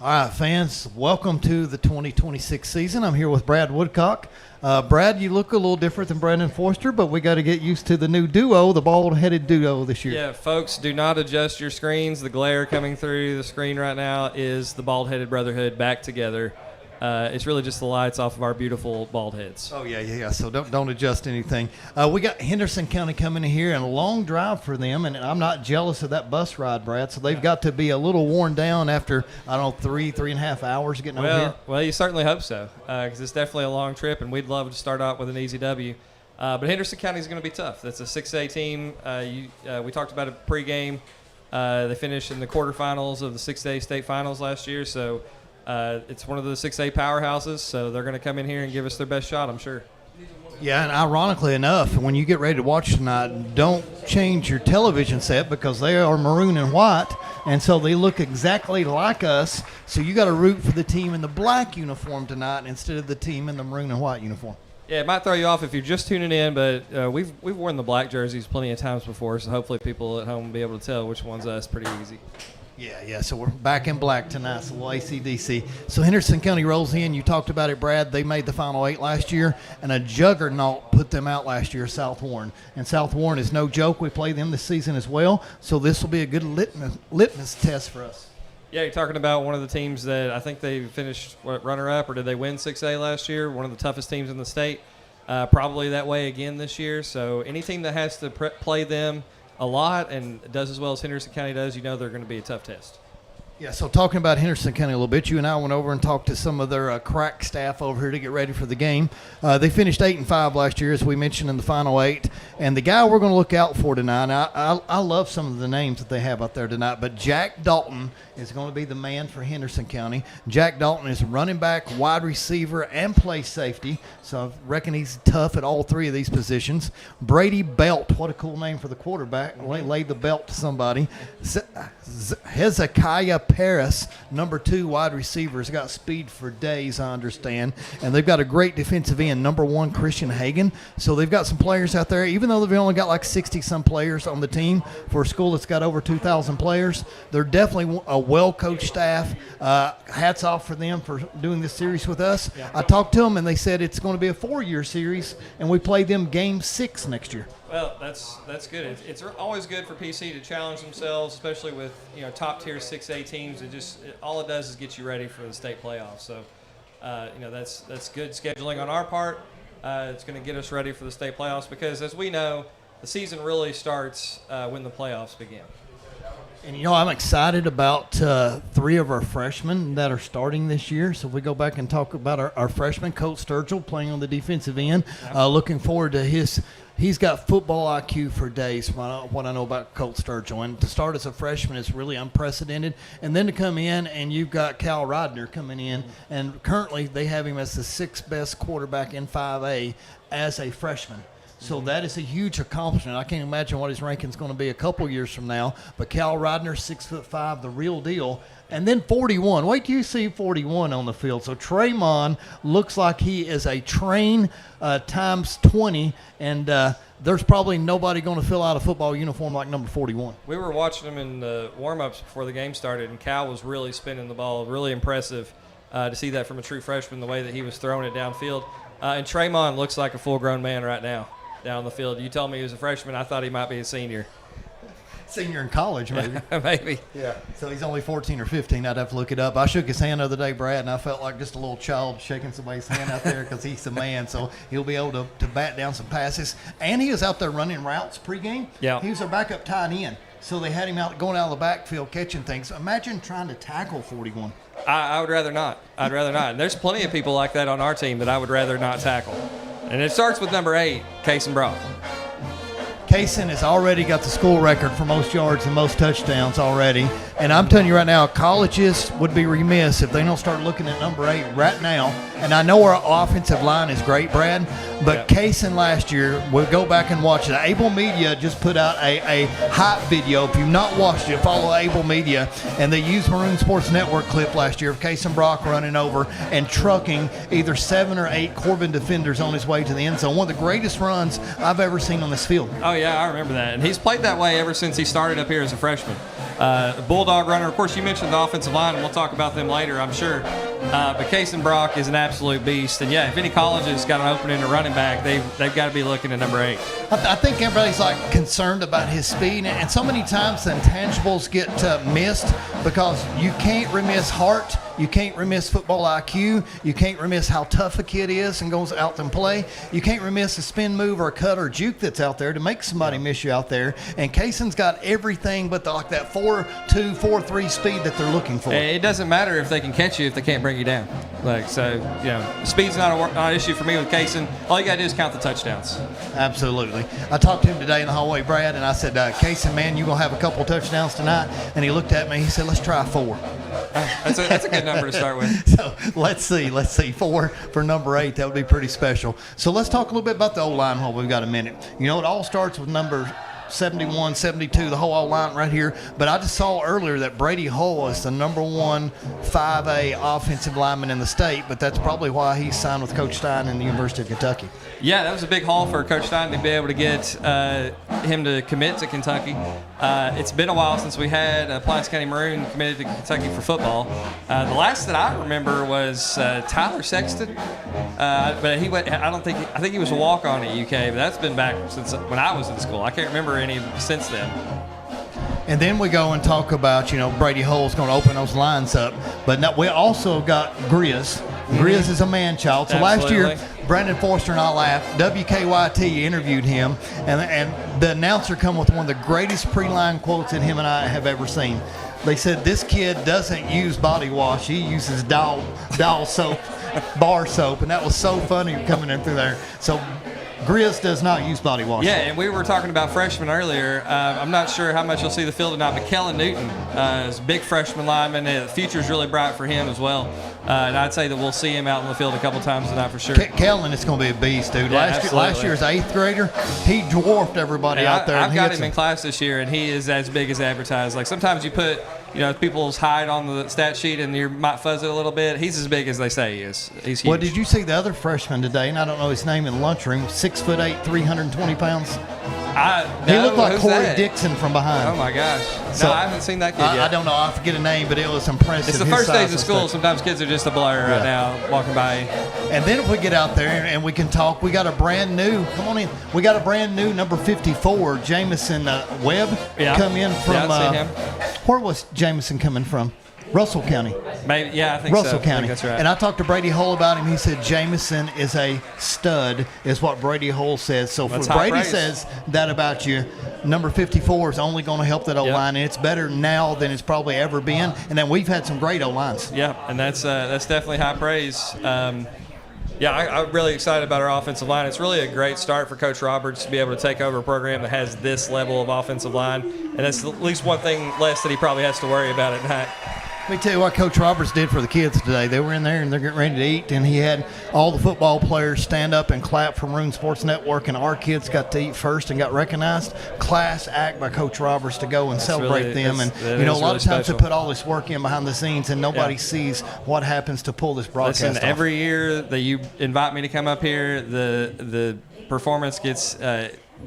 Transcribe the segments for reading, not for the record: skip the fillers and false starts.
All right, fans, welcome to the 2026 season. I'm here with Brad Woodcock. Brad, you look a little different than Brandon Forster, but we got to get used to the new duo, the bald-headed duo this year. Yeah, folks, do not adjust your screens. The glare coming through the screen right now is the bald-headed brotherhood back together. It's really just the lights off of our beautiful bald heads. Oh, yeah. So don't adjust anything. We got Henderson County coming in here, and a long drive for them, and I'm not jealous of that bus ride, Brad. So they've got to be a little worn down after, I don't know, three and a half hours getting over here. Well, you certainly hope so, because it's definitely a long trip, and we'd love to start out with an easy W. But Henderson County is going to be tough. That's a 6A team. We talked about it pregame. They finished in the quarterfinals of the 6A state finals last year, so it's one of the 6A powerhouses, so they're going to come in here and give us their best shot, I'm sure. Yeah, and ironically enough, when you get ready to watch tonight, don't change your television set because they are maroon and white, and so they look exactly like us. So you got to root for the team in the black uniform tonight instead of the team in the maroon and white uniform. Yeah, it might throw you off if you're just tuning in, but we've worn the black jerseys plenty of times before, so hopefully people at home will be able to tell which one's us pretty easy. Yeah. So we're back in black tonight, so we'll AC/DC. So Henderson County rolls in. You talked about it, Brad. They made the Final Eight last year, and a juggernaut put them out last year, South Warren. And South Warren is no joke. We play them this season as well, so this will be a good litmus test for us. Yeah, you're talking about one of the teams that I think they finished runner-up, or did they win 6A last year? One of the toughest teams in the state. Probably that way again this year. So any team that has to play them a lot and does as well as Henderson County does, you know they're going to be a tough test. Yeah, so talking about Henderson County a little bit, you and I went over and talked to some of their crack staff over here to get ready for the game. They finished 8-5 last year, as we mentioned in the Final Eight. And the guy we're going to look out for tonight, I love some of the names that they have out there tonight, but Jack Dalton is going to be the man for Henderson County. Jack Dalton is running back, wide receiver, and play safety, so I reckon he's tough at all three of these positions. Brady Belt, what a cool name for the quarterback. Laid the belt to somebody. Hezekiah Paris, number 2 wide receiver, has got speed for days, I understand. And they've got a great defensive end, number 1 Christian Hagan. So they've got some players out there, even though they've only got like 60-some players on the team for a school that's got over 2,000 players. They're definitely a well-coached staff. Hats off for them for doing this series with us. Yeah. I talked to them, and they said it's going to be a 4-year series, and we play them game 6 next year. Well, that's good. It's always good for PC to challenge themselves, especially with top tier 6A teams. All it does is get you ready for the state playoffs. So, that's good scheduling on our part. It's going to get us ready for the state playoffs because, as we know, the season really starts when the playoffs begin. And, I'm excited about 3 of our freshmen that are starting this year. So if we go back and talk about our freshman, Colt Sturgill, playing on the defensive end. Looking forward to he's got football IQ for days, what I know about Colt Sturgill. And to start as a freshman is really unprecedented. And then to come in, and you've got Cal Rodner coming in. And currently they have him as the 6th best quarterback in 5A as a freshman. So that is a huge accomplishment. I can't imagine what his ranking is going to be a couple years from now. But Cal Rodner, 6'5", the real deal. And then 41. Wait till you see 41 on the field. So Traymon looks like he is a train times 20. And there's probably nobody going to fill out a football uniform like number 41. We were watching him in the warm-ups before the game started, and Cal was really spinning the ball. Really impressive to see that from a true freshman, the way that he was throwing it downfield. And Traymon looks like a full-grown man right now down the field. You told me he was a freshman. I thought he might be a senior. Senior in college, maybe. Maybe. Yeah. So he's only 14 or 15. I'd have to look it up. I shook his hand the other day, Brad, and I felt like just a little child shaking somebody's hand out there because he's the man. So he'll be able to bat down some passes. And he was out there running routes pregame. Yeah. He was our backup tight end. So they had him out going out of the backfield catching things. Imagine trying to tackle 41. I would rather not. I'd rather not. And there's plenty of people like that on our team that I would rather not tackle. And it starts with number 8, Kason Brock. Kason has already got the school record for most yards and most touchdowns already. And I'm telling you right now, colleges would be remiss if they don't start looking at number 8 right now. And I know our offensive line is great, Brad, but Kason last year, we'll go back and watch it. Able Media just put out a hype video. If you've not watched it, follow Able Media. And they used Maroon Sports Network clip last year of Kason Brock running over and trucking either 7 or 8 Corbin defenders on his way to the end zone. One of the greatest runs I've ever seen on this field. Oh, yeah, I remember that. And he's played that way ever since he started up here as a freshman. Bulldog runner. Of course, you mentioned the offensive line, and we'll talk about them later, I'm sure. But Kason Brock is an absolute beast. And, yeah, if any college has got an opening to running back, they've got to be looking at number 8. I think everybody's like concerned about his speed, and so many times the intangibles get missed because you can't remiss heart, you can't remiss football IQ, you can't remiss how tough a kid is and goes out and play. You can't remiss a spin move or a cut or a juke that's out there to make somebody miss you out there. And Kason's got everything but like that 4.2, 4.3 speed that they're looking for. It doesn't matter if they can catch you if they can't bring you down. Speed's not an issue for me with Kason. All you got to do is count the touchdowns. Absolutely. I talked to him today in the hallway, Brad, and I said, Kason, man, you going to have a couple touchdowns tonight? And he looked at me and he said, let's try 4. That's a good number to start with. So let's see 4 for number 8. That would be pretty special. So let's talk a little bit about the O-line while we've got a minute. You know, it all starts with number 71, 72, the whole O-line right here. But I just saw earlier that Brady Hull is the number 1 5A offensive lineman in the state, but that's probably why he signed with Coach Stein in the University of Kentucky. Yeah, that was a big haul for Coach Stein to be able to get him to commit to Kentucky. It's been a while since we had a Pulaski County Maroon committed to Kentucky for football. The last that I remember was Tyler Sexton, but I think he was a walk-on at UK, but that's been back since when I was in school. I can't remember any since then. And then we go and talk about, Brady Hull's going to open those lines up. But now we also got Grizz. Grizz is a man-child. So Absolutely. Last year, Brandon Forster and I laughed. WKYT interviewed him, and the announcer come with one of the greatest pre-line quotes that him and I have ever seen. They said, this kid doesn't use body wash. He uses Dial soap, bar soap. And that was so funny coming in through there. So Grizz does not use body wash. Yeah, and we were talking about freshmen earlier. I'm not sure how much you'll see the field or not, but Kellen Newton is a big freshman lineman. The future's really bright for him as well. And I'd say that we'll see him out in the field a couple times tonight for sure. Kellen is going to be a beast, dude. Yeah, last year's 8th grader, he dwarfed everybody out there. I've got him in class this year, and he is as big as advertised. Like sometimes you put people's height on the stat sheet and you might fuzz it a little bit. He's as big as they say he is. He's huge. Well, did you see the other freshman today? And I don't know his name in the lunchroom. 6'8", 320 pounds. He looked like Corey Dixon from behind. Oh my gosh! No, I haven't seen that kid yet. I don't know. I forget a name, but it was impressive. It's the first days of school. Sometimes kids are just a blur right now walking by. And then if we get out there and we can talk, we got a brand new. Come on in. We got a brand new number 54, Jamison Webb, come in from. I've seen him. Where was Jamison coming from? Russell County. Maybe, I think Russell so. County. I think that's right. And I talked to Brady Hull about him. He said Jamison is a stud, is what Brady Hull says. So if Brady says that about you, number 54 is only going to help that O-line, and it's better now than it's probably ever been. And then we've had some great O-lines. Yeah, and that's definitely high praise. I'm really excited about our offensive line. It's really a great start for Coach Roberts to be able to take over a program that has this level of offensive line, and that's at least one thing less that he probably has to worry about at night. Let me tell you what Coach Roberts did for the kids today. They were in there and they're getting ready to eat, and he had all the football players stand up and clap for Maroon Sports Network, and our kids got to eat first and got recognized. Class act by Coach Roberts to go and celebrate them. And a lot of times they put all this work in behind the scenes, and nobody sees what happens to pull this broadcast off. Every year that you invite me to come up here, the performance gets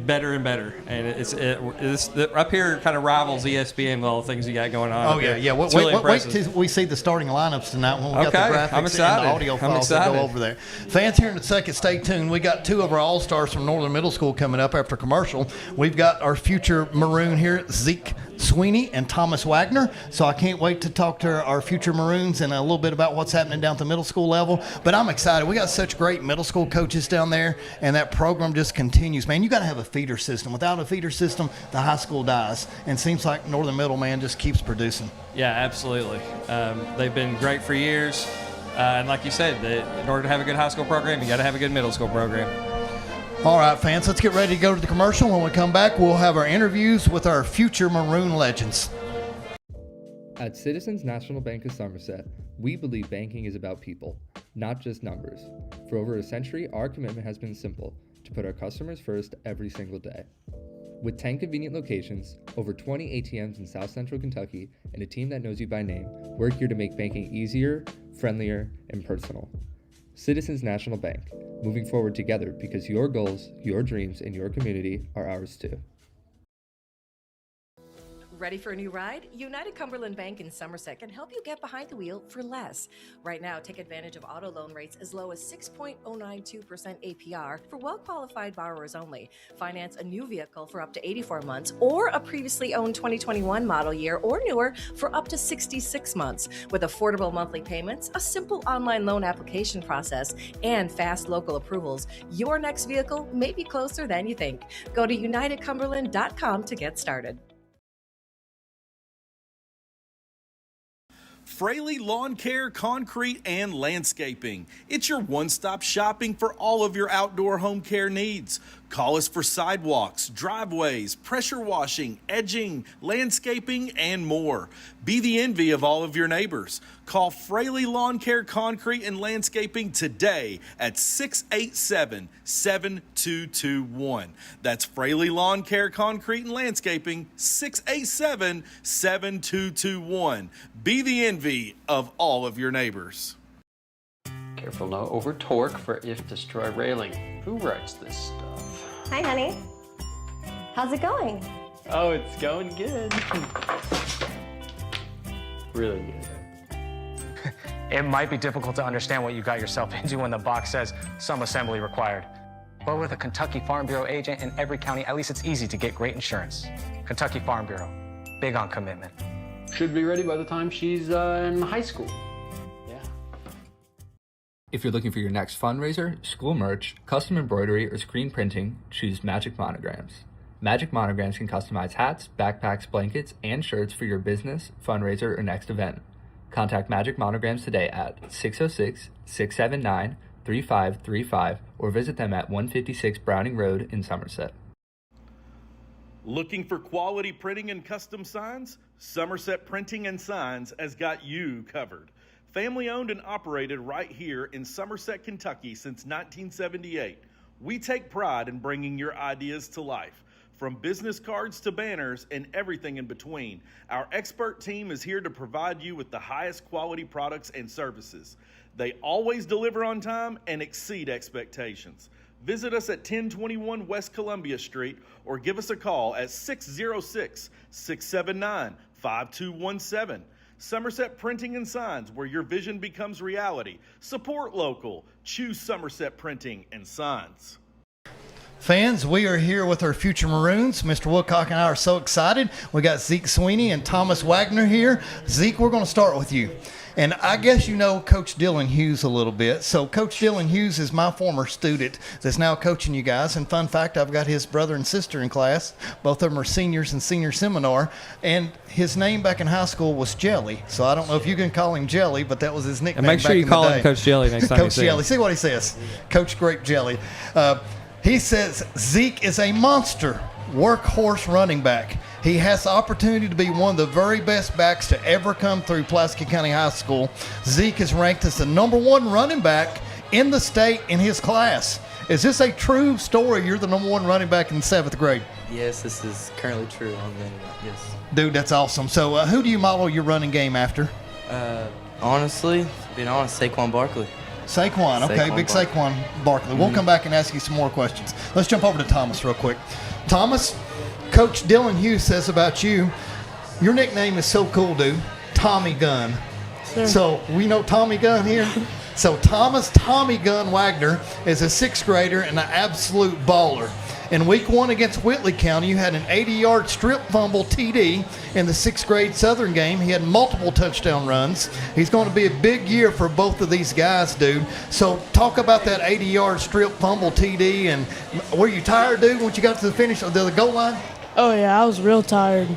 better and better, and it's up here kind of rivals ESPN with all the things you got going on. Oh yeah. Wait till we see the starting lineups tonight when we got the graphics and the audio files that go over there. Fans here in a second, stay tuned. We got 2 of our all-stars from Northern Middle School coming up after commercial. We've got our future Maroon here, Zeke Sweeney and Thomas Wagner. So I can't wait to talk to our future Maroons and a little bit about what's happening down at the middle school level. But I'm excited. We got such great middle school coaches down there, and that program just continues. Man, you got to have a feeder system. Without a feeder system, the high school dies. And it seems like Northern Middle, man, just keeps producing. Yeah, absolutely. They've been great for years. And like you said, in order to have a good high school program, you got to have a good middle school program. All right, fans, let's get ready to go to the commercial. When we come back, we'll have our interviews with our future Maroon legends. At Citizens National Bank of Somerset, we believe banking is about people, not just numbers. For over a century, our commitment has been simple: to put our customers first every single day. With 10 convenient locations, over 20 ATMs in South Central Kentucky, and a team that knows you by name, we're here to make banking easier, friendlier, and personal. Citizens National Bank, moving forward together because your goals, your dreams, and your community are ours too. Ready for a new ride? United Cumberland Bank in Somerset can help you get behind the wheel for less. Right now, take advantage of auto loan rates as low as 6.092% APR for well-qualified borrowers only. Finance a new vehicle for up to 84 months or a previously owned 2021 model year or newer for up to 66 months. With affordable monthly payments, a simple online loan application process, and fast local approvals, your next vehicle may be closer than you think. Go to unitedcumberland.com to get started. Fraley Lawn Care, Concrete, and Landscaping. It's your one-stop shopping for all of your outdoor home care needs. Call us for sidewalks, driveways, pressure washing, edging, landscaping, and more. Be the envy of all of your neighbors. Call Fraley Lawn Care, Concrete, and Landscaping today at 687-7221. That's Fraley Lawn Care, Concrete, and Landscaping, 687-7221. Be the envy of all of your neighbors. Careful no over torque for if destroy railing. Who writes this stuff? Hi, honey. How's it going? Oh, it's going good. Really good. It might be difficult to understand what you got yourself into when the box says some assembly required. But with a Kentucky Farm Bureau agent in every county, at least it's easy to get great insurance. Kentucky Farm Bureau, big on commitment. Should be ready by the time she's in high school. Yeah. If you're looking for your next fundraiser, school merch, custom embroidery, or screen printing, choose Magic Monograms. Magic Monograms can customize hats, backpacks, blankets, and shirts for your business, fundraiser, or next event. Contact Magic Monograms today at 606-679-3535 or visit them at 156 Browning Road in Somerset. Looking for quality printing and custom signs? Somerset Printing and Signs has got you covered. Family owned and operated right here in Somerset, Kentucky since 1978. We take pride in bringing your ideas to life. From business cards to banners and everything in between, our expert team is here to provide you with the highest quality products and services. They always deliver on time and exceed expectations. Visit us at 1021 West Columbia Street or give us a call at 606-679-5217. Somerset Printing and Signs, where your vision becomes reality. Support local. Choose Somerset Printing and Signs. Fans, we are here with our future Maroons. Mr. Woodcock and I are so excited. We got Zeke Sweeney and Thomas Wagner here. Zeke, we're going to start with you. And I guess you know Coach Dylan Hughes a little bit. So Coach Dylan Hughes is my former student that's now coaching you guys. And fun fact, I've got his brother and sister in class. Both of them are seniors in senior seminar. And his name back in high school was Jelly. So I don't know if you can call him Jelly, but that was his nickname. And make sure you call him Coach Jelly next time you see him. Coach Jelly. See what he says. Coach Grape Jelly. He says Zeke is a monster workhorse running back. He has the opportunity to be one of the very best backs to ever come through Pulaski County High School. Zeke is ranked as the #1 running back in the state in his class. Is this a true story? You're the #1 running back in 7th grade. Yes, this is currently true. Yes. Dude, that's awesome. So who do you model your running game after? Honestly, being honest, Saquon Barkley. Saquon, okay, big Saquon Barkley. We'll come back and ask you some more questions. Let's jump over to Thomas real quick. Thomas, Coach Dylan Hughes says about you, your nickname is so cool, dude. Tommy Gun. Sure. So we know Tommy Gun here. So Thomas Tommy Gun Wagner is a 6th grader and an absolute baller. In week 1 against Whitley County, you had an 80-yard strip fumble TD in the 6th grade Southern game. He had multiple touchdown runs. He's going to be a big year for both of these guys, dude. So talk about that 80-yard strip fumble TD. And were you tired, dude, once you got to the finish of the goal line? Oh, yeah, I was real tired.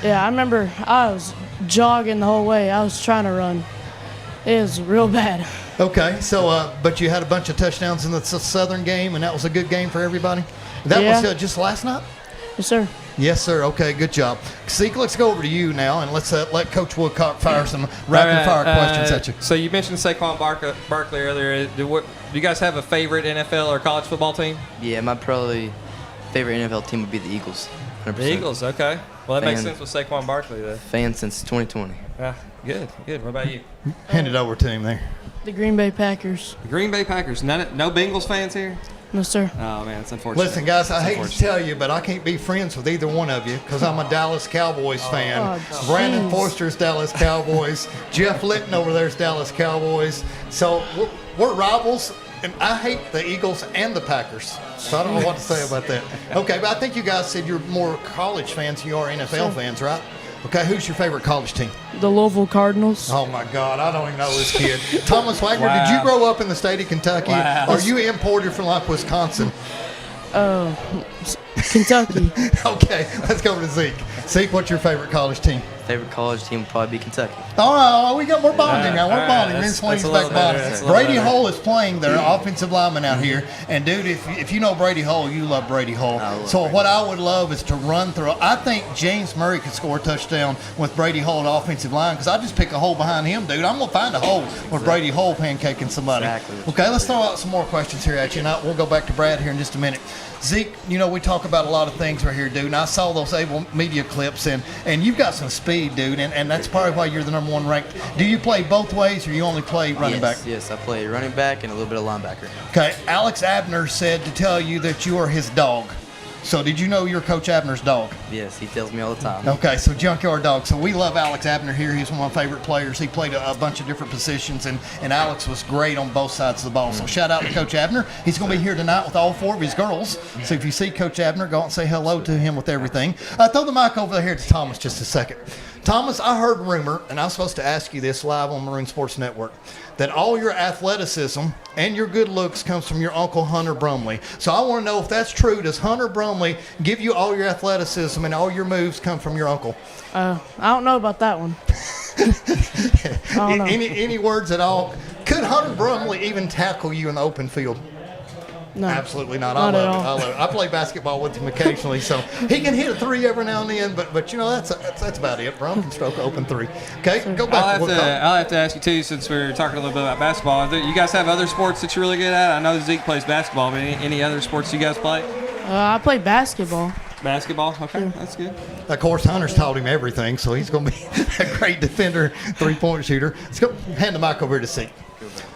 Yeah, I remember I was jogging the whole way. I was trying to run. It was real bad. Okay, so but you had a bunch of touchdowns in the Southern game, and that was a good game for everybody? That was just last night? Yes, sir. Yes, sir. Okay, good job. Zeke, let's go over to you now, and let's let Coach Woodcock fire some rapid-fire questions at you. So you mentioned Saquon Barkley earlier. Do you guys have a favorite NFL or college football team? Yeah, my probably favorite NFL team would be the Eagles. 100%. The Eagles, okay. Well, that makes sense with Saquon Barkley, though. Fan since 2020. Good. What about you? Hand it over to him there. The Green Bay Packers. The Green Bay Packers. No Bengals fans here? No, sir. Oh, man, it's unfortunate. Listen, guys, I It's hate to unfortunate. tell you, but I can't be friends with either one of you because I'm a Dallas Cowboys fan. Oh, Brandon jeez. Forster's Dallas Cowboys. Jeff Litton over there's Dallas Cowboys. So we're rivals, and I hate the Eagles and the Packers. So I don't know what to say about that. Okay, but I think you guys said you're more college fans than you are NFL fans, right? Okay, who's your favorite college team? The Louisville Cardinals. Oh, my God. I don't even know this kid. Thomas Wagner, Wow. did you grow up in the state of Kentucky? Wow. Or you imported from, like, Wisconsin? Kentucky. Okay, let's go to Zeke. Zeke, what's your favorite college team? Favorite college team would probably be Kentucky. Oh, we got more bonding now. We're all right, bonding. that's- Vince Sweeney's that's a back little better. bonding. That's a little Brady better. Hull is playing their offensive lineman out here. And, dude, if you know Brady Hull, you love Brady Hull. I love So Brady what I would love is to run through. I think James Murray could score a touchdown with Brady Hull at offensive line because I just pick a hole behind him, dude. I'm going to find a hole with Brady Hull pancaking somebody. Exactly. Okay, let's throw out some more questions here at you. And we'll go back to Brad here in just a minute. Zeke, you know, we talk about a lot of things right here, dude. And I saw those Able Media clips, and you've got some speed, dude. And that's probably why you're the number one ranked. Do you play both ways, or you only play running back? Yes, I play running back and a little bit of linebacker. Okay, Alex Abner said to tell you that you are his dog. So did you know you're Coach Abner's dog? Yes, he tells me all the time. Okay, so Junkyard Dog. So we love Alex Abner here. He's one of my favorite players. He played a bunch of different positions, and Alex was great on both sides of the ball. So shout out to Coach Abner. He's going to be here tonight with all four of his girls. So if you see Coach Abner, go out and say hello to him with everything. Throw the mic over here to Thomas just a second. Thomas, I heard rumor, and I'm supposed to ask you this live on Maroon Sports Network, that all your athleticism and your good looks comes from your uncle Hunter Brumley. So I want to know if that's true. Does Hunter Brumley give you all your athleticism and all your moves come from your uncle? I don't know about that one. I don't know. Any words at all? Could Hunter Brumley even tackle you in the open field? No. Absolutely not. Not I at love it. all. I love it. I play basketball with him occasionally, so he can hit a three every now and then. But you know that's about it. Brum can stroke an open three. Okay, go back. I'll have to ask you too, since we're talking a little bit about basketball. You guys have other sports that you're really good at? I know Zeke plays basketball, but any other sports you guys play? I play basketball. Basketball? Okay, that's good. Of course, Hunter's taught him everything, so he's going to be a great defender, three-point shooter. Let's go hand the mic over to Zeke.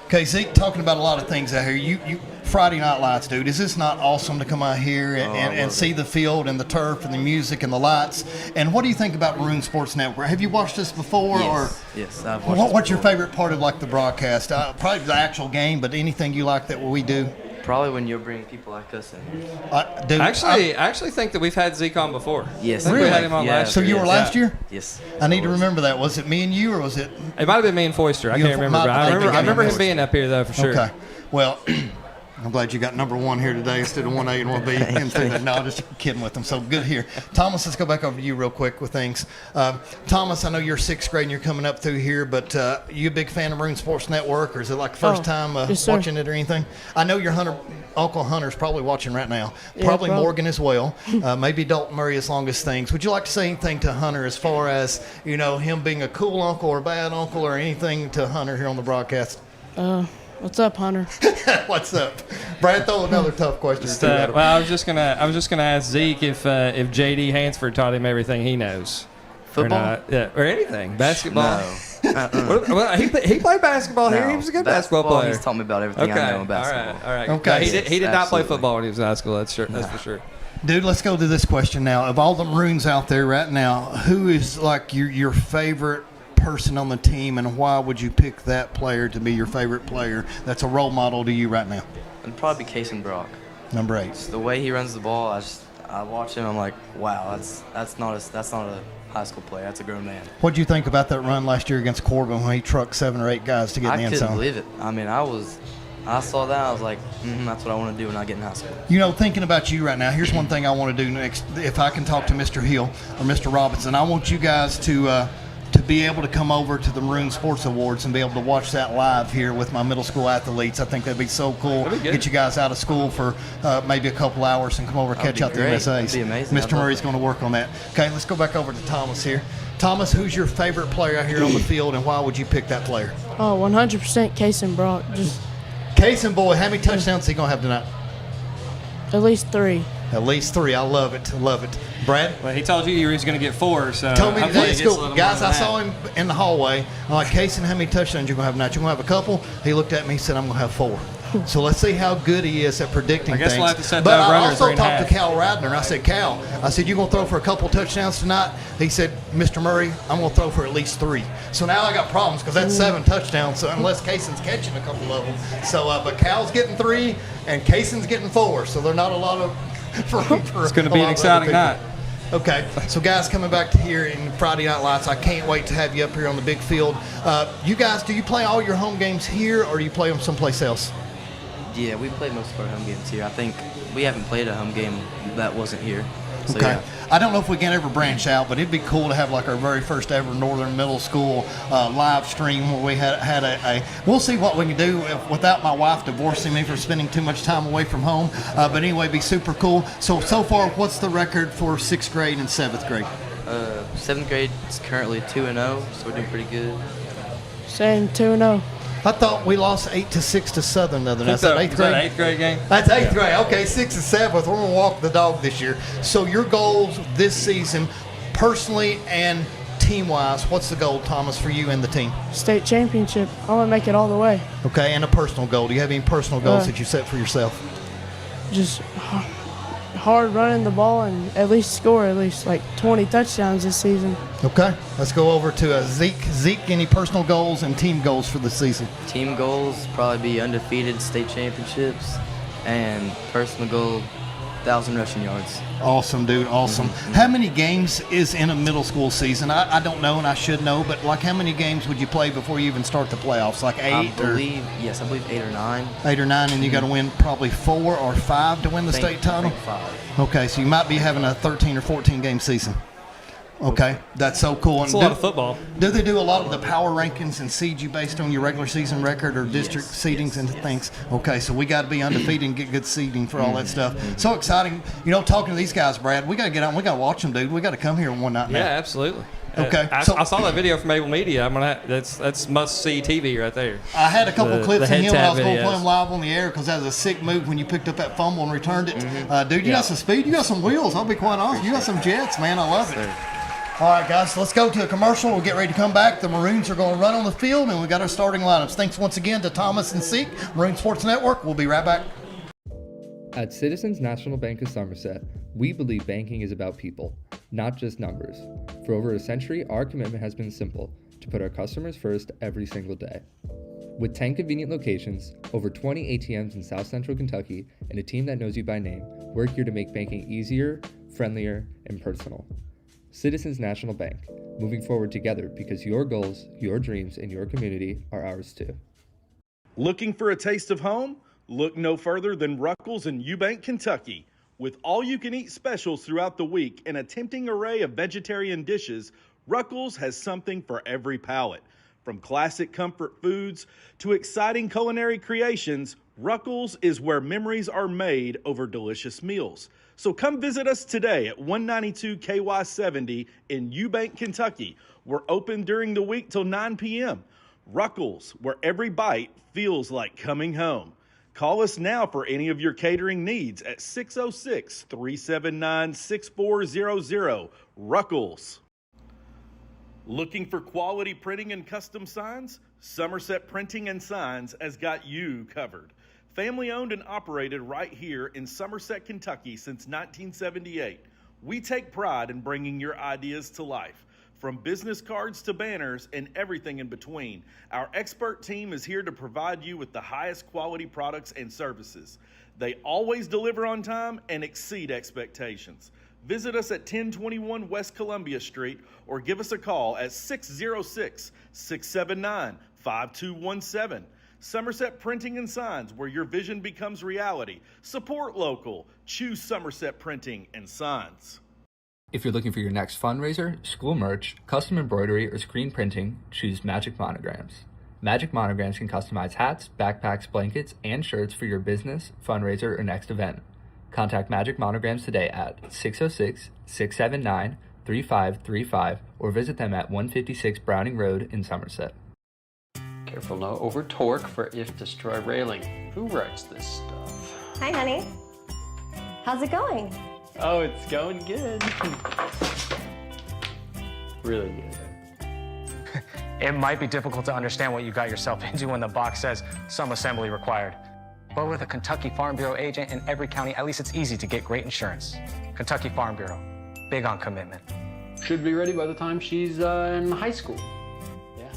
Okay, Zeke, talking about a lot of things out here. You Friday Night Lights, dude. Is this not awesome to come out here and see the field and the turf and the music and the lights? And what do you think about Maroon Sports Network? Have you watched this before? Yes, I've watched this What's your before. favorite part of like the broadcast? Probably the actual game, but anything you like that we do? Probably when you bring people like us in. Dude, I actually think that we've had Zeke on before. Yes. I think we had him on Yeah, last so year. you were last year? Yes. I need to remember that. Was it me and you, or was it? It might have been me and Foister. I You can't and remember. But I think I remember him Foister. being up here though for sure. Okay. Well, I'm glad you got number one here today instead of 1A and 1B. No, just kidding with them. So good here. Thomas, let's go back over to you real quick with things. Thomas, I know you're sixth grade and you're coming up through here, but you a big fan of Maroon Sports Network, or is it like the first time yes, sir. watching it or anything? I know your Uncle Hunter's probably watching right now. Yeah, Probably probably. Morgan as well. Maybe Dalton Murray as long as things. Would you like to say anything to Hunter as far as, you know, him being a cool uncle or a bad uncle, or anything to Hunter here on the broadcast? What's up, Hunter? What's up, Brad? Throw another tough question. or two at him. Well, I was just gonna ask Zeke if JD Hansford taught him everything he knows. Football? Or anything. Basketball. No. Well, he played basketball here. No. He was a good basketball player. He's taught me about everything I know in basketball. All right. Okay. No, he did not play Absolutely. football when he was in high school. That's for sure. Dude, let's go to this question now. Of all the Maroons out there right now, who is like your favorite person on the team, and why would you pick that player to be your favorite player that's a role model to you right now? It'd probably be Case and Brock. Number 8. The way he runs the ball, I watch him. I'm like, wow, that's not a high school player. That's a grown man. What do you think about that run last year against Corbin when he trucked 7 or 8 guys to get in the I end couldn't zone? believe it. I mean, I saw that. I was like, that's what I want to do when I get in high school. You know, thinking about you right now, here's one thing I want to do next. If I can talk to Mr. Hill or Mr. Robinson, I want you guys to be able to come over to the Maroon Sports Awards and be able to watch that live here with my middle school athletes. I think that'd be so cool. That'd be good. Get you guys out of school for maybe a couple hours and come over and That'd catch be out the great. MSAs. That'd be amazing. I'd Mr. love Murray's that. going to work on that. Okay, let's go back over to Thomas here. Thomas, who's your favorite player out here on the field, and why would you pick that player? 100% Case and Brock. Just Case and boy, how many touchdowns is he going to have tonight? at least 3. At least 3. I love it. Love it. Brad? Well, he told you he was going to get 4, so Told me hopefully today he at gets a school, little guys, more I than saw that. him in the hallway. I'm like, Casey, how many touchdowns you going to have tonight? You going to have a couple? He looked at me and said, I'm going to have 4. So let's see how good he is at predicting I guess things. we'll have to set But that I runner also 3.5. talked to Cal Radner, and I said, Cal, you going to throw for a couple touchdowns tonight? He said, Mr. Murray, I'm going to throw for at least 3. So now I got problems because that's 7 touchdowns, so unless Kayson's catching a couple of them. So, but Cal's getting 3, and Kayson's getting 4, so they're not a lot of for It's going to be an exciting night. Okay, so guys, coming back to here in Friday Night Lights, I can't wait to have you up here on the big field. You guys, do you play all your home games here, or do you play them someplace else? Yeah, we played most of our home games here. I think we haven't played a home game that wasn't here. So, Okay. yeah. I don't know if we can ever branch out, but it'd be cool to have like our very first ever Northern Middle School live stream where we had a we'll see what we can do without my wife divorcing me for spending too much time away from home. But anyway, it'd be super cool. So far, what's the record for 6th grade and 7th grade? 7th grade is currently 2-0, so we're doing pretty good. Same 2-0. I thought we lost 8-6 to Southern the other night. Is that 8th grade? 8th grade game? That's 8th grade. Okay, 6th and 7th. We're going to walk the dog this year. So your goals this season, personally and team-wise, what's the goal, Thomas, for you and the team? State championship. I want to make it all the way. Okay, and a personal goal. Do you have any personal goals that you set for yourself? Just hard running the ball and at least score at least like 20 touchdowns this season. Okay, let's go over to Zeke. Zeke, any personal goals and team goals for the season? Team goals probably be undefeated state championships, and personal goal 1,000 rushing yards. Awesome, dude. Awesome. How many games is in a middle school season? I don't know, and I should know, but like how many games would you play before you even start the playoffs? Like 8? I believe 8 or 9. 8 or 9, and you got to win probably 4 or 5 to win the state title? I think 5. Okay, so you might be having a 13 or 14 game season. Okay, that's so cool. It's a lot of football. Do they do a lot of the power rankings and seed you based on your regular season record or district seedings and things? Okay, so we got to be undefeated and get good seeding for all that stuff. So exciting. You know, talking to these guys, Brad, we got to get on. We got to watch them, dude. We got to come here one night now. Yeah, absolutely. Okay, I saw that video from Able Media. that's must see TV right there. I had a couple clips the of him. head I was tap going to put videos. him live on the air because that was a sick move when you picked up that fumble and returned it. Dude, you got some speed. You got some wheels. I'll be quite honest. You got some jets, man. I love it. All right, guys, let's go to a commercial. We'll get ready to come back. The Maroons are going to run on the field, and we got our starting lineups. Thanks once again to Thomas and Seek, Maroon Sports Network. We'll be right back. At Citizens National Bank of Somerset, we believe banking is about people, not just numbers. For over a century, our commitment has been simple, to put our customers first every single day. With 10 convenient locations, over 20 ATMs in South Central Kentucky, and a team that knows you by name, we're here to make banking easier, friendlier, and personal. Citizens National Bank, moving forward together because your goals, your dreams, and your community are ours too. Looking for a taste of home? Look no further than Ruckles in Eubank, Kentucky. With all-you-can-eat specials throughout the week and a tempting array of vegetarian dishes, Ruckles has something for every palate. From classic comfort foods to exciting culinary creations, Ruckles is where memories are made over delicious meals. So come visit us today at 192 KY 70 in Eubank, Kentucky. We're open during the week till 9 p.m. Ruckles, where every bite feels like coming home. Call us now for any of your catering needs at 606-379-6400. Ruckles. Looking for quality printing and custom signs? Somerset Printing and Signs has got you covered. Family owned and operated right here in Somerset, Kentucky since 1978. We take pride in bringing your ideas to life. From business cards to banners and everything in between, our expert team is here to provide you with the highest quality products and services. They always deliver on time and exceed expectations. Visit us at 1021 West Columbia Street or give us a call at 606-679-5217. Somerset Printing and Signs, where your vision becomes reality. Support local. Choose Somerset Printing and Signs. If you're looking for your next fundraiser, school merch, custom embroidery, or screen printing, choose Magic Monograms. Magic Monograms can customize hats, backpacks, blankets, and shirts for your business, fundraiser, or next event. Contact Magic Monograms today at 606-679-3535 or visit them at 156 Browning Road in Somerset. Careful no over torque for if destroy railing. Who writes this stuff? Hi, honey. How's it going? Oh, it's going good. Really good. It might be difficult to understand what you got yourself into when the box says some assembly required. But with a Kentucky Farm Bureau agent in every county, at least it's easy to get great insurance. Kentucky Farm Bureau, big on commitment. Should be ready by the time she's in high school. Yeah.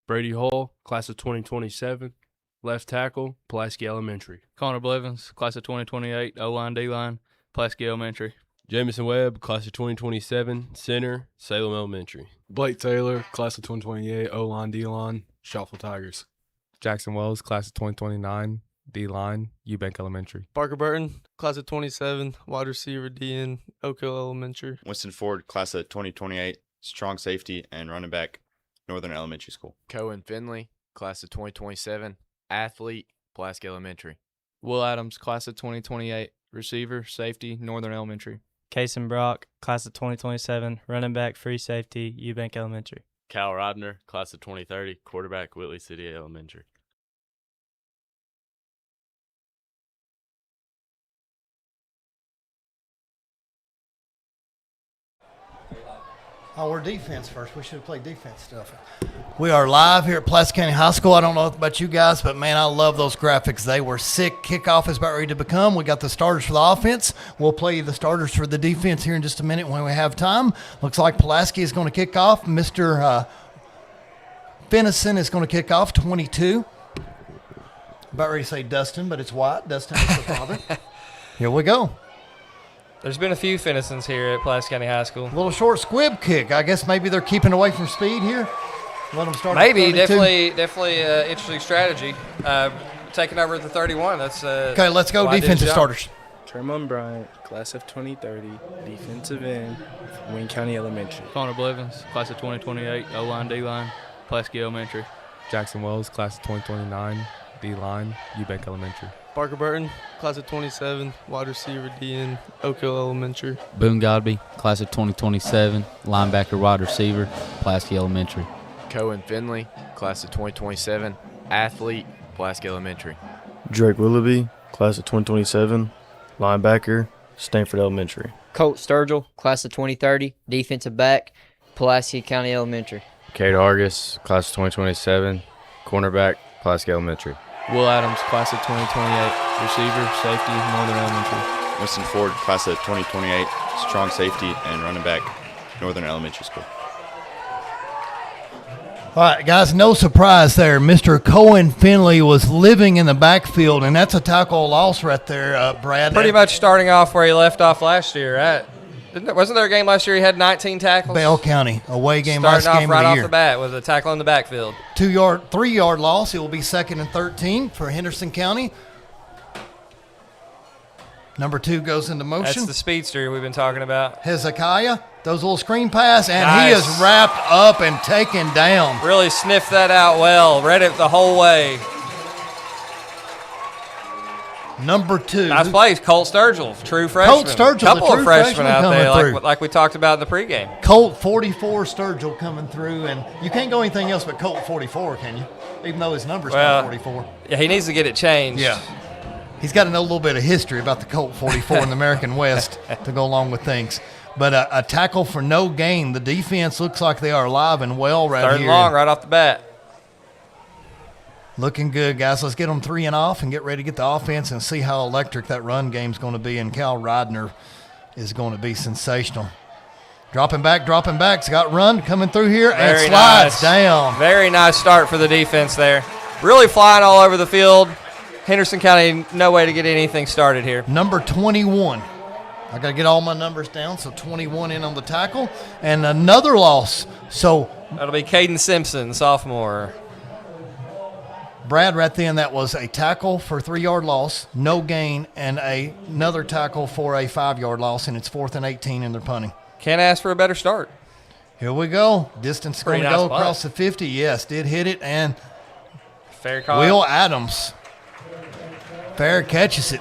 Brady Hall, class of 2027, left tackle, Pulaski Elementary. Connor Blevins, class of 2028, O-line, D-line, Pulaski Elementary. Jamison Webb, class of 2027, center, Salem Elementary. Blake Taylor, class of 2028, O-line, D-line, Shuffle Tigers. Jackson Wells, class of 2029, D-line, Eubank Elementary. Parker Burton, class of 27, wide receiver, DN, Oak Hill Elementary. Winston Ford, class of 2028, strong safety and running back, Northern Elementary School. Cohen Finley, class of 2027, athlete, Pulaski Elementary. Will Adams, class of 2028, receiver, safety, Northern Elementary. Kason Brock, class of 2027, running back, free safety, Eubank Elementary. Cal Rodner, class of 2030, quarterback, Whitley City Elementary. Oh, we're defense first. We should have played defense stuff. We are live here at Pulaski County High School. I don't know about you guys, but, man, I love those graphics. They were sick. Kickoff is about ready to become. We got the starters for the offense. We'll play you the starters for the defense here in just a minute when we have time. Looks like Pulaski is going to kick off. Mr. Henderson is going to kick off, 22. About ready to say Dustin, but it's White. Dustin is the father. Here we go. There's been a few Hendersons here at Pulaski County High School. A little short squib kick. I guess maybe they're keeping away from speed here. Let them start. Maybe, definitely interesting strategy. Taking over at the 31. That's okay. Let's go defensive starters. Tremont Bryant, class of 2030, defensive end, Wayne County Elementary. Connor Blevins, class of 2028, O-line, D-line, Pulaski Elementary. Jackson Wells, class of 2029, D-line, Eubank Elementary. Parker Burton, class of 27, wide receiver, DN, Oak Hill Elementary. Boone Godby, class of 2027, linebacker, wide receiver, Pulaski Elementary. Cohen Finley, class of 2027, athlete, Pulaski Elementary. Drake Willoughby, class of 2027, linebacker, Stanford Elementary. Colt Sturgill, class of 2030, defensive back, Pulaski County Elementary. Cade Argus, class of 2027, cornerback, Pulaski Elementary. Will Adams, class of 2028, receiver, safety, Northern Elementary. Winston Ford, class of 2028, strong safety and running back, Northern Elementary School. All right, guys, no surprise there. Mr. Cohen Finley was living in the backfield, and that's a tackle loss right there, Brad. Pretty much starting off where he left off last year, right? Wasn't there a game last year he had 19 tackles? Bell County, away game, starting last game off right of the off year. the bat with a tackle in the backfield. 3-yard loss. It will be 2nd and 13 for Henderson County. Number 2 goes into motion. That's the speedster we've been talking about. Hezekiah, those little screen pass, and nice. He is wrapped up and taken down. Really sniffed that out well. Read it the whole way. Number 2. Nice plays. Colt Sturgill, true freshman. Colt Sturgill, couple the true of freshmen out there, through. like we talked about in the pregame. Colt 44 Sturgill coming through, and you can't go anything else but Colt 44, can you? Even though his number's not 44. Yeah, he needs to get it changed. Yeah. He's got to know a little bit of history about the Colt 44 in the American West to go along with things. But a tackle for no gain. The defense looks like they are alive and well right Third here. and long right off the bat. Looking good, guys. Let's get them 3 and off and get ready to get the offense and see how electric that run game's going to be. And Cal Ridner is going to be sensational. Dropping back. It's got run coming through here and slides down. Very nice start for the defense there. Really flying all over the field. Henderson County, no way to get anything started here. Number 21. I got to get all my numbers down, so 21 in on the tackle. And another loss. So that'll be Caden Simpson, sophomore. Brad, right then, that was a tackle for a 3-yard loss, no gain, and another tackle for a 5-yard loss, and it's 4th and 18 and they're punting. Can't ask for a better start. Here we go. Distance going to go across the 50. Yes, did hit it, and fair call. Will Adams. Fair catches it.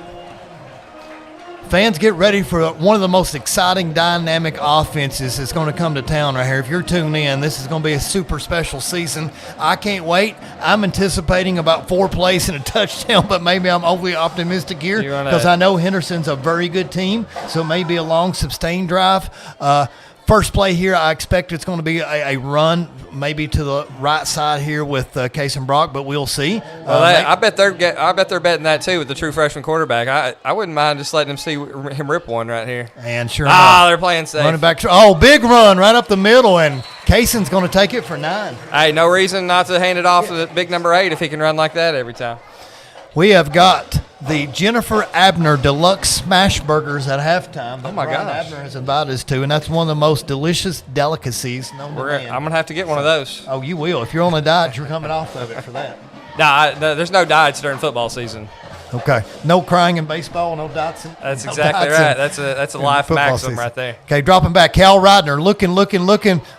Fans, get ready for one of the most exciting, dynamic offenses that's going to come to town right here. If you're tuned in, this is going to be a super special season. I can't wait. I'm anticipating about 4 plays and a touchdown, but maybe I'm overly optimistic here because I know Henderson's a very good team, so it may be a long, sustained drive. First play here, I expect it's going to be a run, maybe to the right side here with Case and Brock, but we'll see. Well, I bet they're betting that too with the true freshman quarterback. I wouldn't mind just letting him rip one right here. And sure enough, they're playing safe. Running back, big run right up the middle, and Cason's going to take it for 9. Hey, no reason not to hand it off to the big number 8 if he can run like that every time. We have got the Jennifer Abner Deluxe Smash Burgers at halftime. Oh, my gosh. Abner has invited us to, and that's one of the most delicious delicacies known to man. I'm going to have to get one of those. Oh, you will. If you're on a diet, you're coming off of it for that. No, there's no diets during football season. Okay. No crying in baseball, no dots. That's exactly right. That's a life maximum season. Right there. Okay, dropping back. Cal Ridner looking.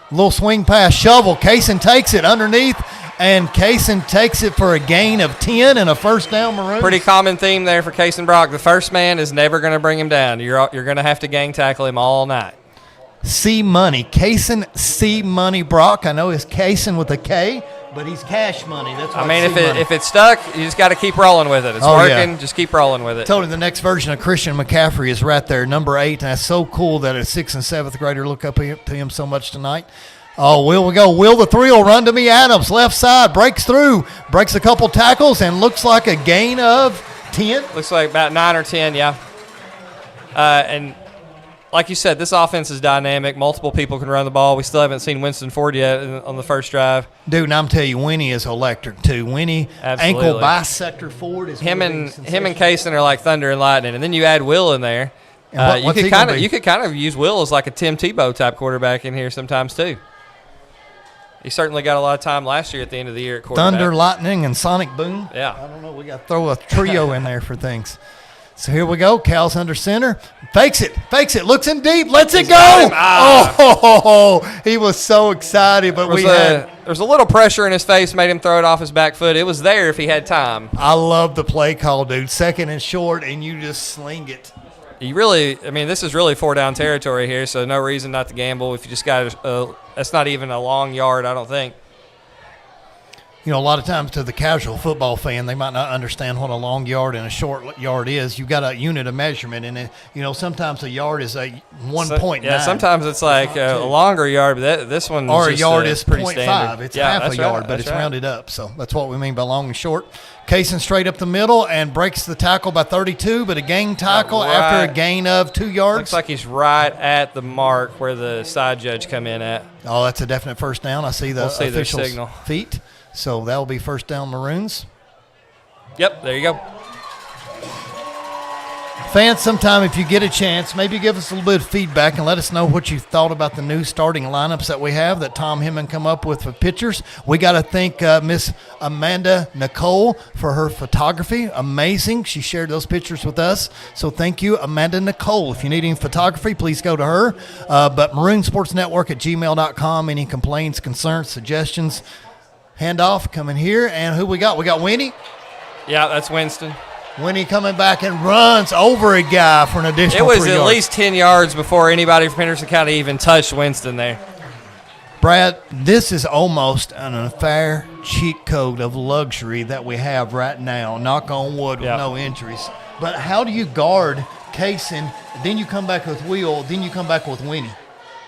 Little swing pass, shovel. Kaysen takes it underneath. And Kaysen takes it for a gain of 10 and a first down, Maroons. Pretty common theme there for Kaysen Brock. The first man is never going to bring him down. You're going to have to gang tackle him all night. C Money. Kaysen C Money Brock. I know it's Kaysen with a K. but he's cash money. That's I mean, if it's stuck, you just got to keep rolling with it. It's working. Yeah. Just keep rolling with it. Told him the next version of Christian McCaffrey is right there, number 8, and that's so cool that a 6th and 7th grader look up to him so much tonight. Oh, Will we go. Will the 3 will run to me. Adams, left side, breaks through, breaks a couple tackles, and looks like a gain of 10. Looks like about 9 or 10, yeah. And like you said, this offense is dynamic. Multiple people can run the ball. We still haven't seen Winston Ford yet on the first drive. Dude, and I'm telling you, Winnie is electric too. Winnie, Absolutely. Ankle bisector forward is him and Kaysen are like thunder and lightning, and then you add Will in there. You could kind of use Will as like a Tim Tebow type quarterback in here sometimes too. He certainly got a lot of time last year at the end of the year at quarterback. Thunder, lightning, and sonic boom. Yeah. I don't know. We got to throw a trio in there for things. So here we go. Cal's under center. Fakes it. Looks in deep. Lets it go. Oh, he was so excited. But there was a little pressure in his face, made him throw it off his back foot. It was there if he had time. I love the play call, dude. 2nd and short, and you just sling it. This is really 4-down territory here, so no reason not to gamble if you just got that's not even a long yard, I don't think. You know, a lot of times to the casual football fan, they might not understand what a long yard and a short yard is. You've got a unit of measurement, and sometimes a yard is a 1.9. Yeah, sometimes it's like a longer yard, but this one or is a yard is pretty 0.5. standard. It's half a yard, but it's rounded up. So that's what we mean by long and short. Kaysen straight up the middle and breaks the tackle by 32, but a gain tackle after a gain of 2 yards. Looks like he's right at the mark where the side judge come in at. Oh, that's a definite first down. I see the official's signal. Feet. So that will be first down Maroons. Yep, there you go. Fans, sometime if you get a chance, maybe give us a little bit of feedback and let us know what you thought about the new starting lineups that we have that Tom Hemman come up with for pictures. We got to thank Miss Amanda Nicole for her photography. Amazing. She shared those pictures with us. So thank you, Amanda Nicole. If you need any photography, please go to her. But maroonsportsnetwork@gmail.com. Any complaints, concerns, suggestions, handoff coming here. And who we got? We got Winnie. Yeah, that's Winston. Winnie coming back and runs over a guy for an additional 3 yards. It was at least 10 yards before anybody from Henderson County even touched Winston there. Brad, this is almost an unfair cheat code of luxury that we have right now. Knock on wood with no injuries. But how do you guard Kaysen? Then you come back with Will. Then you come back with Winnie.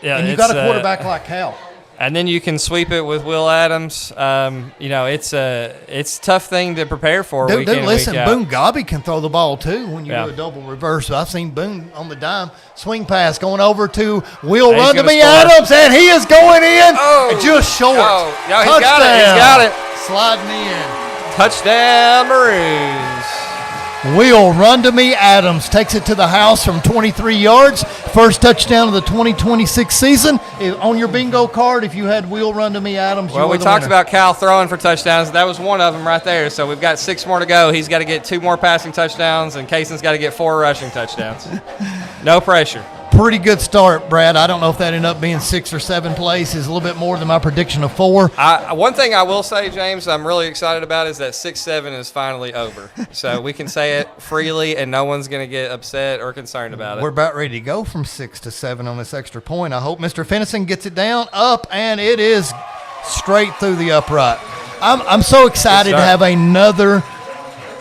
Yeah, and you got a quarterback like Cal. And then you can sweep it with Will Adams. It's a tough thing to prepare for. Dude, listen, Boone Gobby can throw the ball too when you do a double reverse. I've seen Boone on the dime swing pass going over to Will run to me Adams, and he is going in just short. No, he's got it. Sliding in. Touchdown Maroons. Will run to me Adams takes it to the house from 23 yards. First touchdown of the 2026 season. On your bingo card, if you had Will run to me Adams, well, we talked about Cal throwing for touchdowns. That was one of them right there. So we've got 6 more to go. He's got to get 2 more passing touchdowns, and Kaysen's got to get 4 rushing touchdowns. No pressure. Pretty good start, Brad. I don't know if that ended up being 6 or 7 plays. Is a little bit more than my prediction of 4. One thing I will say, James, I'm really excited about is that 6-7 is finally over. So we can say it freely, and no one's going to get upset or concerned about it. We're about ready to go from 6 to 7 on this extra point. I hope Mr. Fennison gets it down, up, and it is straight through the upright. I'm so excited to have another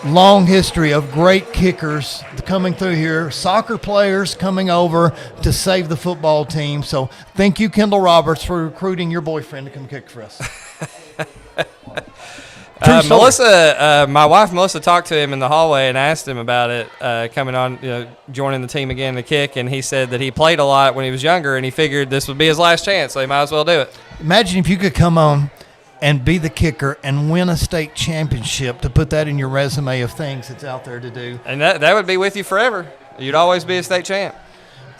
long history of great kickers coming through here, soccer players coming over to save the football team. So thank you, Kendall Roberts, for recruiting your boyfriend to come kick for us. My wife Melissa talked to him in the hallway and asked him about it, coming on, joining the team again to kick, and he said that he played a lot when he was younger, and he figured this would be his last chance, so he might as well do it. Imagine if you could come on and be the kicker and win a state championship, to put that in your resume of things that's out there to do. And that would be with you forever. You'd always be a state champ.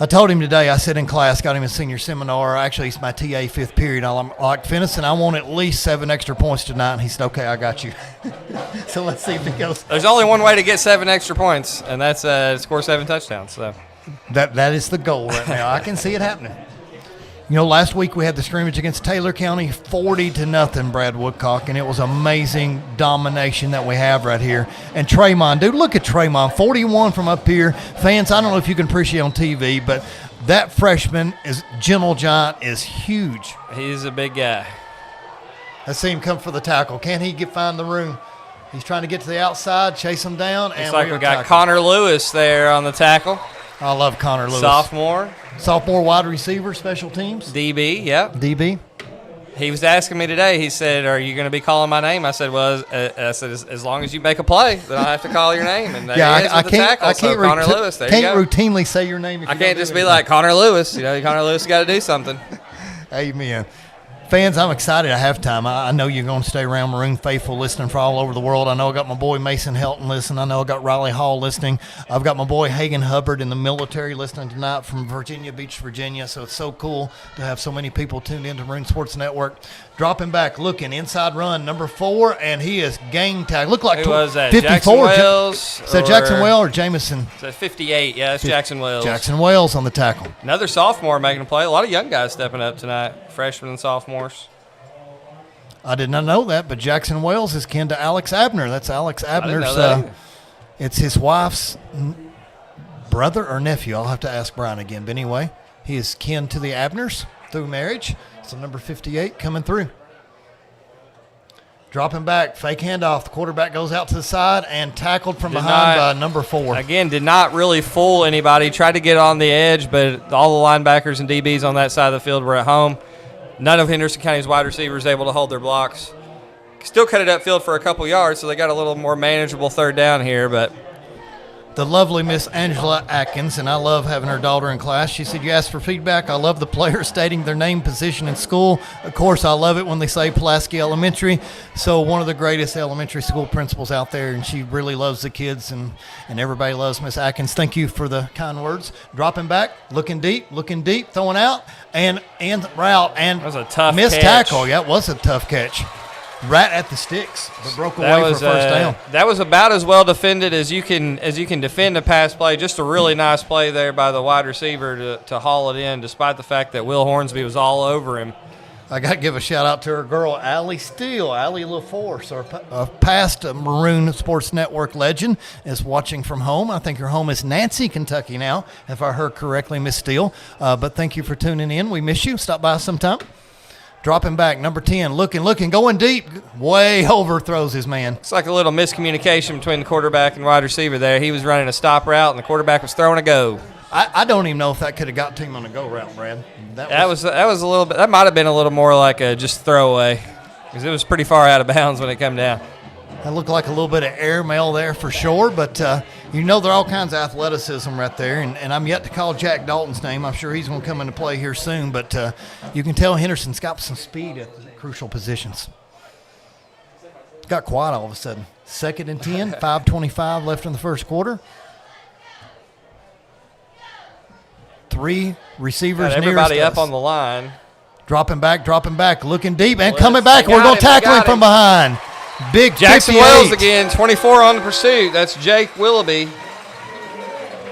I told him today, I said in class, got him a senior seminar. Actually, it's my TA 5th period. I'm like, Fennison, I want at least 7 extra points tonight. And he said, okay, I got you. So let's see if it goes. There's only one way to get 7 extra points, and that's score 7 touchdowns. So that is the goal right now. I can see it happening. Last week we had the scrimmage against Taylor County, 40-0, Brad Woodcock, and it was amazing domination that we have right here. And Traymon, dude, look at Traymon, 41 from up here. Fans, I don't know if you can appreciate on TV, but that freshman, Gentle Giant, is huge. He's a big guy. Let's see him come for the tackle. Can he find the room? He's trying to get to the outside, chase him down. Looks like we got Connor Lewis there on the tackle. I love Connor Lewis. Sophomore wide receiver, special teams. DB, yep. DB. He was asking me today. He said, "Are you going to be calling my name?" I said, "Well, as long as you make a play, then I'll have to call your name." And there he is with the tackle. So Connor Lewis, there you go. Can't routinely say your name. I can't just be like Connor Lewis. Connor Lewis got to do something. Amen. Fans, I'm excited at halftime. I know you're going to stay around Maroon Faithful listening for all over the world. I know I got my boy Mason Helton listening. I know I got Riley Hall listening. I've got my boy Hagan Hubbard in the military listening tonight from Virginia Beach, Virginia. So it's so cool to have so many people tuned into Maroon Sports Network. Dropping back, looking, inside run, number 4, and he is gang tag. Look like who was that? 54. Jackson Wells. Is that Jackson Wells or Jamison? Is that 58? Yeah, that's Jackson Wells. Jackson Wells on the tackle. Another sophomore making a play. A lot of young guys stepping up tonight, freshmen and sophomores. I did not know that, but Jackson Wells is kin to Alex Abner. That's Alex Abner's. It's his wife's brother or nephew. I'll have to ask Brian again. But anyway, he is kin to the Abners through marriage. So number 58 coming through. Dropping back, fake handoff. The quarterback goes out to the side and tackled from behind by number 4. Again, did not really fool anybody. Tried to get on the edge, but all the linebackers and DBs on that side of the field were at home. None of Henderson County's wide receivers able to hold their blocks. Still cut it upfield for a couple yards, so they got a little more manageable third down here. But the lovely Miss Angela Atkins, and I love having her daughter in class. She said, "You asked for feedback. I love the players stating their name, position, and school. Of course, I love it when they say Pulaski Elementary." So one of the greatest elementary school principals out there, and she really loves the kids, and everybody loves Miss Atkins. Thank you for the kind words. Dropping back, looking deep, throwing out, and route, and that was a tough missed catch. tackle. Yeah, it was a tough catch. Right at the sticks, but broke away for first down. That was about as well defended as you can defend a pass play. Just a really nice play there by the wide receiver to haul it in, despite the fact that Will Hornsby was all over him. I got to give a shout out to her girl, Allie Steele, Allie LaForce, our past Maroon Sports Network legend, is watching from home. I think her home is Nancy, Kentucky now, if I heard correctly, Miss Steele. But thank you for tuning in. We miss you. Stop by sometime. Dropping back, number 10, looking, going deep, way overthrows his man. It's like a little miscommunication between the quarterback and wide receiver there. He was running a stop route, and the quarterback was throwing a go. I don't even know if that could have got to him on a go route, Brad. That was a little bit. That might have been a little more like a just throwaway, because it was pretty far out of bounds when it came down. That looked like a little bit of airmail there for sure, but there are all kinds of athleticism right there, and I'm yet to call Jack Dalton's name. I'm sure he's going to come into play here soon, but you can tell Henderson's got some speed at the crucial positions. Got quiet all of a sudden. 2nd and 10, 5:25 left in the first quarter. 3 receivers got everybody nearest up us. on the line. Dropping back, looking deep, and coming back. We're going to tackle him from behind. Big Jackson 58. Wells again, 24 on the pursuit. That's Jake Willoughby.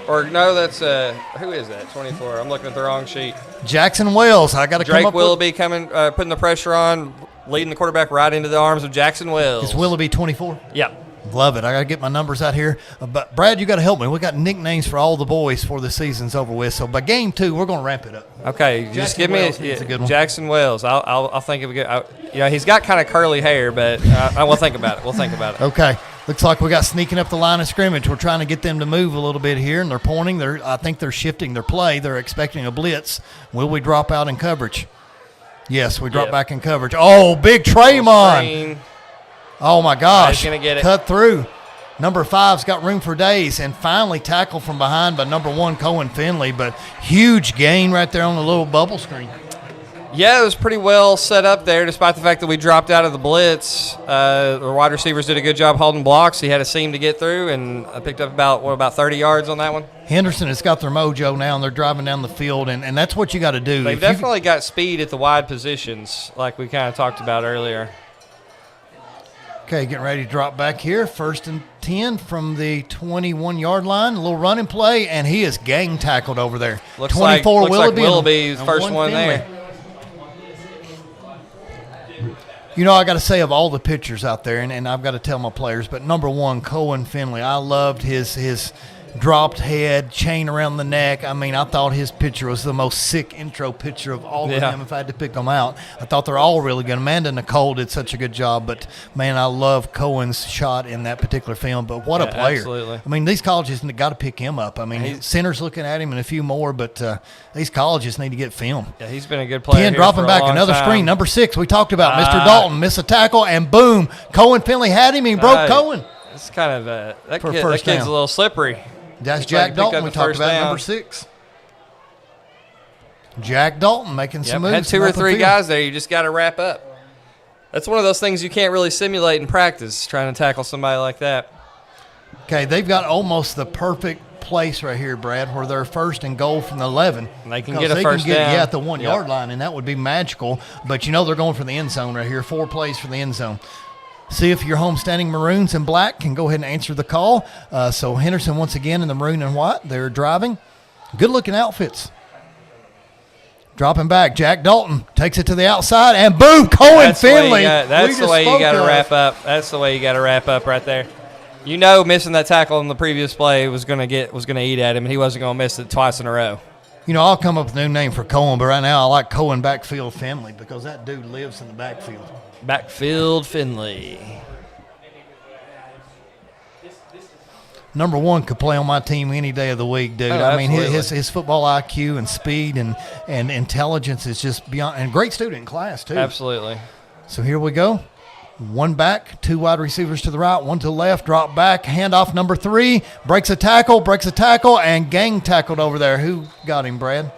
Or no, that's who is that? 24. I'm looking at the wrong sheet. Jackson Wells. I got to come up Drake Willoughby coming, putting the pressure on, leading the quarterback right into the arms of Jackson Wells. Is Willoughby 24? Yep. Love it. I got to get my numbers out here. But Brad, you got to help me. We got nicknames for all the boys before the season's over with. So by game 2, we're going to ramp it up. Okay, just give me a good one. Jackson Wells. I'll think of a good. He's got kind of curly hair, but we'll think about it. Okay. Looks like we got sneaking up the line of scrimmage. We're trying to get them to move a little bit here, and they're pointing. I think they're shifting their play. They're expecting a blitz. Will we drop out in coverage? Yes, we drop back in coverage. Oh, big Tremon. Oh, my gosh. He's going to get it. Cut through. Number 5's got room for days, and finally tackled from behind by number 1, Cohen Finley. But huge gain right there on the little bubble screen. Yeah, it was pretty well set up there, despite the fact that we dropped out of the blitz. The wide receivers did a good job holding blocks. He had a seam to get through, and I picked up about 30 yards on that one. Henderson has got their mojo now, and they're driving down the field, and that's what you got to do. They've definitely got speed at the wide positions, like we kind of talked about earlier. Okay, getting ready to drop back here. 1st and 10 from the 21-yard line. A little running play, and he is gang tackled over there. Looks 24 like Willoughby's first one there. I got to say, of all the pitchers out there, and I've got to tell my players, but number 1, Cohen Finley, I loved his dropped head, chain around the neck. I mean, I thought his picture was the most sick intro picture of all of them if I had to pick them out. I thought they're all really good. Amanda and Nicole did such a good job, but, man, I love Cohen's shot in that particular film. But what a player. Absolutely. I mean, these colleges got to pick him up. I mean, Center's looking at him and a few more, but these colleges need to get film. Yeah, he's been a good player. 10, dropping back another screen. Number 6, we talked about. Mr. Dalton missed a tackle, and boom, Cohen Finley had him. He broke Cohen. It's kind of that For kid's first a down. little slippery. That's Looks like Jack he picked Dalton up we the talked first about, down. number 6. Jack Dalton making some moves. Had 2 or 3 guys there. You just got to wrap up. That's one of those things you can't really simulate in practice, trying to tackle somebody like that. Okay, they've got almost the perfect place right here, Brad, where they're first and goal from the 11. And they can get a first down. Yeah, at the 1 yard line, and that would be magical. But, they're going for the end zone right here. 4 plays for the end zone. See if your homestanding Maroons in black can go ahead and answer the call. So Henderson once again in the maroon and white. They're driving. Good-looking outfits. Dropping back. Jack Dalton takes it to the outside, and boom, Cohen Finley. That's the way you got to wrap up. That's the way you got to wrap up right there. Missing that tackle in the previous play was going to eat at him, and he wasn't going to miss it twice in a row. I'll come up with a new name for Cohen, but right now I like Cohen Backfield Finley because that dude lives in the backfield. Backfield Finley. Number 1 could play on my team any day of the week, dude. I mean, his football IQ and speed and intelligence is just beyond, and great student in class, too. Absolutely. So here we go. 1 back, 2 wide receivers to the right, 1 to the left, drop back, handoff number 3, breaks a tackle, and gang tackled over there. Who got him, Brad?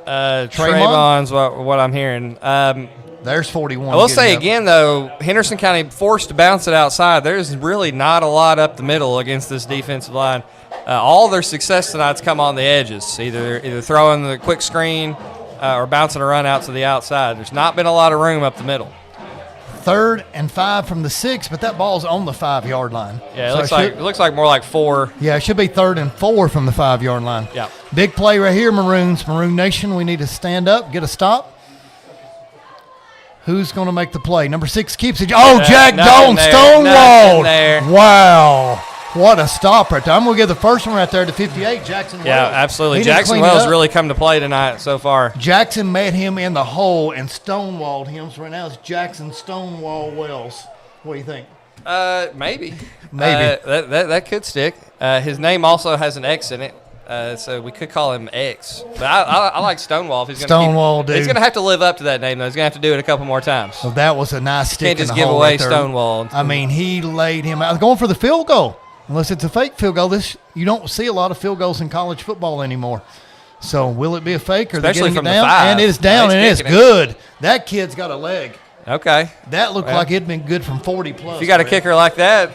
Trayvon's what I'm hearing. There's 41. I will say again, though, Henderson County forced to bounce it outside. There's really not a lot up the middle against this defensive line. All their success tonight's come on the edges, either throwing the quick screen or bouncing a run out to the outside. There's not been a lot of room up the middle. 3rd and 5 from the 6, but that ball's on the 5-yard line. Yeah, it looks like more like 4. Yeah, it should be 3rd and 4 from the 5-yard line. Yeah. Big play right here, Maroons. Maroon Nation, we need to stand up, get a stop. Who's going to make the play? Number 6 keeps it. Oh, Jack Dalton, stonewalled. Wow. What a stop right there. I'm going to give the first one right there to 58, Jackson Wells. Yeah, absolutely. Jackson Wells really come to play tonight so far. Jackson met him in the hole and stonewalled him. So right now it's Jackson Stonewall Wells. What do you think? Maybe. Maybe. That could stick. His name also has an X in it. So we could call him X. But I like Stonewall. If he's Stonewall, dude. He's going to have to live up to that name, though. He's going to have to do it a couple more times. So that was a nice stick. Can't just in the give hole away right there. Stonewall. I mean, he laid him out. Going for the field goal. Unless it's a fake field goal. You don't see a lot of field goals in college football anymore. So will it be a fake or especially they're getting from it down? The 5. And it's down, and it's good. That kid's got a leg. Okay. That looked like it'd been good from 40 plus. If you got a kicker like that,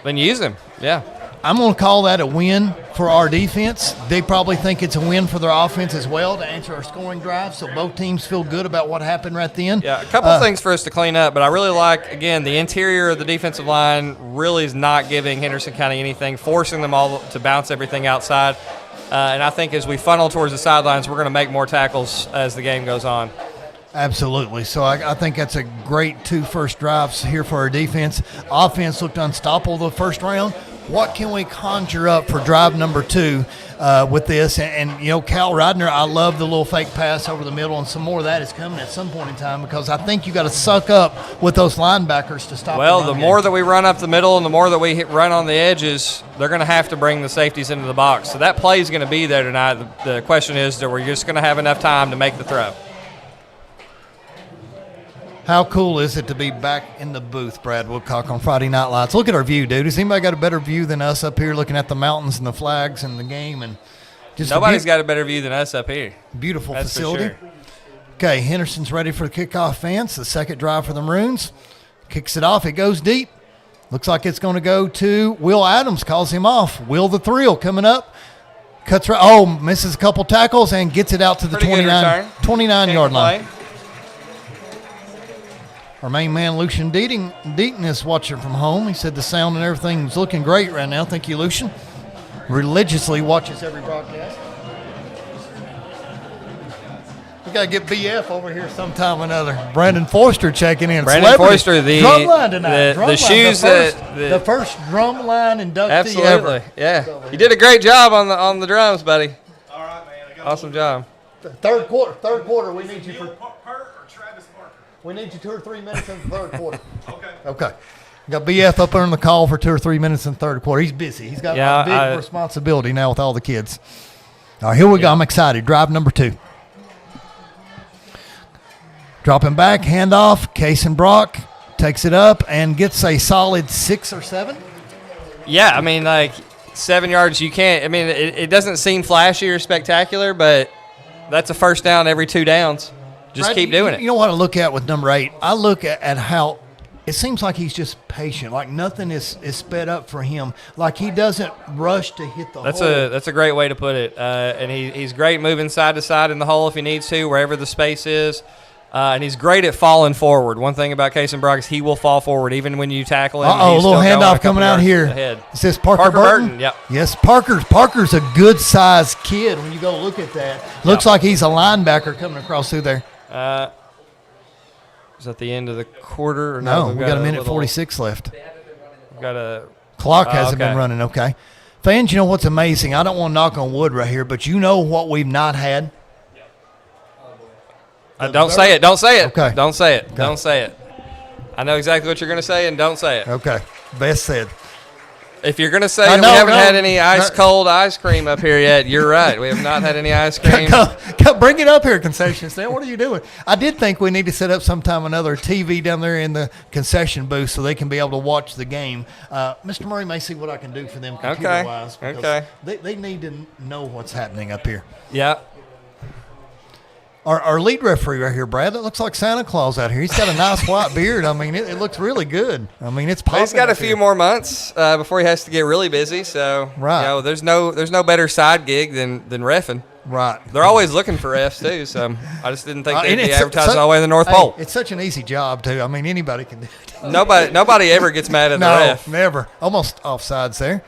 then use him. Yeah. I'm going to call that a win for our defense. They probably think it's a win for their offense as well to answer our scoring drive, so both teams feel good about what happened right then. Yeah, a couple of things for us to clean up, but I really like, again, the interior of the defensive line really is not giving Henderson County anything, forcing them all to bounce everything outside. And I think as we funnel towards the sidelines, we're going to make more tackles as the game goes on. Absolutely. So I think that's a great 2 first drives here for our defense. Offense looked unstoppable the first round. What can we conjure up for drive number 2 with this? And Cal Rodner, I love the little fake pass over the middle, and some more of that is coming at some point in time because I think you got to suck up with those linebackers to stop. Well, the more that we run up the middle and the more that we run on the edges, they're going to have to bring the safeties into the box. So that play is going to be there tonight. The question is, that we're just going to have enough time to make the throw. How cool is it to be back in the booth, Brad Woodcock, on Friday Night Lights? Look at our view, dude. Has anybody got a better view than us up here looking at the mountains and the flags and the game? And just nobody's got a better view than us up here. Beautiful That's facility. for sure. Okay, Henderson's ready for the kickoff fence. The second drive for the Maroons. Kicks it off. It goes deep. Looks like it's going to go to Will Adams. Calls him off. Will the Thrill coming up. Cuts right. Oh, misses a couple tackles and gets it out to the 29-yard line. Our main man, Lucian Deaton, is watching from home. He said the sound and everything is looking great right now. Thank you, Lucian. Religiously watches every broadcast. got to get BF over here sometime or another. Brandon Forster checking in. Brandon Celebrity. Forster, Drumline tonight. the shoes the first drumline inductee absolutely, ever. yeah. You did a great job on the drums, buddy. All right, man. Awesome job. Third quarter. We need you for. We need you 2 or 3 minutes in the third quarter. Okay. Got BF up there on the call for 2 or 3 minutes in the third quarter. He's busy. He's got a big responsibility now with all the kids. All right, here we go. I'm excited. Drive number 2. Dropping back, handoff. Kason Brock takes it up and gets a solid 6 or 7. Yeah, I mean, like 7 yards, you can't. I mean, it doesn't seem flashy or spectacular, but that's a first down every 2 downs. Just keep doing it. You know what I look at with number 8? I look at how it seems like he's just patient. Like nothing is sped up for him. Like he doesn't rush to hit the hole. That's a great way to put it. And he's great moving side to side in the hole if he needs to, wherever the space is. And he's great at falling forward. One thing about Kason Brock is he will fall forward even when you tackle him. A little handoff coming out here. Ahead. Is this Parker Burton? Yep. Yes, Parker's a good-sized kid when you go look at that. Looks like he's a linebacker coming across through there. Is that the end of the quarter? Or no, we got a minute 46 left. We've got a clock hasn't been running. Okay, fans, you know what's amazing? I don't want to knock on wood right here, but you know what we've not had. Don't say it. Don't say it. Okay. Don't say it. Okay. Don't say it. I know exactly what you're going to say, and don't say it. Okay. Best said. If you're going to say that we haven't had any ice-cold ice cream up here yet, you're right. We have not had any ice cream. Bring it up here, concession stand. What are you doing? I did think we need to set up sometime another TV down there in the concession booth so they can be able to watch the game. Mr. Murray may see what I can do for them computer-wise. Okay. They need to know what's happening up here. Yeah. Our lead referee right here, Brad, that looks like Santa Claus out here. He's got a nice white beard. I mean, it looks really good. I mean, it's popping. He's got a few more months before he has to get really busy. So, right. You know, there's no better side gig than reffing. Right. They're always looking for refs too. So I just didn't think they'd be advertised all the way to the North Hey, Pole. it's such an easy job too. I mean, anybody can do it. Nobody ever gets mad at the ref. Never. Almost offsides there.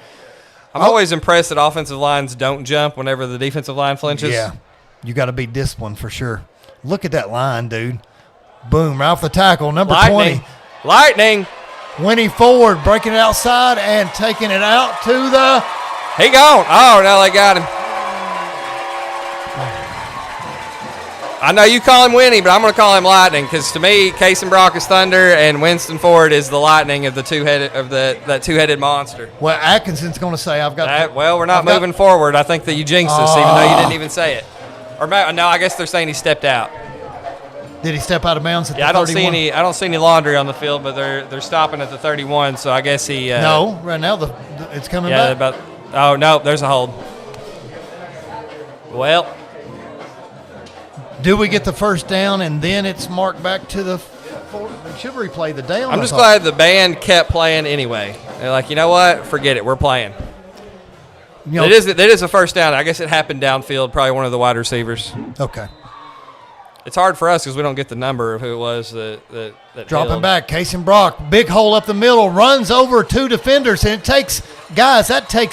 I'm always impressed that offensive lines don't jump whenever the defensive line flinches. Yeah. You got to be disciplined for sure. Look at that line, dude. Boom, right off the tackle, number 20. Lightning. Winnie forward, breaking it outside and taking it out to the. He gone. Oh, now they got him. I know you call him Winnie, but I'm going to call him Lightning because to me, Kason Brock is thunder and Winston Ford is the lightning of the that two-headed monster. Well, Atkinson's going to say I've got. That, we're not moving forward. I think that you jinxed us, even though you didn't even say it. Or no, I guess they're saying he stepped out. Did he step out of bounds at the 31? I don't see any laundry on the field, but they're stopping at the 31. So I guess he. No, right now it's coming back. Oh no, there's a hold. Well. Do we get the first down and then it's marked back to the? Should replay the down. I'm just glad the band kept playing anyway. They're like, you know what? Forget it. We're playing. You know, it is a first down. I guess it happened downfield, probably one of the wide receivers. Okay. It's hard for us because we don't get the number of who it was that dropping held. back. Kason Brock, big hole up the middle, runs over 2 defenders, and it takes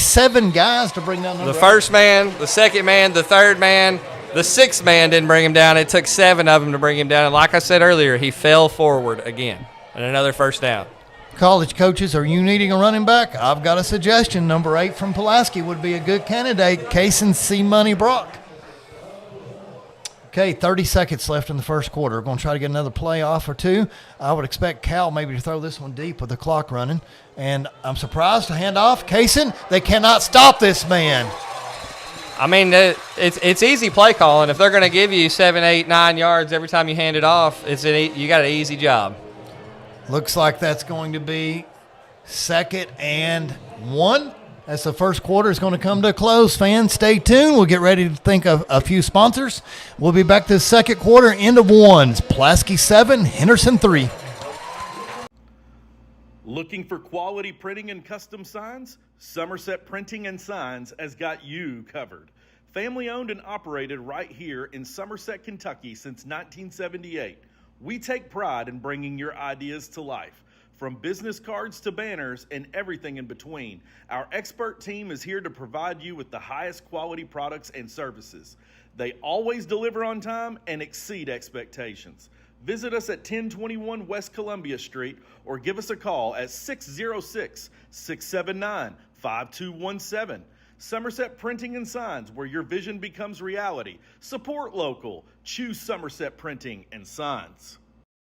7 guys to bring down the first man, the second man, the third man, the sixth man didn't bring him down. It took 7 of them to bring him down. And like I said earlier, he fell forward again and another first down. College coaches, are you needing a running back? I've got a suggestion. Number 8 from Pulaski would be a good candidate. Kason C. Money Brock. Okay, 30 seconds left in the first quarter. We're going to try to get another play off or 2. I would expect Cal maybe to throw this one deep with the clock running. And I'm surprised to hand off. Kason, they cannot stop this man. I mean, it's easy play calling. If they're going to give you 7, 8, 9 yards every time you hand it off, you got an easy job. Looks like that's going to be 2nd and 1 as the first quarter is going to come to a close. Fans, stay tuned. We'll get ready to think of a few sponsors. We'll be back to the second quarter, end of 1s. Pulaski 7, Henderson 3. Looking for quality printing and custom signs? Somerset Printing and Signs has got you covered. Family owned and operated right here in Somerset, Kentucky since 1978. We take pride in bringing your ideas to life. From business cards to banners and everything in between, our expert team is here to provide you with the highest quality products and services. They always deliver on time and exceed expectations. Visit us at 1021 West Columbia Street or give us a call at 606-679-5217. Somerset Printing and Signs, where your vision becomes reality. Support local. Choose Somerset Printing and Signs.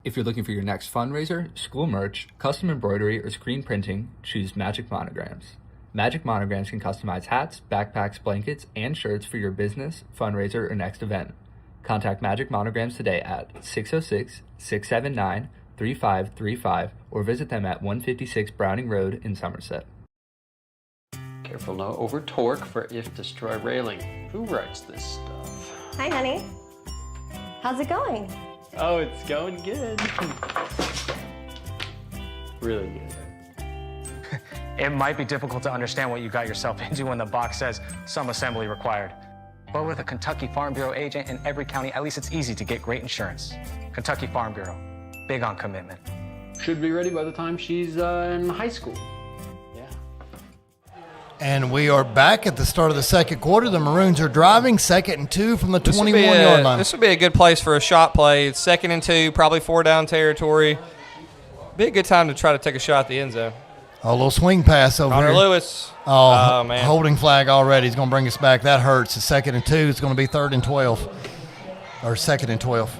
If you're looking for your next fundraiser, school merch, custom embroidery, or screen printing, choose Magic Monograms. Magic Monograms can customize hats, backpacks, blankets, and shirts for your business, fundraiser, or next event. Contact Magic Monograms today at 606-679-3535 or visit them at 156 Browning Road in Somerset. Careful no over torque for if destroy railing. Who writes this stuff? Hi, honey. How's it going? Oh, it's going good. Really good. It might be difficult to understand what you got yourself into when the box says some assembly required. But with a Kentucky Farm Bureau agent in every county, at least it's easy to get great insurance. Kentucky Farm Bureau, big on commitment. Should be ready by the time she's in high school. And we are back at the start of the second quarter. The Maroons are driving 2nd and 2 from the 21-yard line. This would be a good place for a shot play. It's 2nd and 2, probably 4-down territory. Be a good time to try to take a shot at the end zone. A little swing pass over Connor here. Lewis. Oh, man. Holding flag already. He's going to bring us back. That hurts. It's 2nd and 2. It's going to be 3rd and 12. Or 2nd and 12.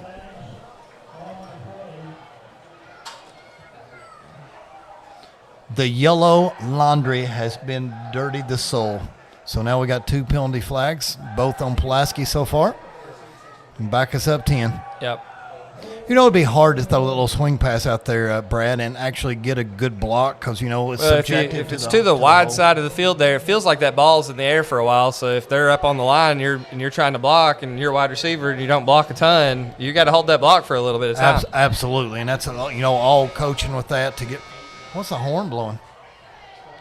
The yellow laundry has been dirtied the soul. So now we got 2 penalty flags, both on Pulaski so far. And back us up 10. Yep. You know, it'd be hard to throw a little swing pass out there, Brad, and actually get a good block because, it's subjective. If it's to the wide side of the field there, it feels like that ball's in the air for a while. So if they're up on the line and you're trying to block and you're a wide receiver and you don't block a ton, you got to hold that block for a little bit of time. Absolutely, and that's, all coaching with that to get – what's the horn blowing?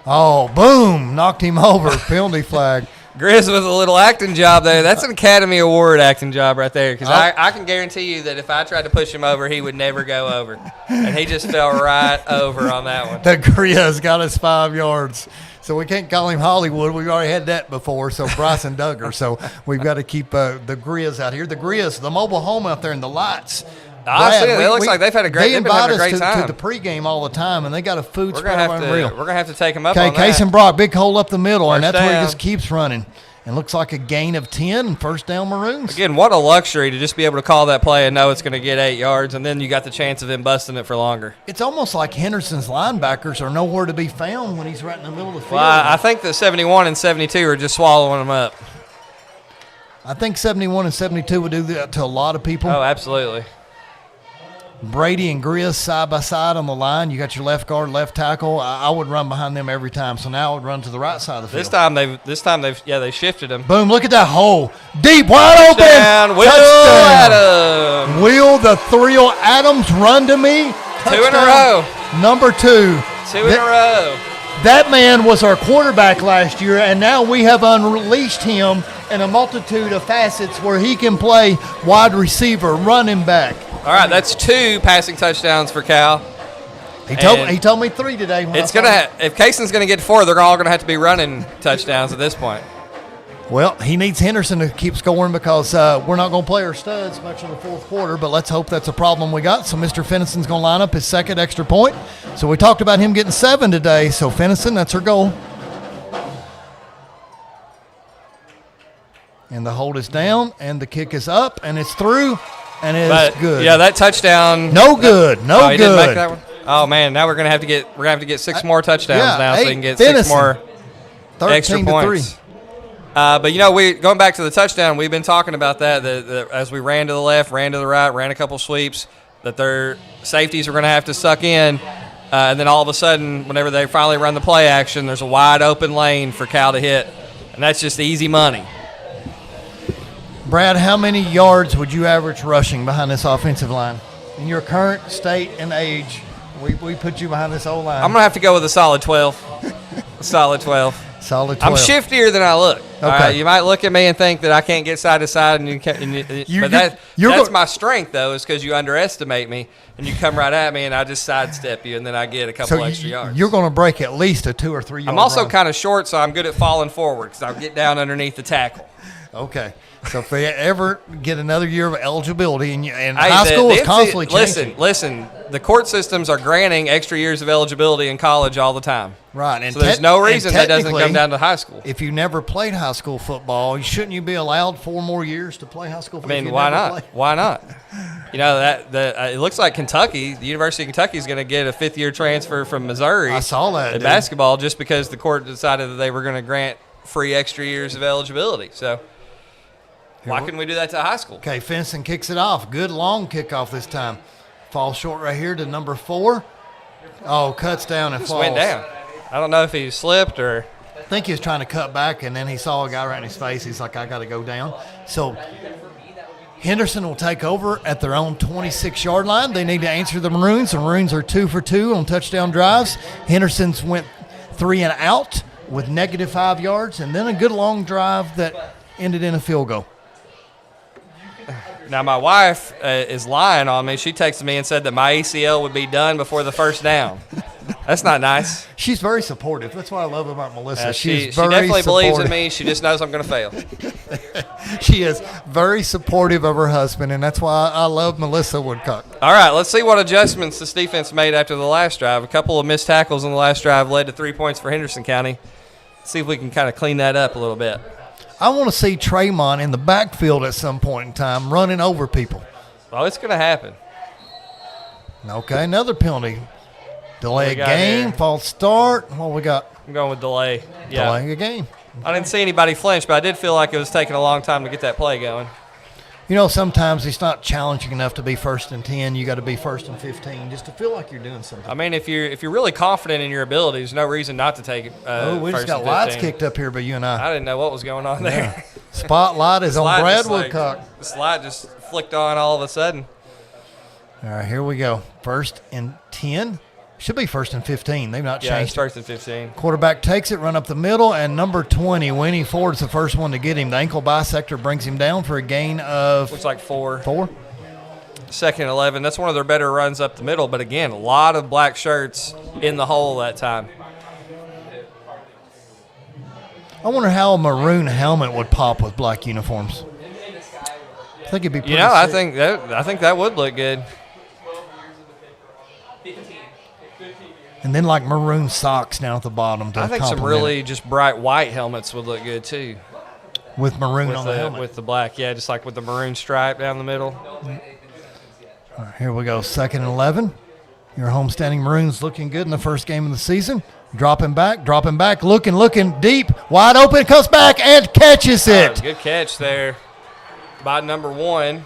Oh, boom, knocked him over, penalty flag. Grizz with a little acting job there. That's an Academy Award acting job right there because I can guarantee you that if I tried to push him over, he would never go over. And he just fell right over on that one. The Grizz got us 5 yards. So we can't call him Hollywood. We've already had that before, so Bryson Duggar. So we've got to keep the Grizz out here. The Grizz, the mobile home out there and the lights. Brad, it looks like they've had a great time. They invite us to the pregame all the time, and they got a food spread unreal. We're going to have to take them up on that. Case and Brock, big hole up the middle, and that's where down. he just keeps running. And looks like a gain of 10 and 1st down Maroons. Again, what a luxury to just be able to call that play and know it's going to get 8 yards, and then you got the chance of him busting it for longer. It's almost like Henderson's linebackers are nowhere to be found when he's right in the middle of the field. Well, I think that 71 and 72 are just swallowing them up. I think 71 and 72 would do that to a lot of people. Oh, absolutely. Brady and Grizz side by side on the line. You got your left guard, left tackle. I would run behind them every time. So now I would run to the right side of the field. This time they've shifted them. Boom! Look at that hole, deep, wide Touchdown, open. Will Touchdown. Adams. Will the thrill Adams run to me? Touchdown. 2 in a row. Number 2. 2 in a row. That man was our quarterback last year, and now we have unleashed him in a multitude of facets where he can play wide receiver, running back. All right, that's 2 passing touchdowns for Cal. He told me 3 today. It's if Cason's gonna get 4, they're all gonna have to be running touchdowns at this point. Well, he needs Henderson to keep scoring because we're not going to play our studs much in the 4th quarter, but let's hope that's a problem we got. So Mr. Fennison's going to line up his 2nd extra point. So we talked about him getting 7 today. So Fennison, that's our goal. And the hold is down, and the kick is up, and it's through, and it's good. Yeah, that touchdown. No good. No he good. Didn't make that one? Oh man, now we're gonna have to get 6 more touchdowns now, so you can get Fennison, 6 more extra points. But we going back to the touchdown. We've been talking about that as we ran to the left, ran to the right, ran a couple sweeps. That their safeties are going to have to suck in, and then all of a sudden, whenever they finally run the play action, there's a wide open lane for Cal to hit, and that's just easy money. Brad, how many yards would you average rushing behind this offensive line in your current state and age? We put you behind this old line. I'm going to have to go with a solid 12. A solid 12. Solid 12. I'm shiftier than I look. Okay. All right, you might look at me and think that I can't get side to side, that's my strength, though, is because you underestimate me, and you come right at me, and I just sidestep you, and then I get a couple extra yards. You're going to break at least a 2 or 3 yard I'm also run. kind of short, so I'm good at falling forward because I'll get down underneath the tackle. Okay. So if they ever get another year of eligibility, and Hey, high school is constantly changing. Listen. The court systems are granting extra years of eligibility in college all the time. Right. And so there's no reason that doesn't come down to high school. If you never played high school football, shouldn't you be allowed 4 more years to play high school football? I mean, why not? Why not? You know, it looks like Kentucky, the University of Kentucky is going to get a 5th-year transfer from Missouri. I saw that. In basketball, just because the court decided that they were going to grant free extra years of eligibility. So why couldn't we do that to high school? Okay, Fenson kicks it off. Good long kickoff this time. Falls short right here to number 4. Oh, cuts down and Just falls. went down. I don't know if he slipped or. I think he was trying to cut back, and then he saw a guy right in his face. He's like, I got to go down. So Henderson will take over at their own 26-yard line. They need to answer the Maroons. The Maroons are 2 for 2 on touchdown drives. Henderson's went 3 and out with -5 yards, and then a good long drive that ended in a field goal. Now, my wife is lying on me. She texted me and said that my ACL would be done before the first down. That's not nice. She's very supportive. That's what I love about Melissa. She She's very definitely believes in supportive. me. She just knows I'm going to fail. She is very supportive of her husband, and that's why I love Melissa Woodcock. All right, let's see what adjustments this defense made after the last drive. A couple of missed tackles in the last drive led to 3 points for Henderson County. Let's see if we can kind of clean that up a little bit. I want to see Tremont in the backfield at some point in time running over people. Oh, it's going to happen. Okay, another penalty. Delay a got game, here? false start. What we got? I'm going with delay. Yeah. Delaying a game. I didn't see anybody flinch, but I did feel like it was taking a long time to get that play going. You know, sometimes it's not challenging enough to be 1st and 10. You got to be 1st and 15 just to feel like you're doing something. I mean, if you're really confident in your abilities, no reason not to take it. We just got lights kicked up here by you and I. I didn't know what was going on there. Spotlight is on Brad Woodcock. The slide just flicked on all of a sudden. All right, here we go. 1st and 10. Should be 1st and 15. They've not Yeah, it's changed. 1st and 15. Quarterback takes it, run up the middle, and number 20, Winnie Ford's the first one to get him. The ankle bisector brings him down for a gain of... Looks like 4. 4? 2nd and 11. That's one of their better runs up the middle. But, again, a lot of black shirts in the hole that time. I wonder how a maroon helmet would pop with black uniforms. I think it'd be pretty sick. I think that would look good. And then like maroon socks down at the bottom to I think some complement really it. just bright white helmets would look good too. With maroon with on the helmet. With the black, yeah, just like with the maroon stripe down the middle. All right, here we go, 2nd and 11. Your homestanding Maroons looking good in the first game of the season. Dropping back, looking deep, wide open, comes back and catches it. Good catch there by number 1.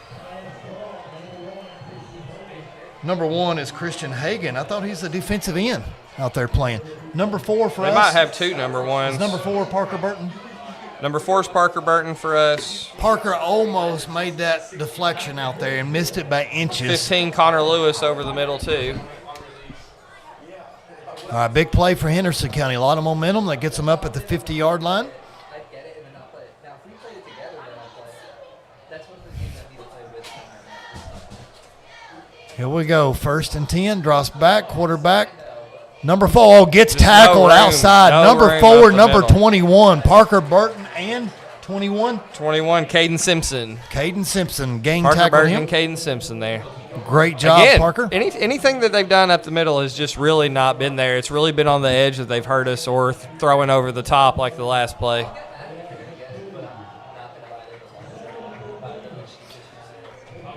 Number 1 is Christian Hagan. I thought he's the defensive end out there playing. Number 4 for us. They might have 2 number 1s. Is number 4 Parker Burton? Number 4 is Parker Burton for us. Parker almost made that deflection out there and missed it by inches. 15 Connor Lewis over the middle too. All right, big play for Henderson County. A lot of momentum that gets them up at the 50-yard line. Here we go. 1st and 10. Drops back. Quarterback. Number 4 gets tackled outside. Number 4, number 21. Parker Burton and 21. 21, Caden Simpson. Caden Simpson. Gang Parker tackled Burton him. and Caden Simpson there. Great job, Again, Parker. Anything that they've done up the middle has just really not been there. It's really been on the edge that they've hurt us or throwing over the top like the last play.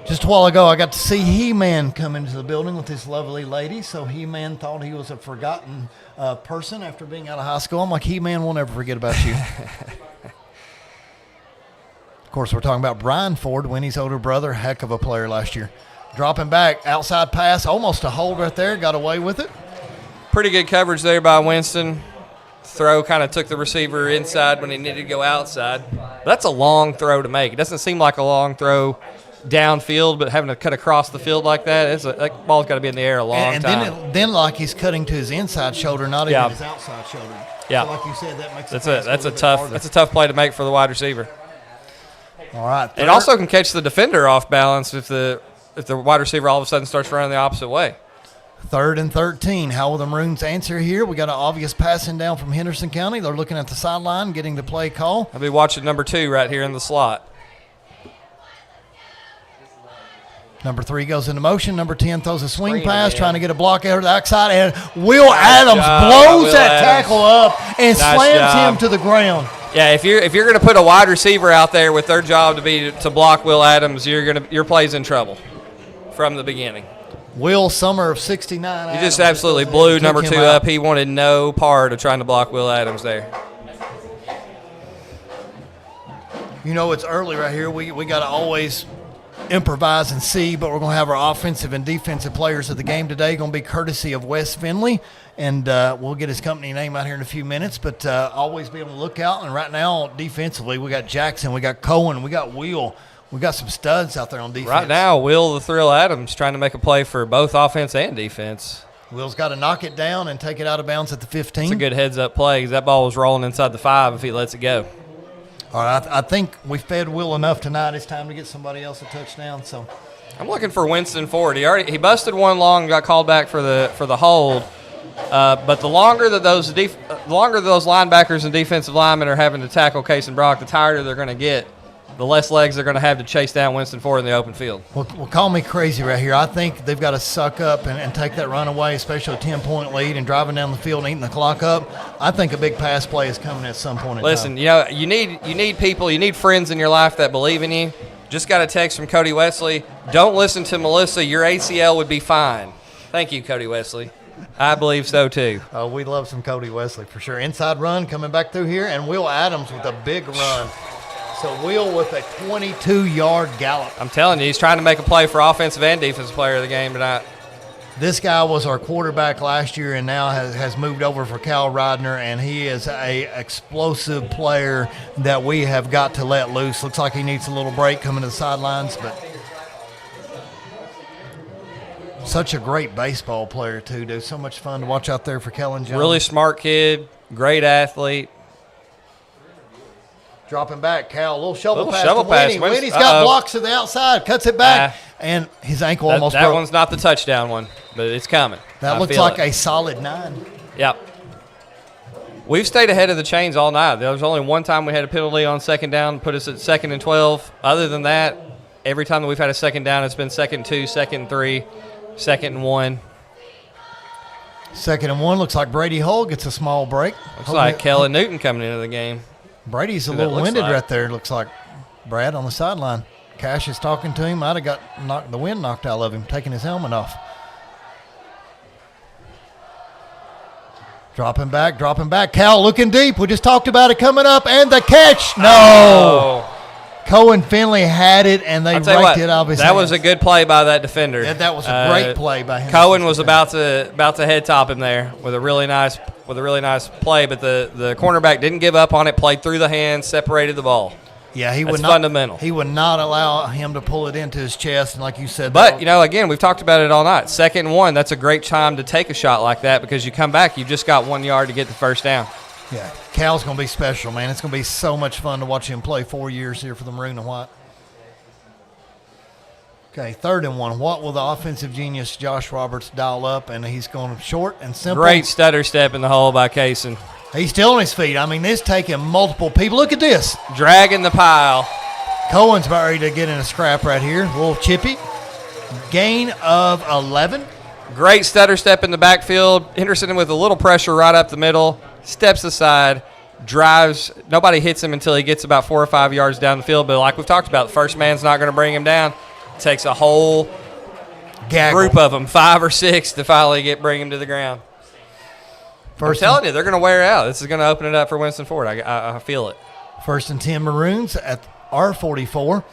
Just a while ago, I got to see He-Man come into the building with this lovely lady. So He-Man thought he was a forgotten person after being out of high school. I'm like, He-Man, we'll never forget about you. Of course, we're talking about Brian Ford, Winnie's older brother. Heck of a player last year. Dropping back, outside pass, almost a hold right there. Got away with it. Pretty good coverage there by Winston. Throw kind of took the receiver inside when he needed to go outside. That's a long throw to make. It doesn't seem like a long throw downfield, but having to cut across the field like that, that ball's got to be in the air a long time. And then like he's cutting to his inside shoulder, not even his outside shoulder. Yeah. So like you said, that makes that's a tough play to make for the wide receiver. All right. It also can catch the defender off balance if the wide receiver all of a sudden starts running the opposite way. 3rd and 13. How will the Maroons answer here? We got an obvious passing down from Henderson County. They're looking at the sideline, getting the play call. I'll be watching number 2 right here in the slot. Number 3 goes into motion. Number 10 throws a swing Screen pass, again. trying to get a block out of the outside, and Will Adams job, blows Will that Adams. tackle up and Nice slams job. him to the ground. Yeah, if you're going to put a wide receiver out there with their job to be to block Will Adams, your play's in trouble from the beginning. Will Summer of 69. You just absolutely blew number 2 up. He wanted no part of trying to block Will Adams there. You know, it's early right here. We got to always improvise and see, but we're going to have our offensive and defensive players of the game today going to be courtesy of Wes Finley, and we'll get his company name out here in a few minutes, but always be on the lookout. And right now, defensively, we got Jackson, we got Cohen, we got Will. We got some studs out there on defense. Right now, Will the Thrill Adams trying to make a play for both offense and defense. Will's got to knock it down and take it out of bounds at the 15. It's a good heads-up play because that ball was rolling inside the 5 if he lets it go. All right, I think we fed Will enough tonight. It's time to get somebody else a touchdown. So I'm looking for Winston Ford. He busted one long and got called back for the hold. But the longer that those linebackers and defensive linemen are having to tackle Case and Brock, the tighter they're going to get. The less legs they're going to have to chase down Winston Ford in the open field. Well, call me crazy right here. I think they've got to suck up and take that run away, especially a 10-point lead and driving down the field and eating the clock up. I think a big pass play is coming at some point in time. Listen, you need people, you need friends in your life that believe in you. Just got a text from Cody Wesley. Don't listen to Melissa. Your ACL would be fine. Thank you, Cody Wesley. I believe so, too. We love some Cody Wesley for sure. Inside run coming back through here, and Will Adams with a big run. So Will with a 22-yard gallop. I'm telling you, he's trying to make a play for offensive and defensive player of the game tonight. This guy was our quarterback last year and now has moved over for Cal Rodner, and he is a explosive player that we have got to let loose. Looks like he needs a little break coming to the sidelines, but such a great baseball player, too, dude. So much fun to watch out there for Kellen Jones. Really smart kid, great athlete. Dropping back, Cal, a little shovel pass shovel to pass. Winnie. Winnie's got blocks to the outside, cuts it back, and his ankle almost broke. That one's not the touchdown one, but it's coming. That looks like a solid 9. Yep. We've stayed ahead of the chains all night. There was only one time we had a penalty on second down, put us at 2nd and 12. Other than that, every time that we've had a second down, it's been 2nd and 2, 2nd and 3, 2nd and 1. 2nd and 1 looks like Brady Hull gets a small break. Looks like Kellen Newton coming into the game. Brady's a little winded right there, looks like. Brad on the sideline. Cash is talking to him. Might have got the wind knocked out of him, taking his helmet off. Dropping back. Cal looking deep. We just talked about it coming up, and the catch. No. Oh. Cohen Finley had it, and they raked it out of his That hands. was a good play by that defender. Yeah, that was a great play by him. Cohen was about to head top him there with a really nice play, but the cornerback didn't give up on it. Played through the hands, separated the ball. Yeah, he That's would not. fundamental. He would not allow him to pull it into his chest, and like you said. But again, we've talked about it all night. 2nd and 1. That's a great time to take a shot like that because you come back, you've just got 1 yard to get the first down. Yeah, Cal's going to be special, man. It's going to be so much fun to watch him play 4 years here for the Maroon and White. Okay, 3rd and 1. What will the offensive genius Josh Roberts dial up? And he's going short and simple. Great stutter step in the hole by Kaysen. He's still on his feet. I mean, this taking multiple people. Look at this. Dragging the pile. Cohen's about ready to get in a scrap right here. A little chippy. Gain of 11. Great stutter step in the backfield. Henderson with a little pressure right up the middle. Steps aside. Drives. Nobody hits him until he gets about 4 or 5 yards down the field. But like we've talked about, the first man's not going to bring him down. Takes a whole group of them, 5 or 6, to finally bring him to the ground. I'm telling you, they're going to wear out. This is going to open it up for Winston Ford. I feel it. 1st and 10 Maroons at R44.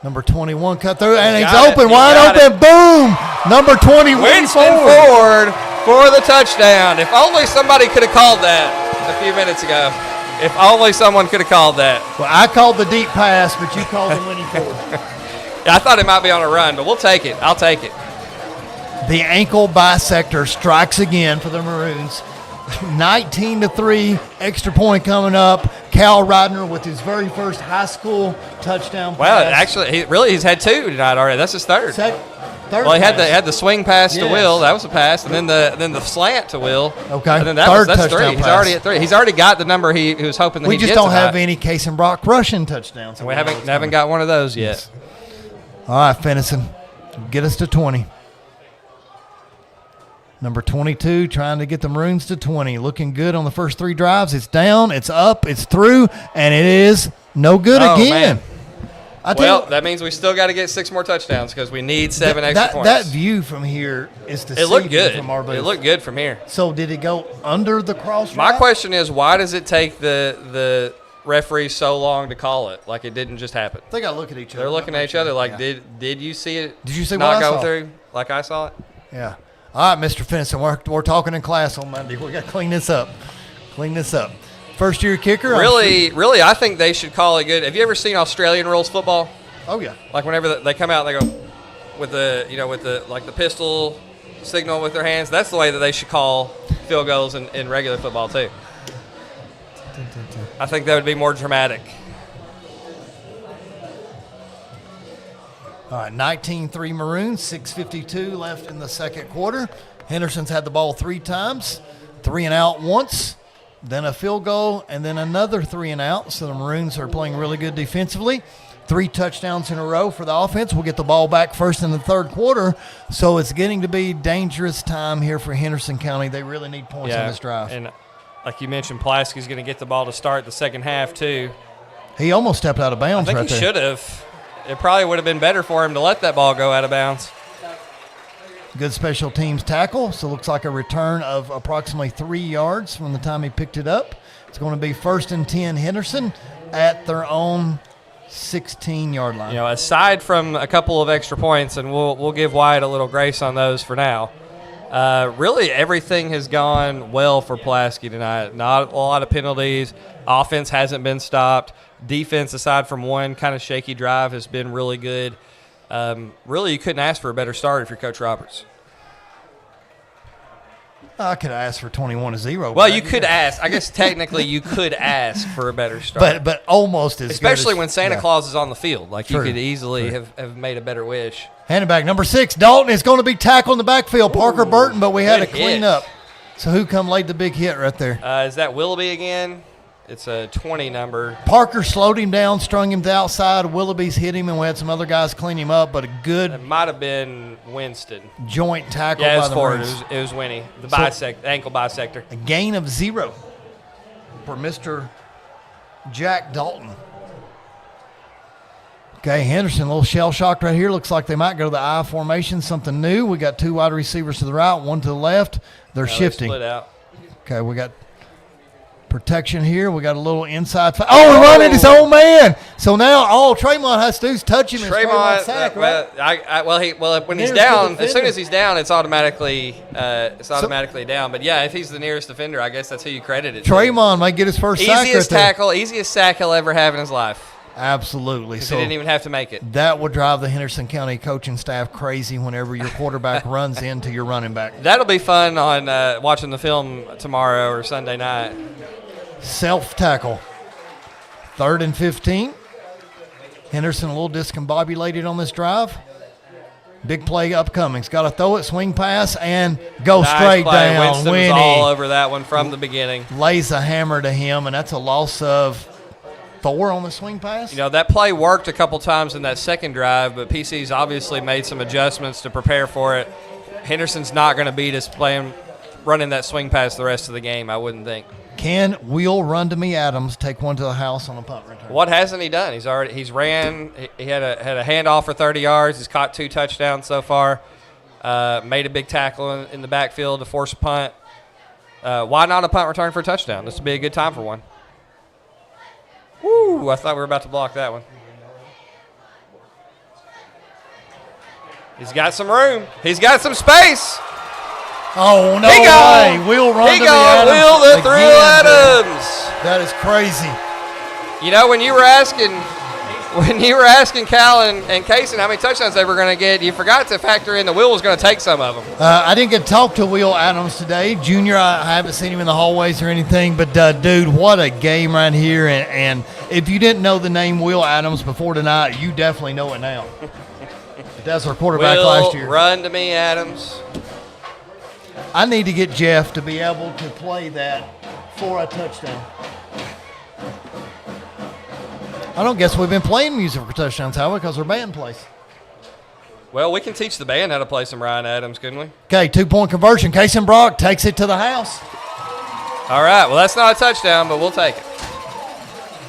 Number 21 cut through, and he's open, wide open. Boom! Number 21 Winston Ford for the touchdown. If only somebody could have called that a few minutes ago. If only someone could have called that. Well, I called the deep pass, but you called the winning Ford. I thought it might be on a run, but we'll take it. I'll take it. The ankle bisector strikes again for the Maroons. 19-3, extra point coming up. Cal Rodner with his very first high school touchdown pass. Well, actually, he's had 2 tonight already. That's his third. Well, he had the swing pass to Will. That was a pass, and then the slant to Will. Okay. And then touchdown that's 3. He's pass. already at 3. He's already got the number he was hoping that we he'd just get don't tonight. have any Case and Brock rushing touchdowns. We haven't got one of those yet. All right, Finnison. Get us to 20. Number 22 trying to get the Maroons to 20. Looking good on the first 3 drives. It's down, it's up, it's through, and it is no good again. Man. That means we still got to get 6 more touchdowns because we need 7 extra points. That view from here is to see looked good. from our booth. It looked good from here. So did it go under the cross? My question is, why does it take the referee so long to call it? Like it didn't just happen. They got to look at each other. They're looking at each other like, did you see it? Did you see not what I go saw? through like I saw it? Yeah. All right, Mr. Finson, we're talking in class on Monday. We got to clean this up. First year kicker. Really, I think they should call it good. Have you ever seen Australian rules football? Oh yeah. Like whenever they come out and they go with the pistol signal with their hands. That's the way that they should call field goals in regular football too. I think that would be more dramatic. All right, 19-3 Maroons, 6:52 left in the second quarter. Henderson's had the ball 3 times, 3 and out once, then a field goal, and then another 3 and out. So the Maroons are playing really good defensively. 3 touchdowns in a row for the offense. We'll get the ball back first in the third quarter. So it's getting to be dangerous time here for Henderson County. They really need points on this drive. And like you mentioned, Pulaski's going to get the ball to start the second half too. He almost stepped out of bounds right there. I think he should have. It probably would have been better for him to let that ball go out of bounds. Good special teams tackle. So it looks like a return of approximately 3 yards from the time he picked it up. It's going to be 1st and 10 Henderson at their own 16-yard line. Aside from a couple of extra points, and we'll give Wyatt a little grace on those for now. Really, everything has gone well for Pulaski tonight. Not a lot of penalties. Offense hasn't been stopped. Defense, aside from one kind of shaky drive, has been really good. Really, you couldn't ask for a better start if you're Coach Roberts. I could ask for 21-0. Well, you could ask. I guess technically you could ask for a better start. But almost as especially good when Santa Claus is on the field. Like True. You could easily have made a better wish. Hand it back. Number 6, Dalton is going to be tackled in the backfield. Parker Burton, but we had to clean up. So who laid the big hit right there? Is that Willoughby again? It's a 20 number. Parker slowed him down, strung him to the outside. Willoughby's hit him, and we had some other guys clean him up, but a good It might have been Winston. joint tackle Yeah, it by was the forward. Maroons. It was Winnie. The ankle bisector. A gain of 0 for Mr. Jack Dalton. Okay, Henderson, a little shell-shocked right here. Looks like they might go to the I formation, something new. We got 2 wide receivers to the right, 1 to the left. They're shifting. They split out. Okay, we got protection here. We got a little inside. We're running his own man. So now all Tremont has to do is touch him and spray my sack, right? When he's down, as soon as he's down, it's automatically down. But yeah, if he's the nearest defender, I guess that's who you credit it to. Tremont might get his first sack right there. Easiest sack he'll ever have in his life. Absolutely. So he didn't even have to make it. That would drive the Henderson County coaching staff crazy whenever your quarterback runs into your running back. That'll be fun on watching the film tomorrow or Sunday night. Self-tackle. 3rd and 15. Henderson a little discombobulated on this drive. Big play upcoming. He's got to throw it, swing pass, and go straight down. Winston was all over that one from the beginning. Lays a hammer to him, and that's a loss of 4 on the swing pass. That play worked a couple times in that second drive, but PC's obviously made some adjustments to prepare for it. Henderson's not going to beat us running that swing pass the rest of the game, I wouldn't think. Can Will Run to Me Adams take one to the house on a punt return? What hasn't he done? He's ran. He had a handoff for 30 yards. He's caught 2 touchdowns so far. Made a big tackle in the backfield to force a punt. Why not a punt return for a touchdown? This would be a good time for one. Woo! I thought we were about to block that one. He's got some room. He's got some space. Oh, no way. Will Run to Me Adams. Will the Thrill Adams. That is crazy. When you were asking Cal and Casey how many touchdowns they were going to get, you forgot to factor in that Will was going to take some of them. I didn't get to talk to Will Adams today. Junior, I haven't seen him in the hallways or anything, but dude, what a game right here. And if you didn't know the name Will Adams before tonight, you definitely know it now. That's our quarterback last year. Run to Me Adams. I need to get Jeff to be able to play that for a touchdown. I don't guess we've been playing music for touchdowns, have we? Because our band plays. Well, we can teach the band how to play some Ryan Adams, couldn't we? Okay, 2-point conversion. Kason Brock takes it to the house. All right. Well, that's not a touchdown, but we'll take it.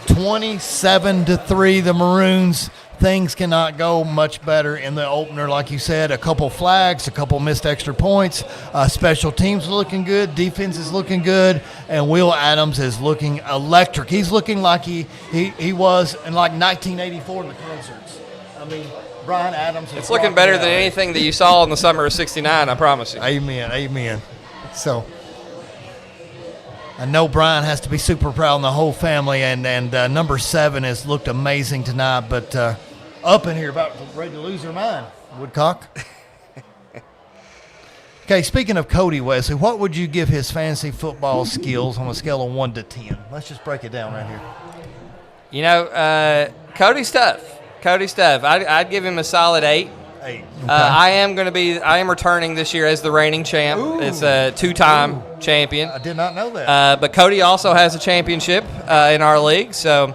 27-3, the Maroons. Things cannot go much better in the opener, like you said. A couple flags, a couple missed extra points. Special teams are looking good. Defense is looking good. And Will Adams is looking electric. He's looking like he was in like 1984 in the concerts. I mean, Brian Adams. It's looking better than anything that you saw in the summer of '69, I promise you. Amen, amen. So I know Brian has to be super proud of the whole family, and number 7 has looked amazing tonight, but up in here about ready to lose her mind, Woodcock. Okay, speaking of Cody Wesley, what would you give his fantasy football skills on a scale of 1 to 10? Let's just break it down right here. You know, Cody's tough. I'd give him a solid 8. 8. Okay. I am returning this year as the reigning champ. Ooh. It's a 2-time champion. I did not know that. But Cody also has a championship in our league, so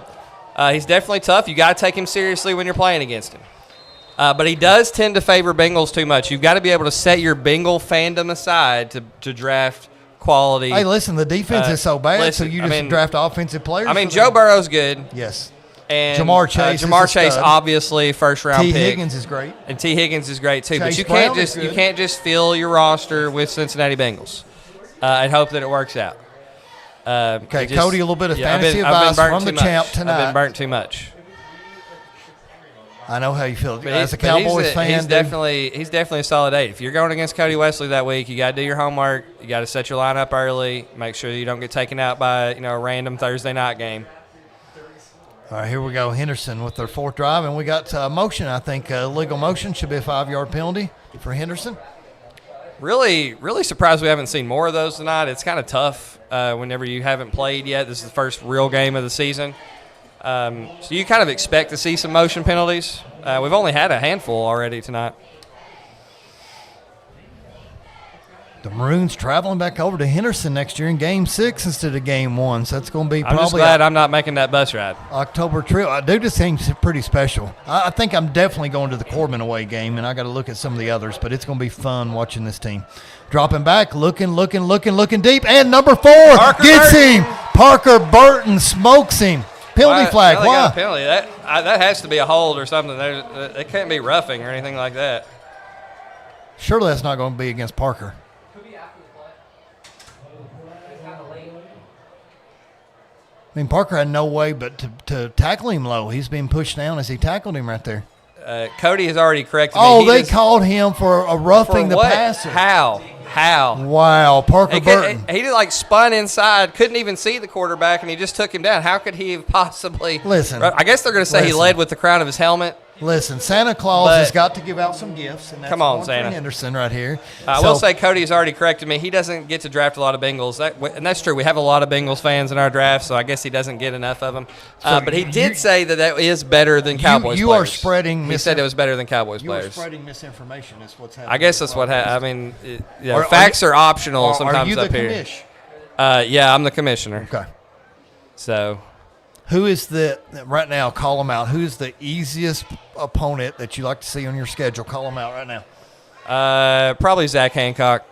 he's definitely tough. You got to take him seriously when you're playing against him. But he does tend to favor Bengals too much. You've got to be able to set your Bengal fandom aside to draft quality. Hey, listen, the defense is so bad, so you just draft offensive players. I mean, Joe Burrow's good. Yes. And Jamar Chase, obviously first round pick. T. Higgins is great, and T. Higgins is great too. Chase but Brown you can't just fill your roster with Cincinnati Bengals and hope that it works out. Okay, Cody, a little bit of fantasy advice from the champ tonight. I've been burnt too much. I know how you feel as a Cowboys fan. He's definitely a solid 8. If you're going against Cody Wesley that week, you got to do your homework. You got to set your lineup early. Make sure you don't get taken out by a random Thursday night game. All right, here we go. Henderson with their 4th drive, and we got motion. I think legal motion should be a 5-yard penalty for Henderson. Really, really surprised we haven't seen more of those tonight. It's kind of tough whenever you haven't played yet. This is the first real game of the season. So you kind of expect to see some motion penalties. We've only had a handful already tonight. The Maroons traveling back over to Henderson next year in Game 6 instead of Game 1, so that's going to be probably. I'm just glad I'm not making that bus ride. October trip. I do just think it's pretty special. I think I'm definitely going to the Corbin away game, and I got to look at some of the others, but it's going to be fun watching this team. Dropping back, looking deep, and number 4 gets him. Parker Burton smokes him. Penalty flag. Why? Why? Penalty. That has to be a hold or something. It can't be roughing or anything like that. Surely that's not going to be against Parker. I mean, Parker had no way but to tackle him low. He's being pushed down as he tackled him right there. Cody has already corrected me. Oh, they called him for a roughing the passer. How? Wow, Parker Burton. He did spun inside, couldn't even see the quarterback, and he just took him down. How could he have possibly? Listen. I guess they're going to say he led with the crown of his helmet. Listen, Santa Claus has got to give out some gifts, and that's come on, one Santa. for Henderson right here. I will say Cody's already corrected me. He doesn't get to draft a lot of Bengals, and that's true. We have a lot of Bengals fans in our draft, so I guess he doesn't get enough of them. But he did say that is better than Cowboys you players. Are spreading. He said it was better than Cowboys players. You are spreading misinformation. Is what's happening. I guess that's what happened. I mean, facts are optional sometimes are you up the here. Commish? Yeah, I'm the commissioner. Okay. So. Who is right now, call them out. Who's the easiest opponent that you like to see on your schedule? Call them out right now. Probably Zach Hancock.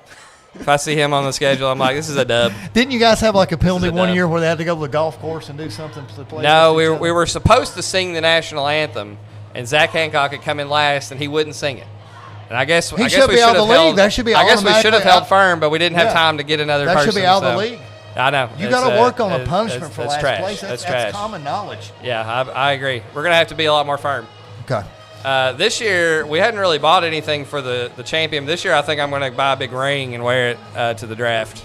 If I see him on the schedule, I'm like, this is a dub. Didn't you guys have a penalty one year where they had to go to the golf course and do something to play? No, we were supposed to sing the national anthem, and Zach Hancock had come in last, and he wouldn't sing it. And I guess we should be out of the league. That should be. I guess we should have held firm, but we didn't have time to get another person. That should be out of the league. I know. You got to work on a punishment for last trash. place. That's common knowledge. Yeah, I agree. We're going to have to be a lot more firm. Okay. This year, we hadn't really bought anything for the champion. This year, I think I'm going to buy a big ring and wear it to the draft.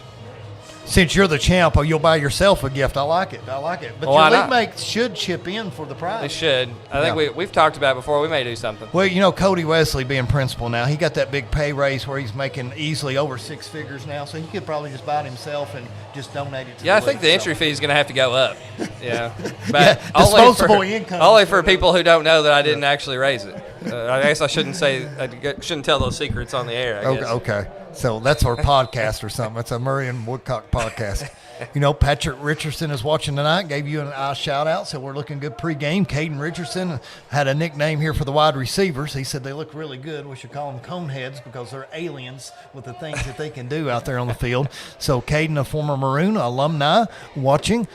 Since you're the champ, you'll buy yourself a gift. I like it. But your league mates should chip in for the prize. They should. I think we've talked about it before. We may do something. Well, Cody Wesley being principal now, he got that big pay raise where he's making easily over 6 figures now, so he could probably just buy it himself and just donate it to the I think the entry fee is going to have to go up. Yeah. But disposable income. Only for people who don't know that I didn't actually raise it. I guess I shouldn't tell those secrets on the air. I guess. Okay. So that's our podcast or something. It's a Murray and Woodcock podcast. You know, Patrick Richardson is watching tonight. Gave you an shout out. So we're looking good pregame. Caden Richardson had a nickname here for the wide receivers. He said they look really good. We should call them coneheads because they're aliens with the things that they can do out there on the field. So Caden, a former Maroon alumni, watching.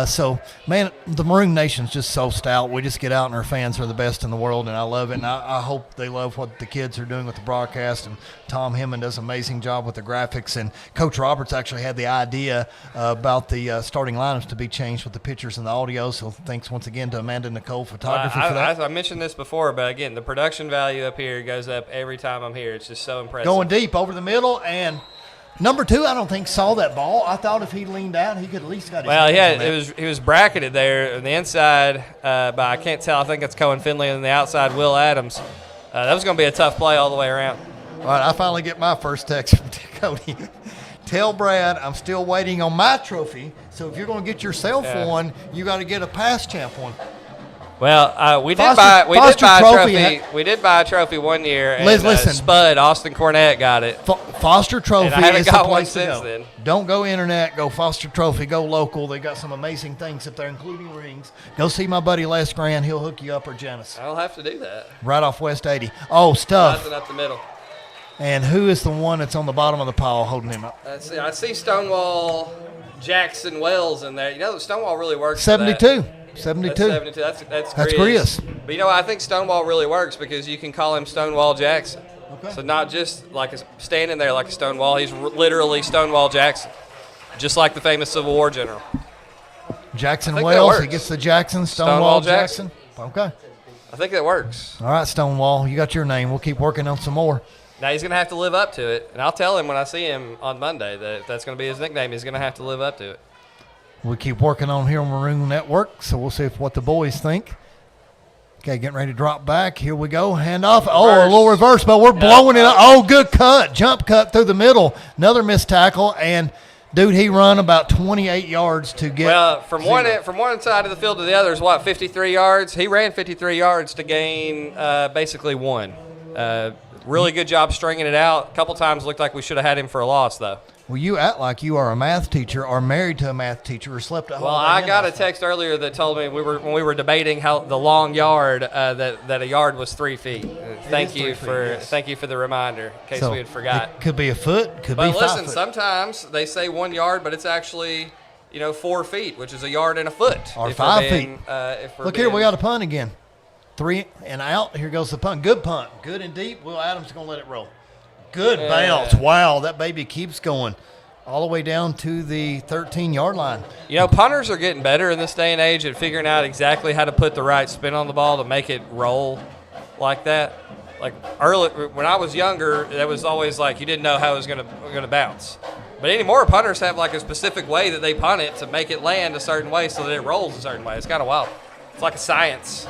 So man, the Maroon Nation's just so stout. We just get out and our fans are the best in the world, and I love it. And I hope they love what the kids are doing with the broadcast. And Tom Hemmond does an amazing job with the graphics. And Coach Roberts actually had the idea about the starting lineups to be changed with the pictures and the audio. So thanks once again to Amanda Nicole Photography for that. I mentioned this before, but again, the production value up here goes up every time I'm here. It's just so impressive. Going deep over the middle, and number 2, I don't think saw that ball. I thought if he leaned out, he could at least got his hands on that. He was bracketed there on the inside, but I can't tell. I think it's Cohen Finley, and the outside Will Adams. That was going to be a tough play all the way around. All right, I finally get my first text from Cody. Tell Brad I'm still waiting on my trophy. So if you're going to get yourself one, you got to get a past champ one. Well, we did buy a trophy one year, and listen, Spud Austin Cornett got it. Foster Trophy. And I haven't is got the one place to since go. then. Don't go internet. Go Foster Trophy. Go local. They got some amazing things up there, including rings. Go see my buddy Les Grand. He'll hook you up, or Janice. I'll have to do that. Right off West 80. Oh, stuff. Nothing up the middle. And who is the one that's on the bottom of the pile holding him up? I see Stonewall Jackson Wells in there. You know, Stonewall really works. 72. For that. 72. That's 72. That's Grias. But you know, I think Stonewall really works because you can call him Stonewall Jackson. Okay. So not just like standing there like a Stonewall. He's literally Stonewall Jackson, just like the famous Civil War general. Jackson Wells. He gets the Jackson. Stonewall Jackson. Okay. I think that works. All right, Stonewall. You got your name. We'll keep working on some more. Now he's going to have to live up to it, and I'll tell him when I see him on Monday that if that's going to be his nickname, he's going to have to live up to it. We keep working on here on Maroon Network, so we'll see what the boys think. Okay, getting ready to drop back. Here we go. Hand off. Oh, a little reverse, but we're blowing it up. Oh, good cut. Jump cut through the middle. Another missed tackle, and dude, he run about 28 yards to get. Well, from one side of the field to the other is what, 53 yards? He ran 53 yards to gain basically one. Really good job stringing it out. A couple times looked like we should have had him for a loss, though. Well, you act like you are a math teacher or married to a math teacher or slept at home. Well, I got a text earlier that told me when we were debating how the long yard that a yard was 3 feet. Thank you for the reminder in case we had forgot. It could be a foot, could be 5 listen, foot. Sometimes they say 1 yard, but it's actually 4 feet, which is a yard and a foot. Or 5 feet. Look here, we got a punt again. 3 and out. Here goes the punt. Good punt. Good and deep. Will Adams is going to let it roll. Good bounce. Wow, that baby keeps going all the way down to the 13-yard line. Punters are getting better in this day and age at figuring out exactly how to put the right spin on the ball to make it roll like that. Like early when I was younger, that was always like you didn't know how it was going to bounce. But anymore, punters have like a specific way that they punt it to make it land a certain way so that it rolls a certain way. It's kind of wild. It's like a science.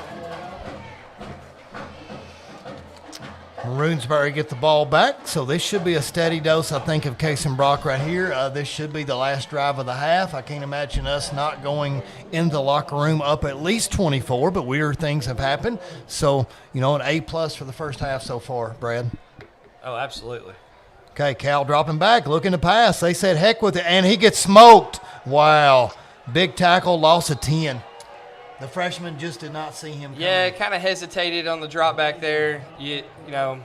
Maroonsbury get the ball back, so this should be a steady dose, I think, of Case and Brock right here. This should be the last drive of the half. I can't imagine us not going in the locker room up at least 24, but weird things have happened. So, an A+ for the first half so far, Brad. Oh, absolutely. Okay, Cal dropping back, looking to pass. They said heck with it, and he gets smoked. Wow. Big tackle, loss of 10. The freshman just did not see him coming. Yeah, kind of hesitated on the drop back there. It's going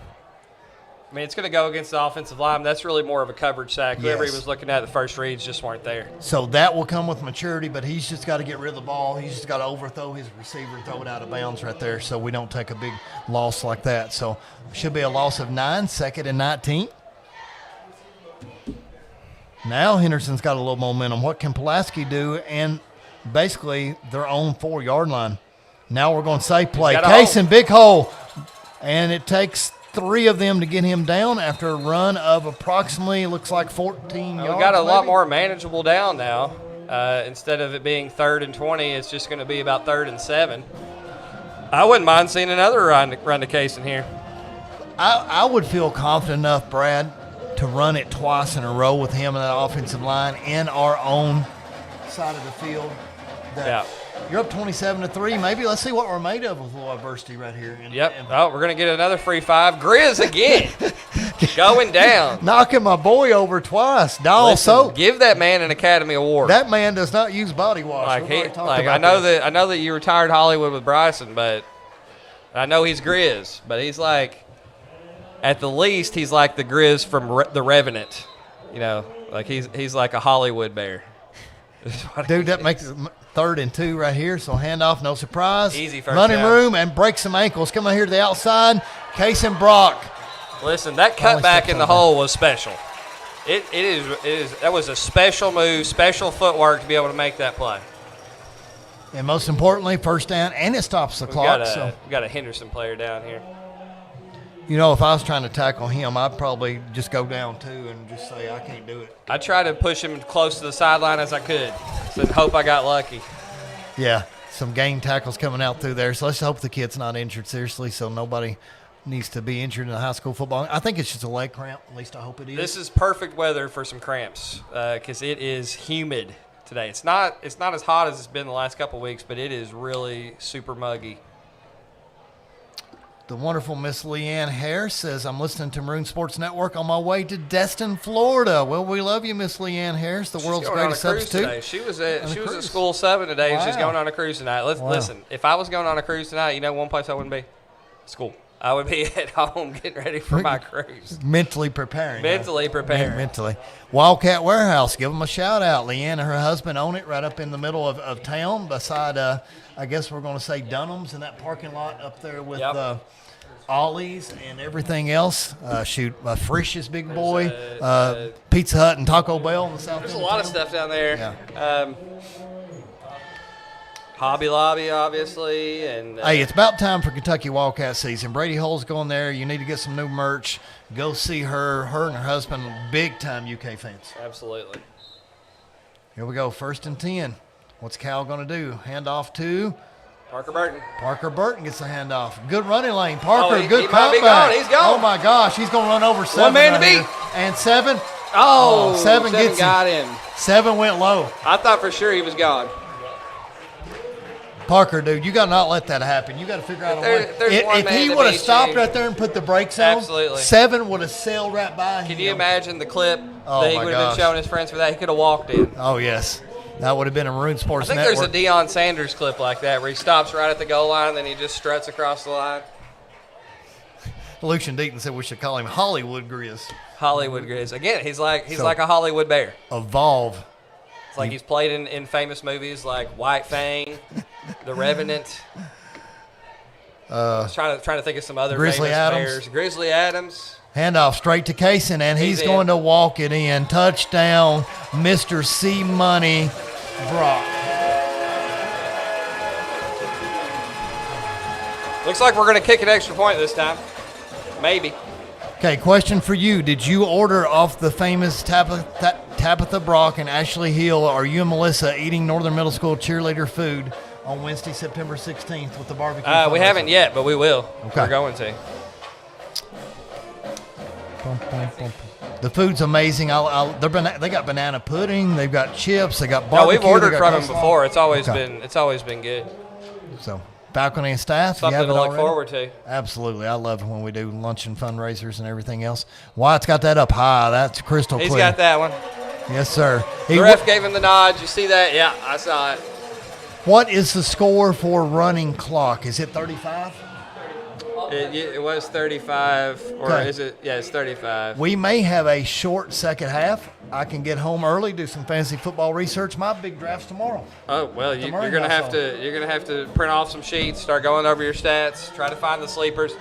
to go against the offensive line. That's really more of a coverage sack. Whoever he was looking at, the first reads just weren't there. So that will come with maturity, but he's just got to get rid of the ball. He's just got to overthrow his receiver and throw it out of bounds right there so we don't take a big loss like that. So should be a loss of 9, 2nd and 19. Now Henderson's got a little momentum. What can Pulaski do? And basically their own 4-yard line. Now we're going to safe play. Case in big hole. And it takes 3 of them to get him down after a run of approximately, looks like 14 yards. We got a lot more manageable down now. Instead of it being 3rd and 20, it's just going to be about 3rd and 7. I wouldn't mind seeing another run to Case in here. I would feel confident enough, Brad, to run it twice in a row with him and that offensive line in our own side of the field. You're up 27-3. Maybe let's see what we're made of with a little adversity right here. Yep. Oh, we're going to get another free 5. Grizz again. Going down. Knocking my boy over twice. Doll soap. Give that man an Academy Award. That man does not use body wash. I know that you retired Hollywood with Bryson, but I know he's Grizz, but he's like, at the least, he's like the Grizz from The Revenant. You know, like he's like a Hollywood bear. Dude, that makes it 3rd and 2 right here. So handoff, no surprise. Easy first Running down. room and break some ankles. Coming here to the outside. Case and Brock. Listen, that cutback in the hole was special. It is. That was a special move, special footwork to be able to make that play. And most importantly, first down, and it stops the clock. We got a Henderson player down here. You know, if I was trying to tackle him, I'd probably just go down 2 and just say I can't do it. I tried to push him close to the sideline as I could, and hope I got lucky. Yeah, some game tackles coming out through there. So let's hope the kid's not injured seriously, so nobody needs to be injured in high school football. I think it's just a leg cramp. At least I hope it is. This is perfect weather for some cramps because it is humid today. It's not as hot as it's been the last couple of weeks, but it is really super muggy. The wonderful Miss Leanne Harris says, I'm listening to Maroon Sports Network on my way to Destin, Florida. Well, we love you, Miss Leanne Harris, the world's greatest substitute. Today. She was at school 7 today, and she's going on a cruise tonight. Listen, if I was going on a cruise tonight, you know one place I wouldn't be? School. I would be at home getting ready for my cruise. Mentally preparing. Mentally preparing. Mentally. Wildcat Warehouse, give them a shout out. Leanne and her husband own it right up in the middle of town beside, I guess we're going to say Dunham's in that parking lot up there with Ollie's and everything else. Frisch's Big Boy, Pizza Hut and Taco Bell in the south. There's a lot of stuff down there. Yeah. Hobby Lobby, obviously. And hey, it's about time for Kentucky Wildcat season. Brady Hull's going there. You need to get some new merch. Go see her. Her and her husband, big-time UK fans. Absolutely. Here we go, 1st and 10. What's Cal going to do? Hand off to Parker Burton. Parker Burton gets the handoff. Good running lane. Parker, he good might be comeback. gone. He's gone. Oh, my gosh. He's going to run over 7. One man to right beat. here. And 7. Oh, 7 gets got him. 7 went low. I thought for sure he was gone. Parker, dude, you got to not let that happen. You got to figure out a way. If he would have stopped right there and put the brakes on, absolutely, 7 would have sailed right by him. Can you imagine the clip that he would have been showing his friends for that? He could have walked in. Oh, yes. That would have been a Maroon Sports Network. Network. There's a Deion Sanders clip like that where he stops right at the goal line and then he just struts across the line. Lucian Deaton said we should call him Hollywood Grizz. Hollywood Grizz. Again, he's like a Hollywood bear. Evolve. It's like he's played in famous movies like White Fang, The Revenant. Trying to think of some other Grizzly famous Adams. bears. Grizzly Adams. Handoff straight to Kaysen, and he's going to walk it in. Touchdown, Mr. C Money Brock. Looks like we're going to kick an extra point this time. Maybe. Okay, question for you. Did you order off the famous Tabitha Brock and Ashley Hill, or are you and Melissa eating Northern Middle School cheerleader food on Wednesday, September 16th with the barbecue? We haven't yet, but we will. Okay. We're going to. The food's amazing. They got banana pudding. They've got chips. They got barbecue. No, we've ordered from them coleslaw. before. It's always been good. So, faculty and staff, something you have to it look already? forward to. Absolutely. I love it when we do lunch and fundraisers and everything else. Wyatt's got that up high. That's crystal clear. He's got that one. Yes, sir. The ref gave him the nod. You see that? Yeah, I saw it. What is the score for running clock? Is it 35? It was 35, or Okay. is it? Yeah, it's 35. We may have a short second half. I can get home early, do some fantasy football research. My big draft's tomorrow. Oh well, you're gonna have to print off some sheets, start going over your stats, try to find the sleepers.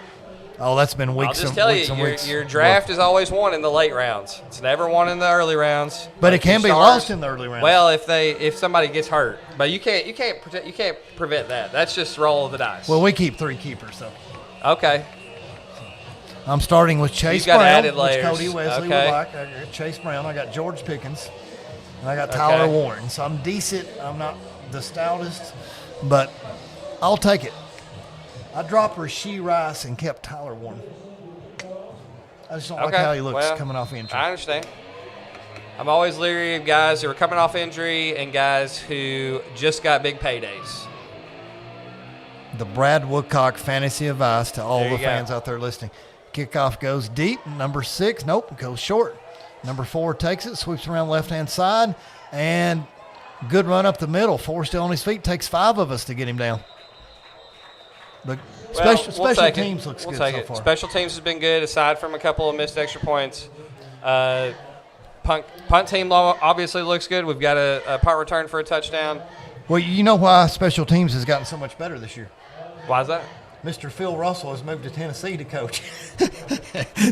Oh, that's been weeks. I'll just tell you, your draft is always won in the late rounds. It's never won in the early rounds. But it can be lost in the early rounds. Well, if somebody gets hurt, but you can't prevent that. That's just roll of the dice. Well, we keep 3 keepers, though. Okay. I'm starting with Chase You've got Brown, added which layers. Cody Wesley would Okay. like. I got Chase Brown. I got George Pickens. And I got Tyler Warren. So I'm decent. I'm not the stoutest, but I'll take it. I dropped Rasheed Rice and kept Tyler Warren. I just don't like how he looks coming off injury. I understand. I'm always leery of guys who are coming off injury and guys who just got big paydays. the Brad Woodcock fantasy advice to all There the you fans go. out there listening. Kickoff goes deep. Number 6, nope, goes short. Number 4 takes it, sweeps around left-hand side, and good run up the middle. 4 still on his feet. Takes 5 of us to get him down. But special take teams it. looks We'll good take so it. far. Special teams has been good, aside from a couple of missed extra points. Punt team obviously looks good. We've got a punt return for a touchdown. Well, you know why special teams has gotten so much better this year? Why is that? Mr. Phil Russell has moved to Tennessee to coach.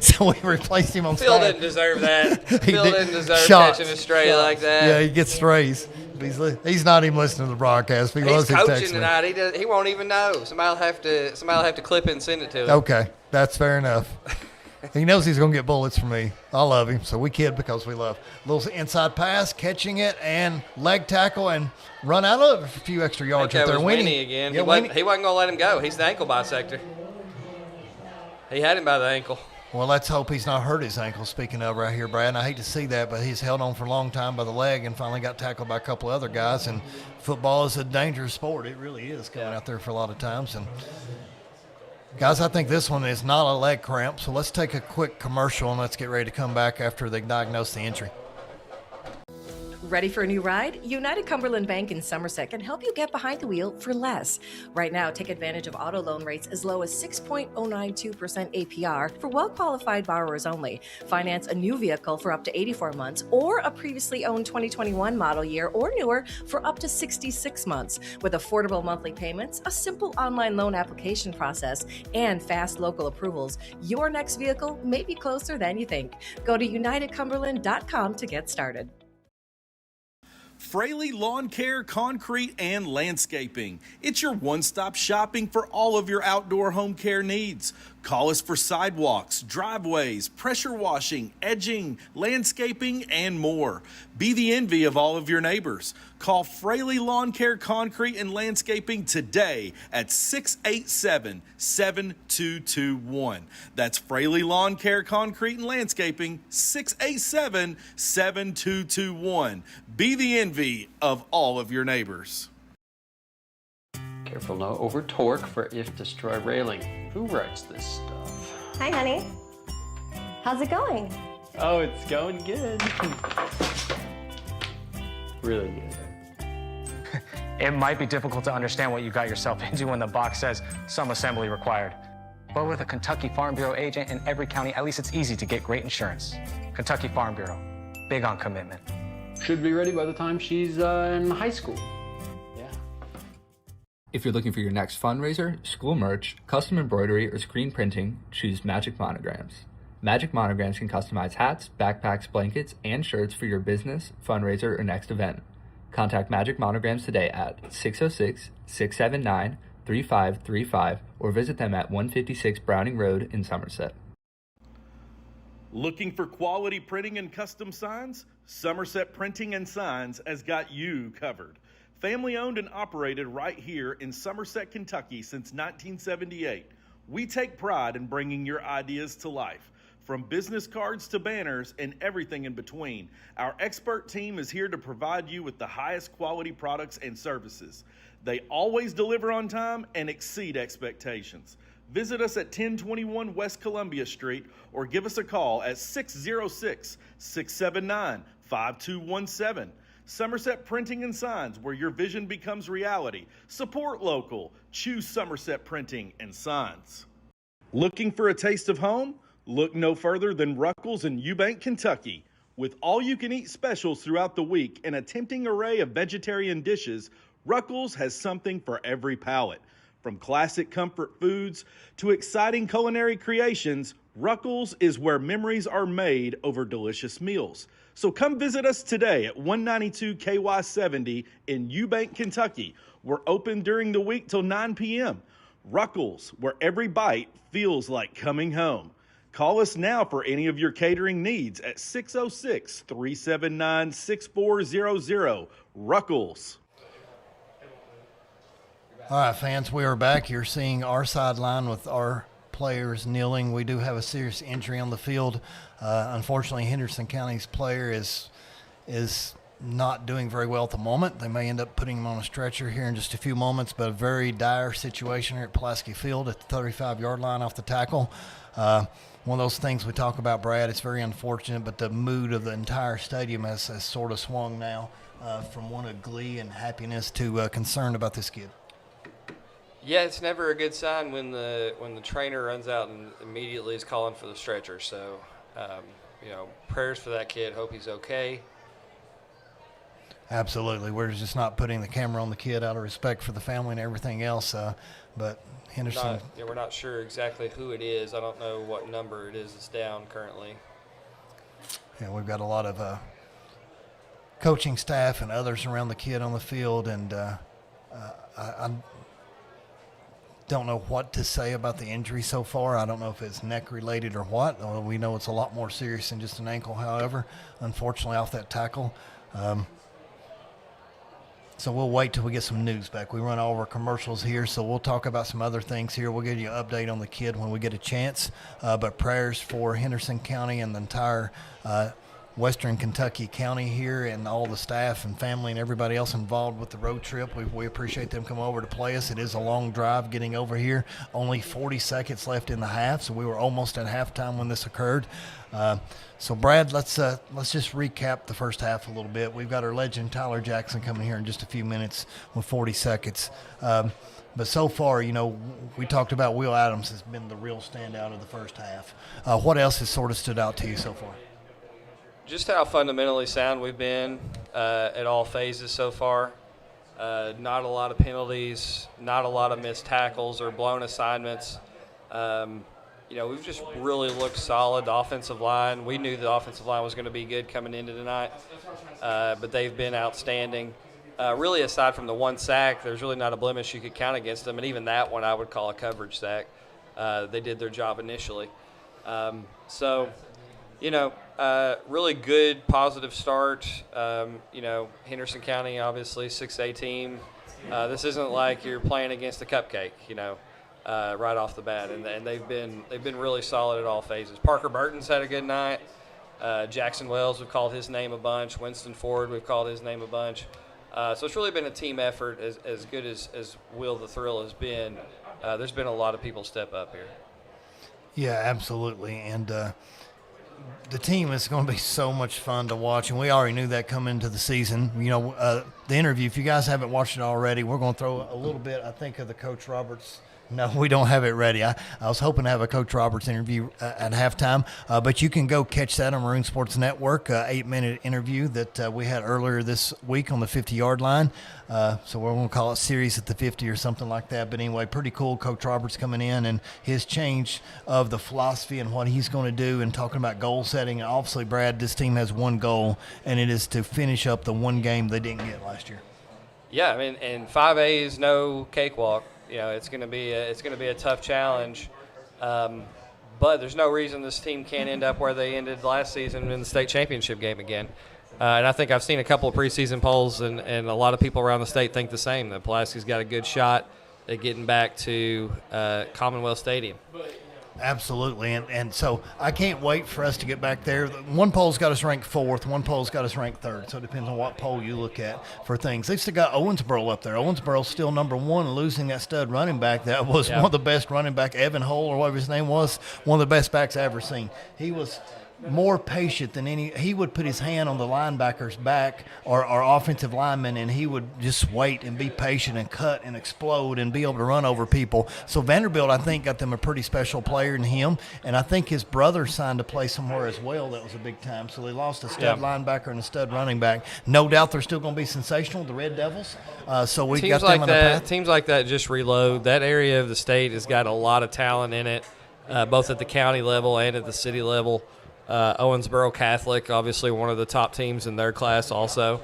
So we replaced him on Phil staff. didn't deserve that. He Phil did- didn't deserve shots. catching a stray like that. Yeah, he gets strays. He's not even listening to the broadcast. If he was, He's he'd coaching text me. tonight. He won't even know. Somebody'll have to clip it and send it to him. Okay, that's fair enough. He knows he's going to get bullets from me. I love him, so we kid because we love. Little inside pass, catching it, and leg tackle, and run out of a few extra I yards think out that there. was Winnie Winnie again. Yeah, He wasn't going to let him go. He's the ankle bisector. He had him by the ankle. Well, let's hope he's not hurt his ankle, speaking of right here, Brad. And I hate to see that, but he's held on for a long time by the leg and finally got tackled by a couple other guys. And football is a dangerous sport. It really is coming out there for a lot of times. And guys, I think this one is not a leg cramp. So let's take a quick commercial and let's get ready to come back after they diagnose the injury. Ready for a new ride? United Cumberland Bank in Somerset can help you get behind the wheel for less. Right now, take advantage of auto loan rates as low as 6.092% APR for well-qualified borrowers only. Finance a new vehicle for up to 84 months or a previously owned 2021 model year or newer for up to 66 months. With affordable monthly payments, a simple online loan application process, and fast local approvals, your next vehicle may be closer than you think. Go to unitedcumberland.com to get started. Fraley Lawn Care, Concrete, and Landscaping. It's your one-stop shopping for all of your outdoor home care needs. Call us for sidewalks, driveways, pressure washing, edging, landscaping, and more. Be the envy of all of your neighbors. Call Fraley Lawn Care, Concrete, and Landscaping today at 687-7221. That's Fraley Lawn Care, Concrete, and Landscaping, 687-7221. Be the envy of all of your neighbors. Careful, no over torque for if destroy railing. Who writes this stuff? Hi, honey. How's it going? Oh, it's going good. Really good. It might be difficult to understand what you got yourself into when the box says some assembly required. But with a Kentucky Farm Bureau agent in every county, at least it's easy to get great insurance. Kentucky Farm Bureau, big on commitment. Should be ready by the time she's in high school. If you're looking for your next fundraiser, school merch, custom embroidery, or screen printing, choose Magic Monograms. Magic Monograms can customize hats, backpacks, blankets, and shirts for your business, fundraiser, or next event. Contact Magic Monograms today at 606-679-3535 or visit them at 156 Browning Road in Somerset. Looking for quality printing and custom signs? Somerset Printing and Signs has got you covered. Family owned and operated right here in Somerset, Kentucky since 1978. We take pride in bringing your ideas to life. From business cards to banners and everything in between, our expert team is here to provide you with the highest quality products and services. They always deliver on time and exceed expectations. Visit us at 1021 West Columbia Street or give us a call at 606-679-5217. Somerset Printing and Signs, where your vision becomes reality. Support local. Choose Somerset Printing and Signs. Looking for a taste of home? Look no further than Ruckles in Eubank, Kentucky. With all-you-can-eat specials throughout the week and a tempting array of vegetarian dishes, Ruckles has something for every palate. From classic comfort foods to exciting culinary creations, Ruckles is where memories are made over delicious meals. So come visit us today at 192 KY 70 in Eubank, Kentucky. We're open during the week till 9 p.m. Ruckles, where every bite feels like coming home. Call us now for any of your catering needs at 606-379-6400. Ruckles. All right, fans, we are back. You're seeing our sideline with our players kneeling. We do have a serious injury on the field. Unfortunately, Henderson County's player is not doing very well at the moment. They may end up putting him on a stretcher here in just a few moments, but a very dire situation here at Pulaski Field at the 35-yard line off the tackle. One of those things we talk about, Brad, it's very unfortunate, but the mood of the entire stadium has sort of swung now from one of glee and happiness to concern about this kid. Yeah, it's never a good sign when the trainer runs out and immediately is calling for the stretcher. So, prayers for that kid. Hope he's okay. Absolutely. We're just not putting the camera on the kid out of respect for the family and everything else. But Henderson. We're not sure exactly who it is. I don't know what number it is that's down currently. Yeah, we've got a lot of coaching staff and others around the kid on the field, and I don't know what to say about the injury so far. I don't know if it's neck related or what. We know it's a lot more serious than just an ankle, however, unfortunately off that tackle. So we'll wait till we get some news back. We run all of our commercials here, so we'll talk about some other things here. We'll give you an update on the kid when we get a chance. But prayers for Henderson County and the entire Western Kentucky County here, and all the staff and family and everybody else involved with the road trip. We appreciate them coming over to play us. It is a long drive getting over here. Only 40 seconds left in the half, so we were almost at halftime when this occurred. So, Brad, let's just recap the first half a little bit. We've got our legend Tyler Jackson coming here in just a few minutes with 40 seconds. But so far, we talked about Will Adams has been the real standout of the first half. What else has sort of stood out to you so far? Just how fundamentally sound we've been at all phases so far. Not a lot of penalties, not a lot of missed tackles or blown assignments. We've just really looked solid. The offensive line, we knew the offensive line was going to be good coming into tonight, but they've been outstanding. Really, aside from the one sack, there's really not a blemish you could count against them, and even that one I would call a coverage sack. They did their job initially. Really good, positive start. Henderson County, obviously, 6A team. This isn't like you're playing against a cupcake, right off the bat, and they've been really solid at all phases. Parker Burton's had a good night. Jackson Wells, we've called his name a bunch. Winston Ford, we've called his name a bunch. So it's really been a team effort, as good as Will the Thrill has been. There's been a lot of people step up here. Yeah, absolutely, and the team is going to be so much fun to watch, and we already knew that coming into the season. The interview, if you guys haven't watched it already, we're going to throw a little bit, I think, of the Coach Roberts. No, we don't have it ready. I was hoping to have a Coach Roberts interview at halftime, but you can go catch that on Maroon Sports Network, 8-minute interview that we had earlier this week on the 50-yard line. So we're going to call it Series at the 50 or something like that. But anyway, pretty cool. Coach Roberts coming in and his change of the philosophy and what he's going to do, and talking about goal setting. And obviously, Brad, this team has one goal, and it is to finish up the one game they didn't get last year. Yeah, and 5A is no cakewalk. It's going to be a tough challenge, but there's no reason this team can't end up where they ended last season in the state championship game again. And I think I've seen a couple of preseason polls, and a lot of people around the state think the same, that Pulaski's got a good shot at getting back to Commonwealth Stadium. Absolutely, and so I can't wait for us to get back there. One poll's got us ranked 4th, one poll's got us ranked 3rd, so it depends on what poll you look at for things. They've still got Owensboro up there. Owensboro's still number 1, losing that stud running back. That was one of the best running back, Evan Hull, or whatever his name was, one of the best backs I ever seen. He was more patient than any. He would put his hand on the linebacker's back or offensive lineman, and he would just wait and be patient and cut and explode and be able to run over people. So Vanderbilt, I think, got them a pretty special player in him, and I think his brother signed to play somewhere as well. That was a big time. So they lost a stud linebacker and a stud running back. No doubt they're still going to be sensational, the Red Devils. So we got them on the path. Teams like that just reload. That area of the state has got a lot of talent in it, both at the county level and at the city level. Owensboro Catholic, obviously one of the top teams in their class also.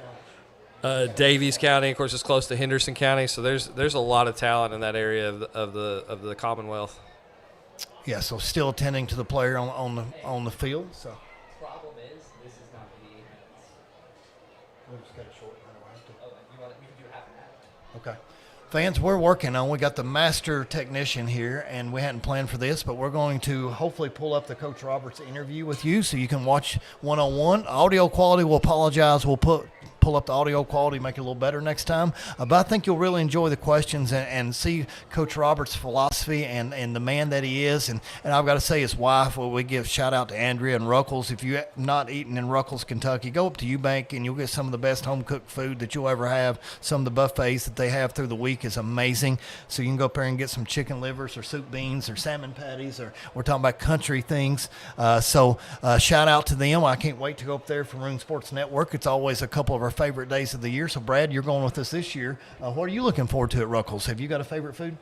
Davies County, of course, is close to Henderson County, so there's a lot of talent in that area of the Commonwealth. Yeah, so still attending to the player on the field. So. Problem is, this is not going to be 8 minutes. We'll just got a short run. Okay, we can do half and half. Okay. Fans, we're working on. We got the master technician here, and we hadn't planned for this, but we're going to hopefully pull up the Coach Roberts interview with you so you can watch one-on-one. Audio quality, we'll apologize. We'll pull pull up the audio quality, make it a little better next time. But I think you'll really enjoy the questions and see Coach Roberts' philosophy and the man that he is. And I've got to say his wife, well, we give shout out to Andrea and Ruckles. If you're not eating in Ruckles, Kentucky, go up to Eubank and you'll get some of the best home-cooked food that you'll ever have. Some of the buffets that they have through the week is amazing. So you can go up there and get some chicken livers or soup beans or salmon patties, or we're talking about country things. So shout out to them. I can't wait to go up there for Maroon Sports Network. It's always a couple of our favorite days of the year. So, Brad, you're going with us this year. What are you looking forward to at Ruckles? Have you got a favorite food?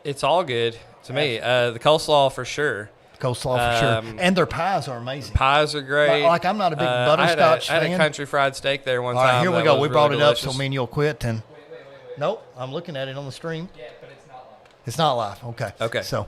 It's all good to me. The coleslaw for sure. Coleslaw for sure. And their pies are amazing. Pies are great. Like I'm not a big butterscotch fan. I had a country fried steak there one All right, time. here we go. We brought really it up delicious. so me and you'll quit. And nope, I'm looking at it on the stream. Yeah, but it's not live. It's not live. Okay. Okay. So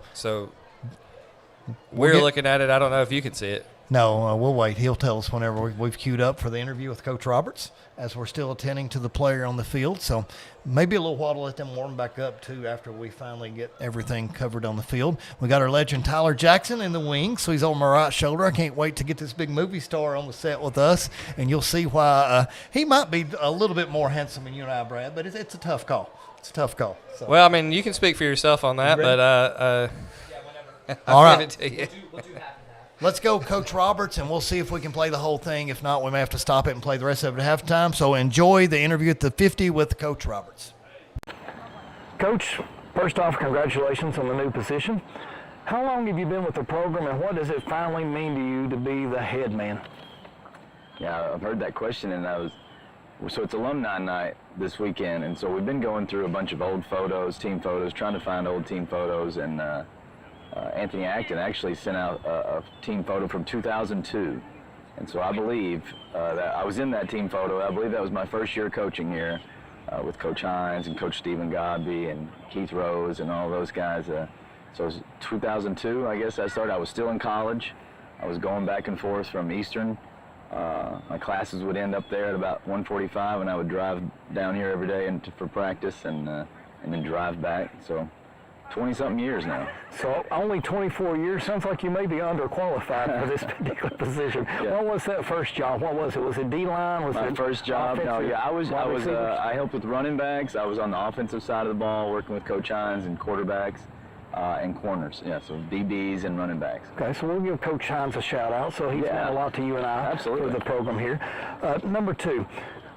we're looking at it. I don't know if you can see it. No, we'll wait. He'll tell us whenever we've queued up for the interview with Coach Roberts, as we're still attending to the player on the field. So maybe a little while to let them warm back up, too, after we finally get everything covered on the field. We got our legend Tyler Jackson in the wing, so he's on my right shoulder. I can't wait to get this big movie star on the set with us, and you'll see why he might be a little bit more handsome than you and I, Brad, but it's a tough call. It's a tough call. So. Well, I mean, you can speak for yourself on that, but all right. I'll give it to you. Let's go, Coach Roberts, and we'll see if we can play the whole thing. If not, we may have to stop it and play the rest of it at halftime. So enjoy the interview at the 50 with Coach Roberts. Coach, first off, congratulations on the new position. How long have you been with the program, and what does it finally mean to you to be the head man? Yeah, I've heard that question, and so it's alumni night this weekend, and so we've been going through a bunch of old photos, team photos, trying to find old team photos, and Anthony Acton actually sent out a team photo from 2002. And so I believe that I was in that team photo. I believe that was my first year coaching here with Coach Hines and Coach Stephen Godby and Keith Rose and all those guys. So it was 2002, I guess I started. I was still in college. I was going back and forth from Eastern. My classes would end up there at about 1:45, and I would drive down here every day for practice and then drive back. So 20-something years now. So only 24 years. Sounds like you may be underqualified for this particular position. Yeah. What was that first job? What was it? Was it D-line? Was my it first job? No, offensive? yeah, I helped with running backs. I was on the offensive side of the ball, working with Coach Hines and quarterbacks and corners. Yeah, so DBs and running backs. Okay, so we'll give Coach Hines a shout out. So he's meant a lot to you and I for the program here. Number two,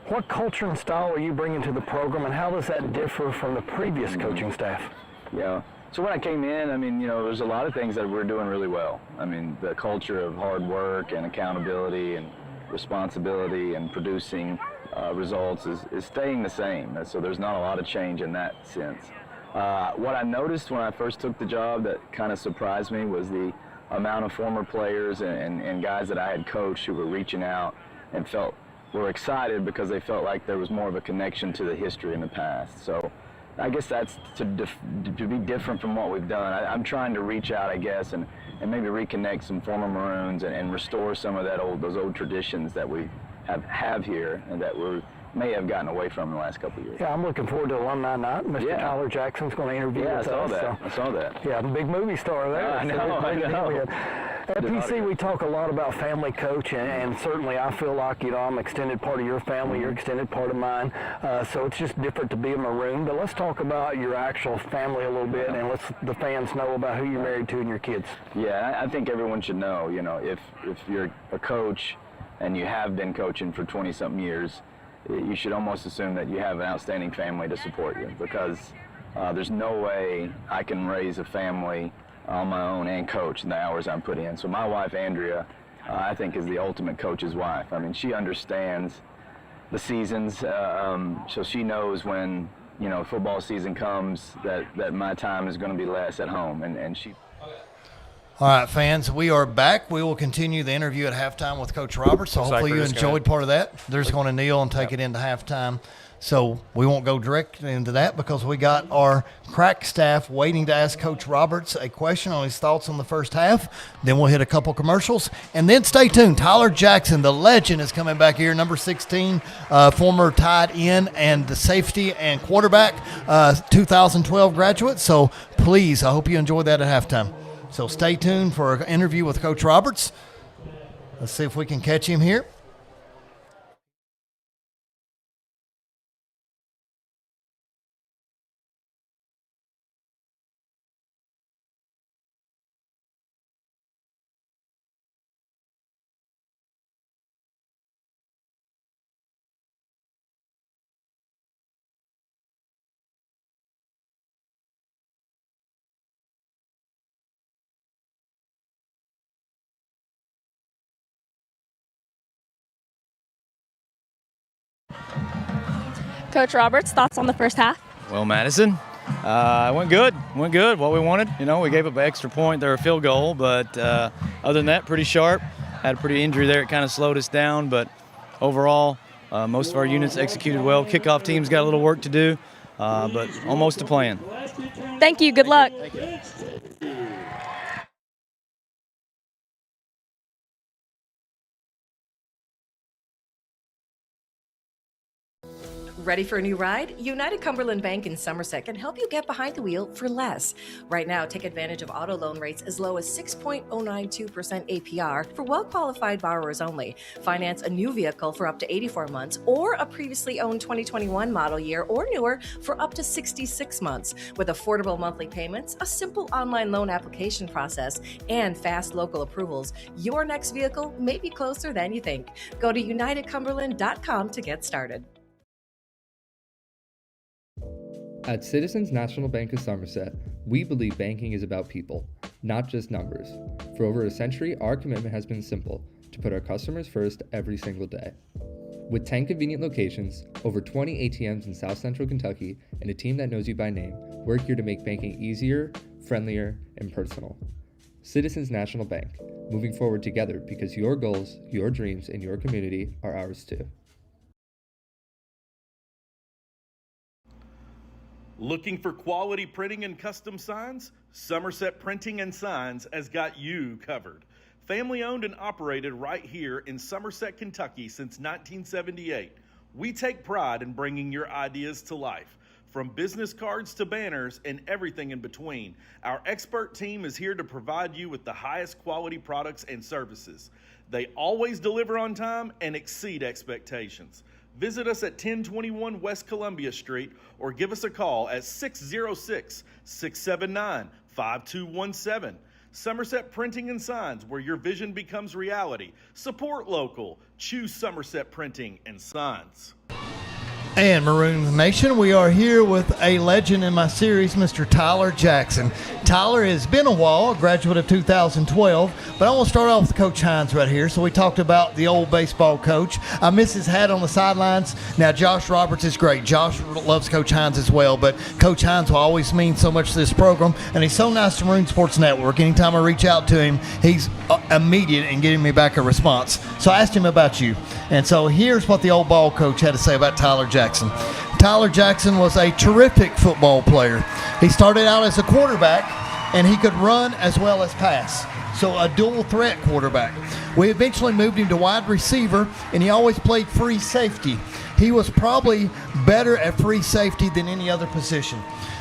what culture and style are you bringing to the program, and how does that differ from the previous coaching staff? Yeah. So when I came in, I mean, there's a lot of things that we're doing really well. I mean, the culture of hard work and accountability and responsibility and producing results is staying the same. So there's not a lot of change in that sense. What I noticed when I first took the job that kind of surprised me was the amount of former players and guys that I had coached who were reaching out and were excited because they felt like there was more of a connection to the history in the past. So I guess that's to be different from what we've done. I'm trying to reach out, I guess, and maybe reconnect some former Maroons and restore some of those old traditions that we have here and that we may have gotten away from in the last couple of years. Yeah, I'm looking forward to alumni night. Mr. Tyler Jackson's going to interview with us. I saw that. Yeah, big movie star there. I know. At PC, we talk a lot about family coach, and certainly I feel like, I'm extended part of your family, you're extended part of mine, so it's just different to be a Maroon. But let's talk about your actual family a little bit, and let the fans know about who you're married to and your kids. Yeah, I think everyone should know, if you're a coach and you have been coaching for 20-something years, you should almost assume that you have an outstanding family to support you, because there's no way I can raise a family on my own and coach in the hours I'm put in. So my wife, Andrea, I think is the ultimate coach's wife. I mean, she understands the seasons, so she knows when, football season comes that my time is going to be less at home, and she... All right, fans, we are back. We will continue the interview at halftime with Coach Roberts, so hopefully you enjoyed part of that. They're just going to kneel and take it into halftime. So we won't go directly into that because we got our crack staff waiting to ask Coach Roberts a question on his thoughts on the first half. Then we'll hit a couple commercials. And then stay tuned. Tyler Jackson, the legend, is coming back here, number 16, former tight end and the safety and quarterback, 2012 graduate. So please, I hope you enjoy that at halftime. So stay tuned for an interview with Coach Roberts. Let's see if we can catch him here. Coach Roberts, thoughts on the first half? Well, Madison, it went good. What we wanted. We gave up an extra point there, a field goal, but other than that, pretty sharp. Had a pretty injury there. It kind of slowed us down, but overall, most of our units executed well. Kickoff team's got a little work to do, but almost a plan. Thank you. Good luck. Thank you. Ready for a new ride? United Cumberland Bank in Somerset can help you get behind the wheel for less. Right now, take advantage of auto loan rates as low as 6.092% APR for well-qualified borrowers only. Finance a new vehicle for up to 84 months or a previously owned 2021 model year or newer for up to 66 months. With affordable monthly payments, a simple online loan application process, and fast local approvals, your next vehicle may be closer than you think. Go to unitedcumberland.com to get started. At Citizens National Bank of Somerset, we believe banking is about people, not just numbers. For over a century, our commitment has been simple: to put our customers first every single day. With 10 convenient locations, over 20 ATMs in South Central Kentucky, and a team that knows you by name, we're here to make banking easier, friendlier, and personal. Citizens National Bank, moving forward together because your goals, your dreams, and your community are ours too. Looking for quality printing and custom signs? Somerset Printing and Signs has got you covered. Family owned and operated right here in Somerset, Kentucky since 1978. We take pride in bringing your ideas to life. From business cards to banners and everything in between, our expert team is here to provide you with the highest quality products and services. They always deliver on time and exceed expectations. Visit us at 1021 West Columbia Street or give us a call at 606-679-5217. Somerset Printing and Signs, where your vision becomes reality. Support local. Choose Somerset Printing and Signs. And Maroon Nation, we are here with a legend in my series, Mr. Tyler Jackson. Tyler has been a while, a graduate of 2012, but I want to start off with Coach Hines right here. So we talked about the old baseball coach. I miss his hat on the sidelines. Now, Josh Roberts is great. Josh loves Coach Hines as well, but Coach Hines will always mean so much to this program, and he's so nice to Maroon Sports Network. Anytime I reach out to him, he's immediate in getting me back a response. So I asked him about you, and so here's what the old ball coach had to say about Tyler Jackson. Tyler Jackson was a terrific football player. He started out as a quarterback, and he could run as well as pass. So a dual threat quarterback. We eventually moved him to wide receiver, and he always played free safety. He was probably better at free safety than any other position.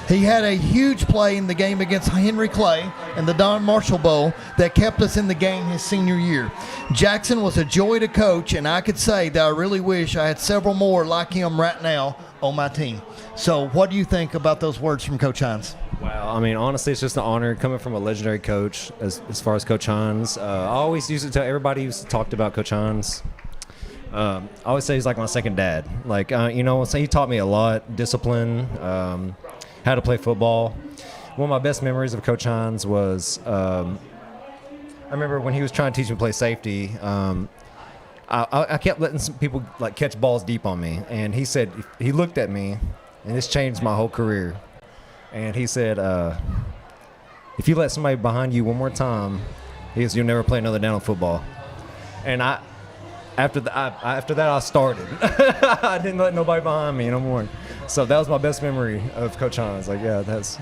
He had a huge play in the game against Henry Clay in the Don Marshall Bowl that kept us in the game his senior year. Jackson was a joy to coach, and I could say that I really wish I had several more like him right now on my team. So what do you think about those words from Coach Hines? Wow, I mean, honestly, it's just an honor coming from a legendary coach as far as Coach Hines. I always used to tell everybody who's talked about Coach Hines, I always say he's like my second dad. Like, so he taught me a lot, discipline, how to play football. One of my best memories of Coach Hines was I remember when he was trying to teach me to play safety. I kept letting some people like catch balls deep on me, and he said he looked at me, and this changed my whole career. And he said, "If you let somebody behind you one more time, you'll never play another down of football." And after that, I started. I didn't let nobody behind me no more. So that was my best memory of Coach Hines. Like, yeah, that's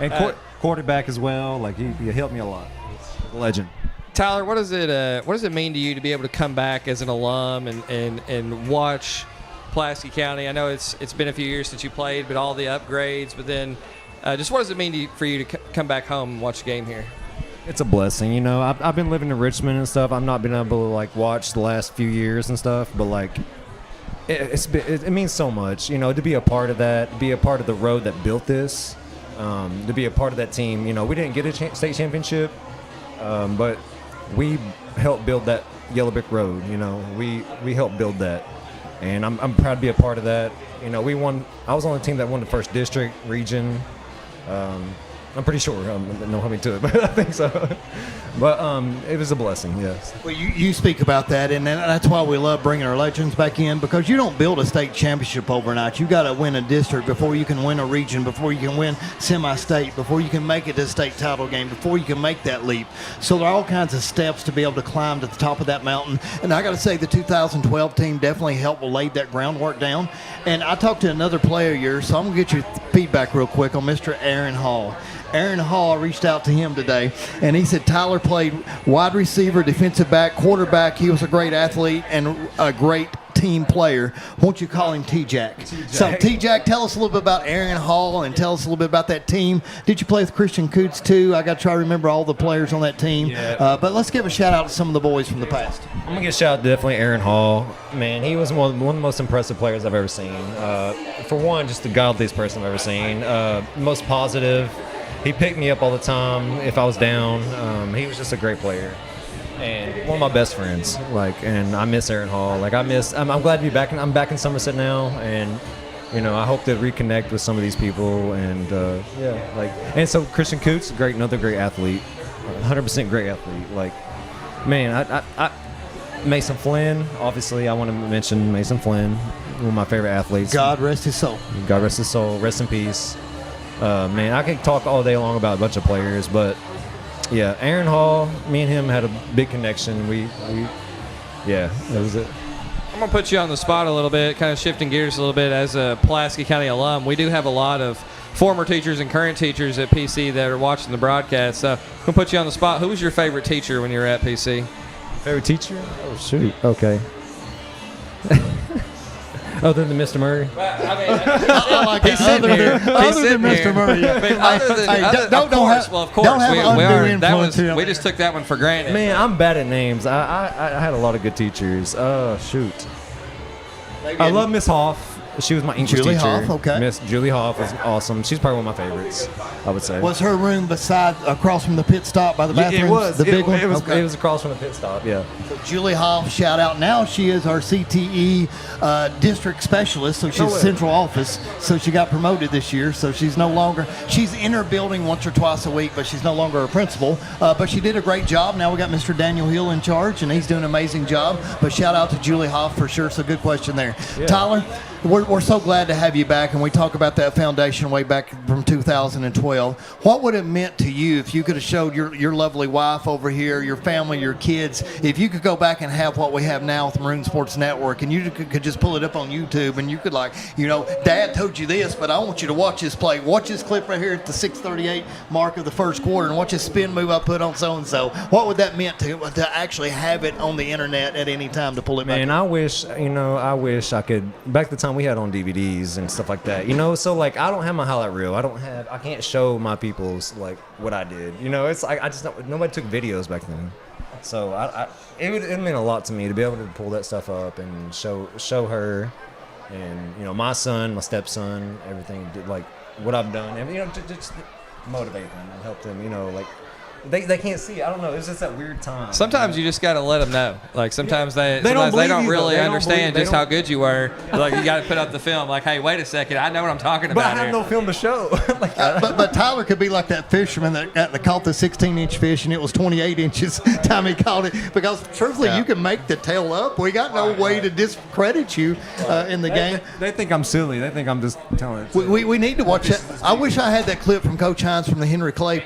and quarterback as well. Like he helped me a lot. He's a legend. Tyler, what does it mean to you to be able to come back as an alum and watch Pulaski County? I know it's been a few years since you played, but all the upgrades. But then, just what does it mean for you to come back home and watch the game here? It's a blessing, I've been living in Richmond and stuff. I've not been able to like watch the last few years and stuff, but like it means so much, to be a part of that, be a part of the road that built this, to be a part of that team. We didn't get a state championship, but we helped build that Yellow Brick Road. We helped build that, and I'm proud to be a part of that. We won. I was on the team that won the first district region. I'm pretty sure. Don't hold me to it, but I think so. But it was a blessing, yes. Well, you speak about that, and that's why we love bringing our legends back in, because you don't build a state championship overnight. You got to win a district before you can win a region, before you can win semi-state, before you can make it to the state title game, before you can make that leap. So there are all kinds of steps to be able to climb to the top of that mountain. And I got to say, the 2012 team definitely helped lay that groundwork down. And I talked to another player of yours, so I'm going to get your feedback real quick on Mr. Aaron Hall. Aaron Hall, I reached out to him today, and he said Tyler played wide receiver, defensive back, quarterback. He was a great athlete and a great team player. Won't you call him T-Jack? So, T-Jack, tell us a little bit about Aaron Hall and tell us a little bit about that team. Did you play with Christian Coots, too? I got to try to remember all the players on that team. Yeah. But let's give a shout-out to some of the boys from the past. I'm going to give a shout out to definitely Aaron Hall. Man, he was one of the most impressive players I've ever seen. For one, just the godliest person I've ever seen. Most positive. He picked me up all the time if I was down. He was just a great player and one of my best friends. And I miss Aaron Hall. I'm glad to be back. I'm back in Somerset now, and I hope to reconnect with some of these people. And and so Christian Coots, another great athlete, 100% great athlete. I Mason Flynn. Obviously, I want to mention Mason Flynn, one of my favorite athletes. God rest his soul. God rest his soul. Rest in peace. Man, I could talk all day long about a bunch of players, but yeah, Aaron Hall, me and him had a big connection. That was it. I'm going to put you on the spot a little bit, kind of shifting gears a little bit. As a Pulaski County alum, we do have a lot of former teachers and current teachers at PC that are watching the broadcast. So I'm going to put you on the spot. Who was your favorite teacher when you were at PC? Favorite teacher? Oh, shoot. Okay. Other than Mr. Murray? I like he's sitting here. Other than Mr. Murray. Of course. We just took that one for granted. Man, I'm bad at names. I had a lot of good teachers. Shoot. I love Miss Hoff. She was my English Julie teacher. Hoff, okay. Miss Julie Hoff was awesome. She's probably one of my favorites, I would say. Was her room across from the pit stop by the bathroom? It was. The big one? It was across from the pit stop, yeah. So Julie Hoff, shout out. Now she is our CTE district specialist, so she's central office. So she got promoted this year, so she's in her building once or twice a week, but she's no longer a principal. But she did a great job. Now we got Mr. Daniel Hill in charge, and he's doing an amazing job. But shout out to Julie Hoff for sure. So good question there. Yeah. Tyler, we're so glad to have you back, and we talk about that foundation way back from 2012. What would it have meant to you if you could have showed your lovely wife over here, your family, your kids, if you could go back and have what we have now with the Maroon Sports Network, and you could just pull it up on YouTube, and you could Dad told you this, but I want you to watch this play. Watch this clip right here at the 6:38 mark of the first quarter, and watch this spin move I put on so-and-so. What would that meant to actually have it on the internet at any time to pull it back? Man, I wish I could. Back the time we had on DVDs and stuff like that, so I don't have my highlight reel. I can't show my people's what I did. It's I just nobody took videos back then. So it would mean a lot to me to be able to pull that stuff up and show her and my son, my stepson, everything, what I've done, and just motivate them and help them. They can't see it. I don't know. It's just that weird time. Sometimes you just got to let them know. Sometimes they don't really understand just how good you were. You got to put up the film. Hey, wait a second. I know what I'm talking about. But I have no film to show. But Tyler could be like that fisherman that caught the 16-inch fish, and it was 28 inches time he caught it. Because truthfully, you can make the tail up. We got no way to discredit you in the game. They think I'm silly. They think I'm just telling it. We need to watch that. I wish I had that clip from Coach Hines from the Henry Clay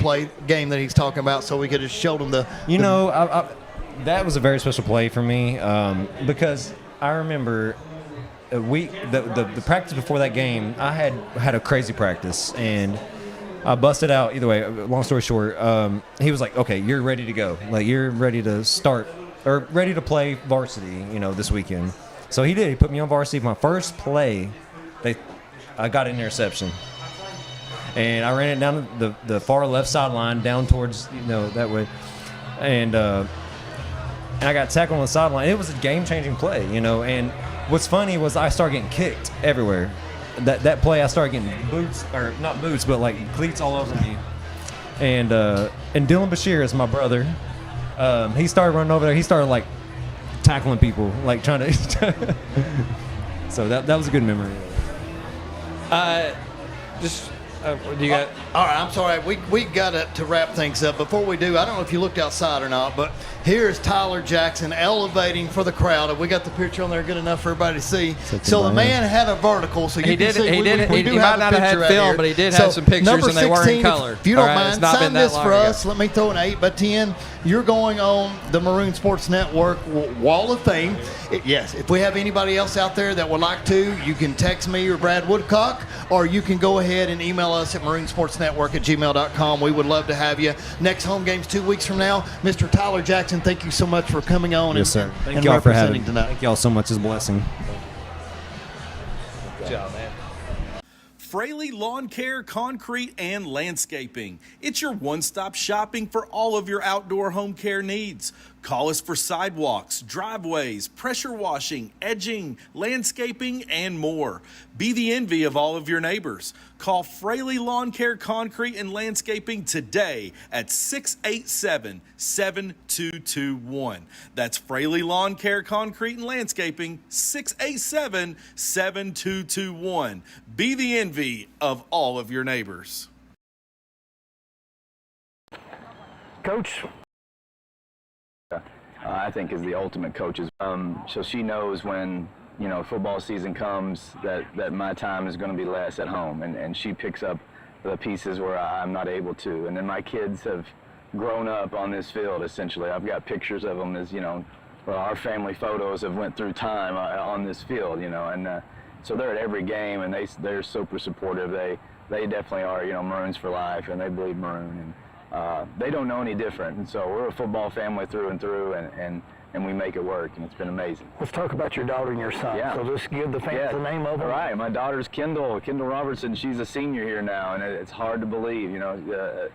game that he's talking about, so we could have showed him that was a very special play for me because I remember the practice before that game. I had a crazy practice and I busted out. Either way, long story short, he was like, "Okay, you're ready to go. You're ready to start or ready to play varsity. This weekend." So he did. He put me on varsity. My first play, I got an interception. And I ran it down the far left sideline, down towards that way, and I got tackled on the sideline. It was a game-changing play, And what's funny was I started getting kicked everywhere. That play, I started getting boots, or not boots, but cleats all over me. And Dylan Bashir is my brother. He started running over there. He started tackling people, trying to. So that was a good memory. Just Do you got? All right, I'm sorry. We got to wrap things up. Before we do, I don't know if you looked outside or not, but here's Tyler Jackson elevating for the crowd. We got the picture on there good enough for everybody to see. So the man had a vertical, so you can see. He do might not have had film, but he did have some pictures, and they were in color. If you don't mind, sign this for us. Let me throw an 8x10. You're going on the Maroon Sports Network Wall of Fame. Yes, if we have anybody else out there that would like to, you can text me or Brad Woodcock, or you can go ahead and email us at maroonsportsnetwork@gmail.com. We would love to have you. Next home game's 2 weeks from now. Mr. Tyler Jackson, thank you so much for coming on Yes, sir. Thank and y'all for having representing me. tonight. Thank y'all so much. It's a blessing. Good job, man. Fraley Lawn Care, Concrete, and Landscaping. It's your one-stop shopping for all of your outdoor home care needs. Call us for sidewalks, driveways, pressure washing, edging, landscaping, and more. Be the envy of all of your neighbors. Call Fraley Lawn Care, Concrete, and Landscaping today at 687-7221. That's Fraley Lawn Care, Concrete, and Landscaping, 687-7221. Be the envy of all of your neighbors. Coach, I think is the ultimate coach. So she knows when, you know, football season comes that my time is going to be less at home, and she picks up the pieces where I'm not able to. And then my kids have grown up on this field, essentially. I've got pictures of them as, you know, our family photos have went through time on this field, you know, and so they're at every game, and they're super supportive. They definitely are, you know, Maroons for life, and they bleed Maroon, and they don't know any different. And so we're a football family through and through, and we make it work, and it's been amazing. let's talk about your daughter and your son. Yeah. So just give the fans the name of them. All right, my daughter's Kendall Robertson. She's a senior here now, and it's hard to believe. You know,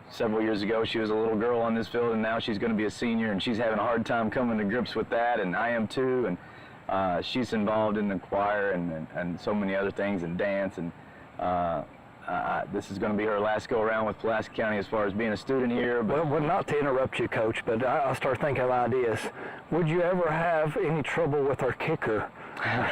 several years ago she was a little girl on this field, and now she's going to be a senior, and she's having a hard time coming to grips with that, and I am too. And she's involved in the choir and so many other things, and dance, and this is going to be her last go around with Pulaski County as far as being a student here. But Well, not to interrupt you, Coach, but I'll start thinking of ideas. Would you ever have any trouble with our kicker? I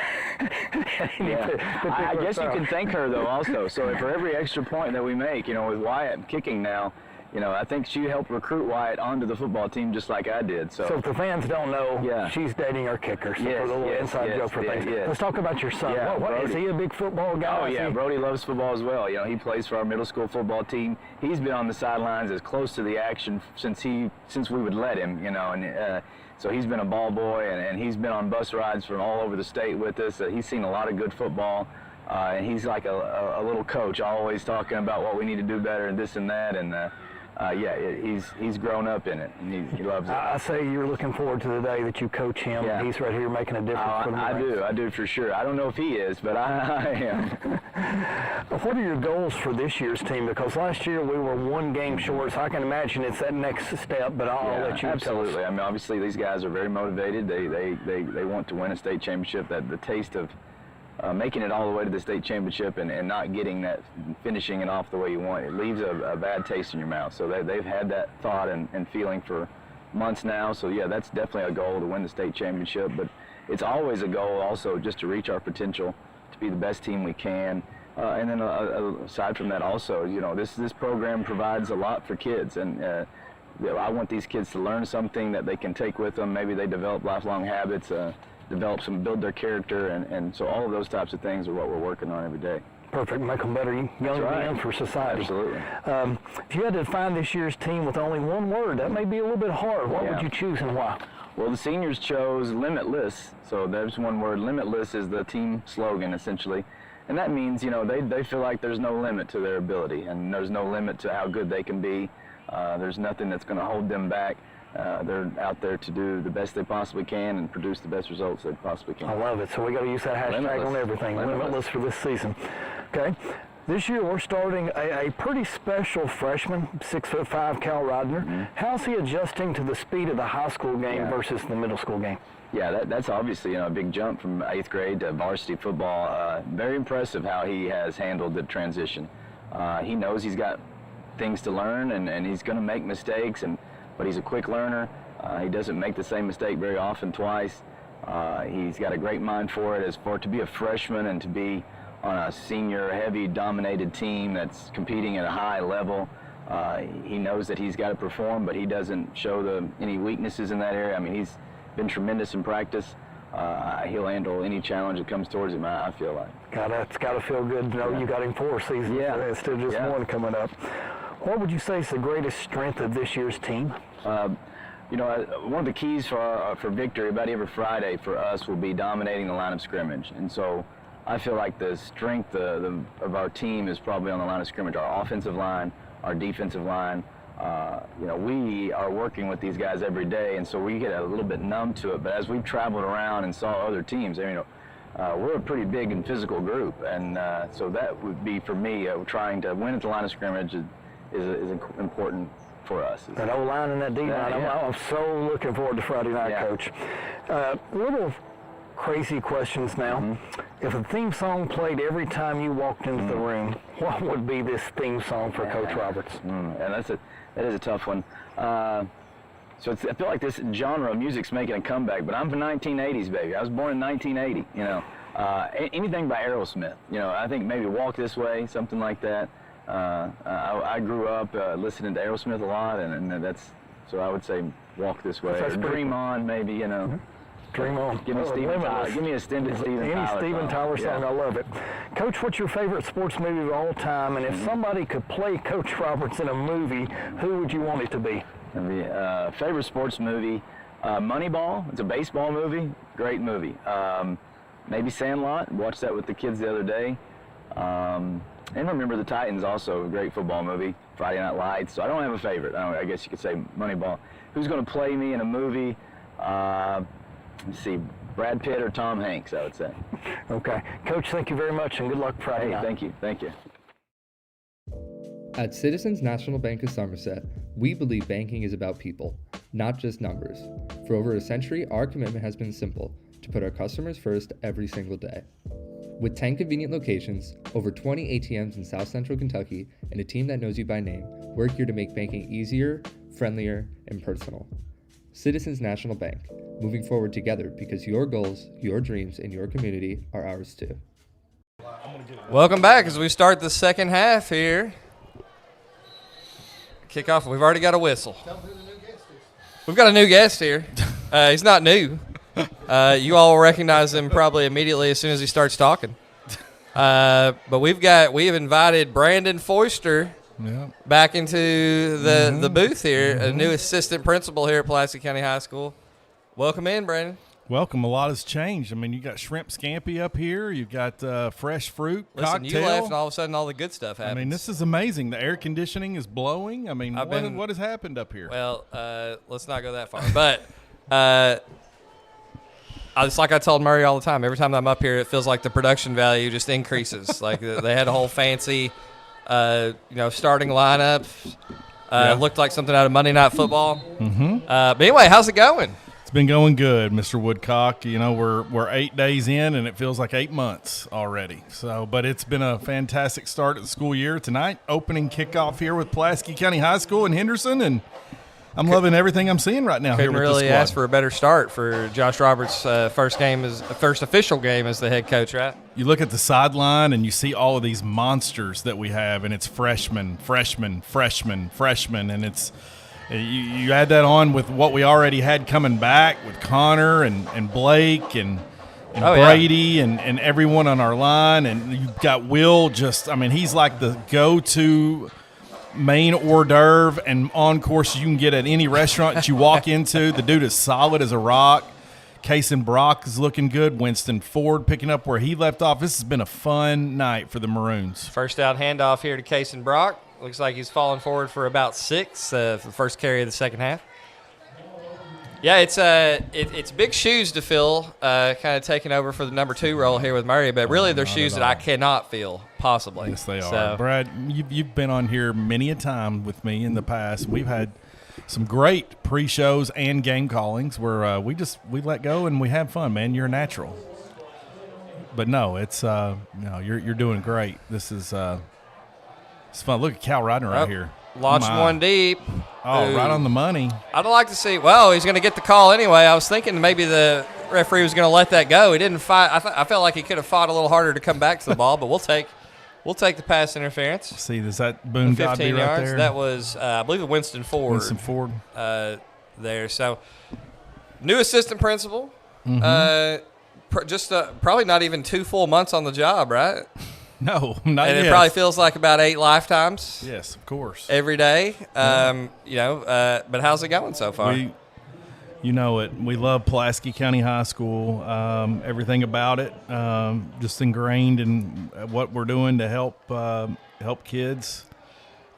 guess you can thank her though also. So for every extra point that we make, you know, with Wyatt kicking now, you know, I think she helped recruit Wyatt onto the football team just like I did. So if the fans don't know, she's dating our kicker. So for the little inside joke for things. Let's talk about your son. Yeah, what is he a big football guy? Oh yeah, Brody loves football as well. You know, he plays for our middle school football team. He's been on the sidelines as close to the action since we would let him. You know, and so he's been a ball boy, and he's been on bus rides from all over the state with us. He's seen a lot of good football, and he's like a little coach, always talking about what we need to do better and this and that. And he's grown up in it, and he loves it. I say you're looking forward to the day that you coach him, and he's right here making a difference for the Maroons. I do for sure. I don't know if he is, but I am. What are your goals for this year's team? Because last year we were one game short, so I can imagine it's that next step, but I'll let you absolutely. tell us. I mean, obviously these guys are very motivated. They want to win a state championship. That the taste of making it all the way to the state championship and not getting that, finishing it off the way you want, it leaves a bad taste in your mouth. So they've had that thought and feeling for months now. So yeah, that's definitely a goal to win the state championship. But it's always a goal also just to reach our potential, to be the best team we can. And then aside from that also, you know, this program provides a lot for kids, and I want these kids to learn something that they can take with them. Maybe they develop lifelong habits, build their character, and so all of those types of things are what we're working on every day. Perfect, make them better young men for society. Absolutely. If you had to define this year's team with only one word, that may be a little bit hard. What would you choose and why? Well, the seniors chose limitless, so there's one word. Limitless is the team slogan, essentially. And that means, you know, they feel like there's no limit to their ability, and there's no limit to how good they can be. There's nothing that's going to hold them back. They're out there to do the best they possibly can and produce the best results they possibly can. I love it. So we got to use that hashtag on everything. Limitless for this season. Okay. This year we're starting a pretty special freshman, 6'5" Cal Rodner. How's he adjusting to the speed of the high school game versus the middle school game? Yeah, that's obviously, you know, a big jump from 8th grade to varsity football. Very impressive how he has handled the transition. He knows he's got things to learn, and he's going to make mistakes, but he's a quick learner. He doesn't make the same mistake very often twice. He's got a great mind for it. As for to be a freshman and to be on a senior, heavy, dominated team that's competing at a high level. He knows that he's got to perform, but he doesn't show any weaknesses in that area. I mean, he's been tremendous in practice. He'll handle any challenge that comes towards him, I feel like. It's got to feel good to know you got him 4 seasons instead of just one coming up. What would you say is the greatest strength of this year's team? You know, one of the keys for victory about every Friday for us will be dominating the line of scrimmage. And so I feel like the strength of our team is probably on the line of scrimmage, our offensive line, our defensive line. You know, we are working with these guys every day, and so we get a little bit numb to it. But as we've traveled around and saw other teams, you know, we're a pretty big and physical group, and so that would be, for me, trying to win at the line of scrimmage is important for us. That O-line and that D-line, I'm so looking forward to Friday night, Coach. Little crazy questions now. If a theme song played every time you walked into the room, what would be this theme song for Coach Roberts? And that is a tough one. So I feel like this genre of music's making a comeback, but I'm from 1980s, baby. I was born in 1980, you know. Anything by Aerosmith, you know, I think maybe Walk This Way, something like that. I grew up listening to Aerosmith a lot, and so I would say Walk This Way. Or Dream On, maybe, you know. Dream On. Give me Steven Tyler. Give me a Steven Tyler. Any Steven Tyler song, I love it. Coach, what's your favorite sports movie of all time? And if somebody could play Coach Roberts in a movie, who would you want it to be? Favorite sports movie, Moneyball. It's a baseball movie. Great movie. Maybe Sandlot. Watched that with the kids the other day. And Remember the Titans, also a great football movie. Friday Night Lights. So I don't have a favorite. I guess you could say Moneyball. Who's going to play me in a movie? Let's see, Brad Pitt or Tom Hanks, I would say. Okay. Coach, thank you very much, and good luck Friday night. Thank you. Thank you. At Citizens National Bank of Somerset, we believe banking is about people, not just numbers. For over a century, our commitment has been simple, to put our customers first every single day. With 10 convenient locations, over 20 ATMs in South Central Kentucky, and a team that knows you by name, we're here to make banking easier, friendlier, and personal. Citizens National Bank, moving forward together because your goals, your dreams, and your community are ours too. Welcome back as we start the second half here. Kickoff. We've already got a whistle. We've got a new guest here. He's not new. You all will recognize him probably immediately as soon as he starts talking. But we have invited Brandon Foister back into the booth here, a new assistant principal here at Pulaski County High School. Welcome in, Brandon. Welcome. A lot has changed. I mean, you got shrimp scampi up here. You've got fresh fruit, Listen, cocktail. you left, and all of a sudden, all the good stuff happens. I mean, this is amazing. The air conditioning is blowing. I mean, what has happened up here? Well, let's not go that far. But it's like I told Murray all the time. Every time I'm up here, it feels like the production value just increases. Like they had a whole fancy, starting lineup. Looked like something out of Monday Night Football. But anyway, how's it going? Been going good, Mr. Woodcock. You know, we're 8 days in, and it feels like 8 months already. So, but it's been a fantastic start at the school year tonight. Opening kickoff here with Pulaski County High School in Henderson, and I'm loving everything I'm seeing right now. Couldn't here with really the squad. ask for a better start for Josh Roberts' first official game as the head coach, right? You look at the sideline and you see all of these monsters that we have, and it's freshmen, and it's. You add that on with what we already had coming back with Connor and Blake and Brady and everyone on our line. And you've got Will he's like the go-to main hors d'oeuvre and on-course you can get at any restaurant that you walk into. The dude is solid as a rock. Kason Brock is looking good. Winston Ford picking up where he left off. This has been a fun night for the Maroons. First down handoff here to Kason Brock. Looks like he's falling forward for about 6 for the first carry of the second half. Yeah, it's big shoes to fill, kind of taking over for the number 2 role here with Murray, but really they're shoes that I cannot fill, possibly. Yes, they are. So, Brad, you've been on here many a time with me in the past. We've had some great pre-shows and game callings where we let go and we have fun, man. You're natural. But no, it's you're doing great. This is it's fun. Look at Cal Ryder right here. Launching one deep. Oh, right on the money. I'd like to see. Well, he's going to get the call anyway. I was thinking maybe the referee was going to let that go. He didn't fight. I felt like he could have fought a little harder to come back to the ball, but we'll take the pass interference. See, is that Boone Godby 15 right yards. there? That was, I believe, Winston Ford. Winston Ford. There. So, new assistant principal. Mm-hmm. Probably not even 2 full months on the job, right? No, not and yet. it probably feels like about 8 lifetimes. Yes, of course. Every day. But how's it going so far? You know it. We love Pulaski County High School. Everything about it, just ingrained in what we're doing to help kids.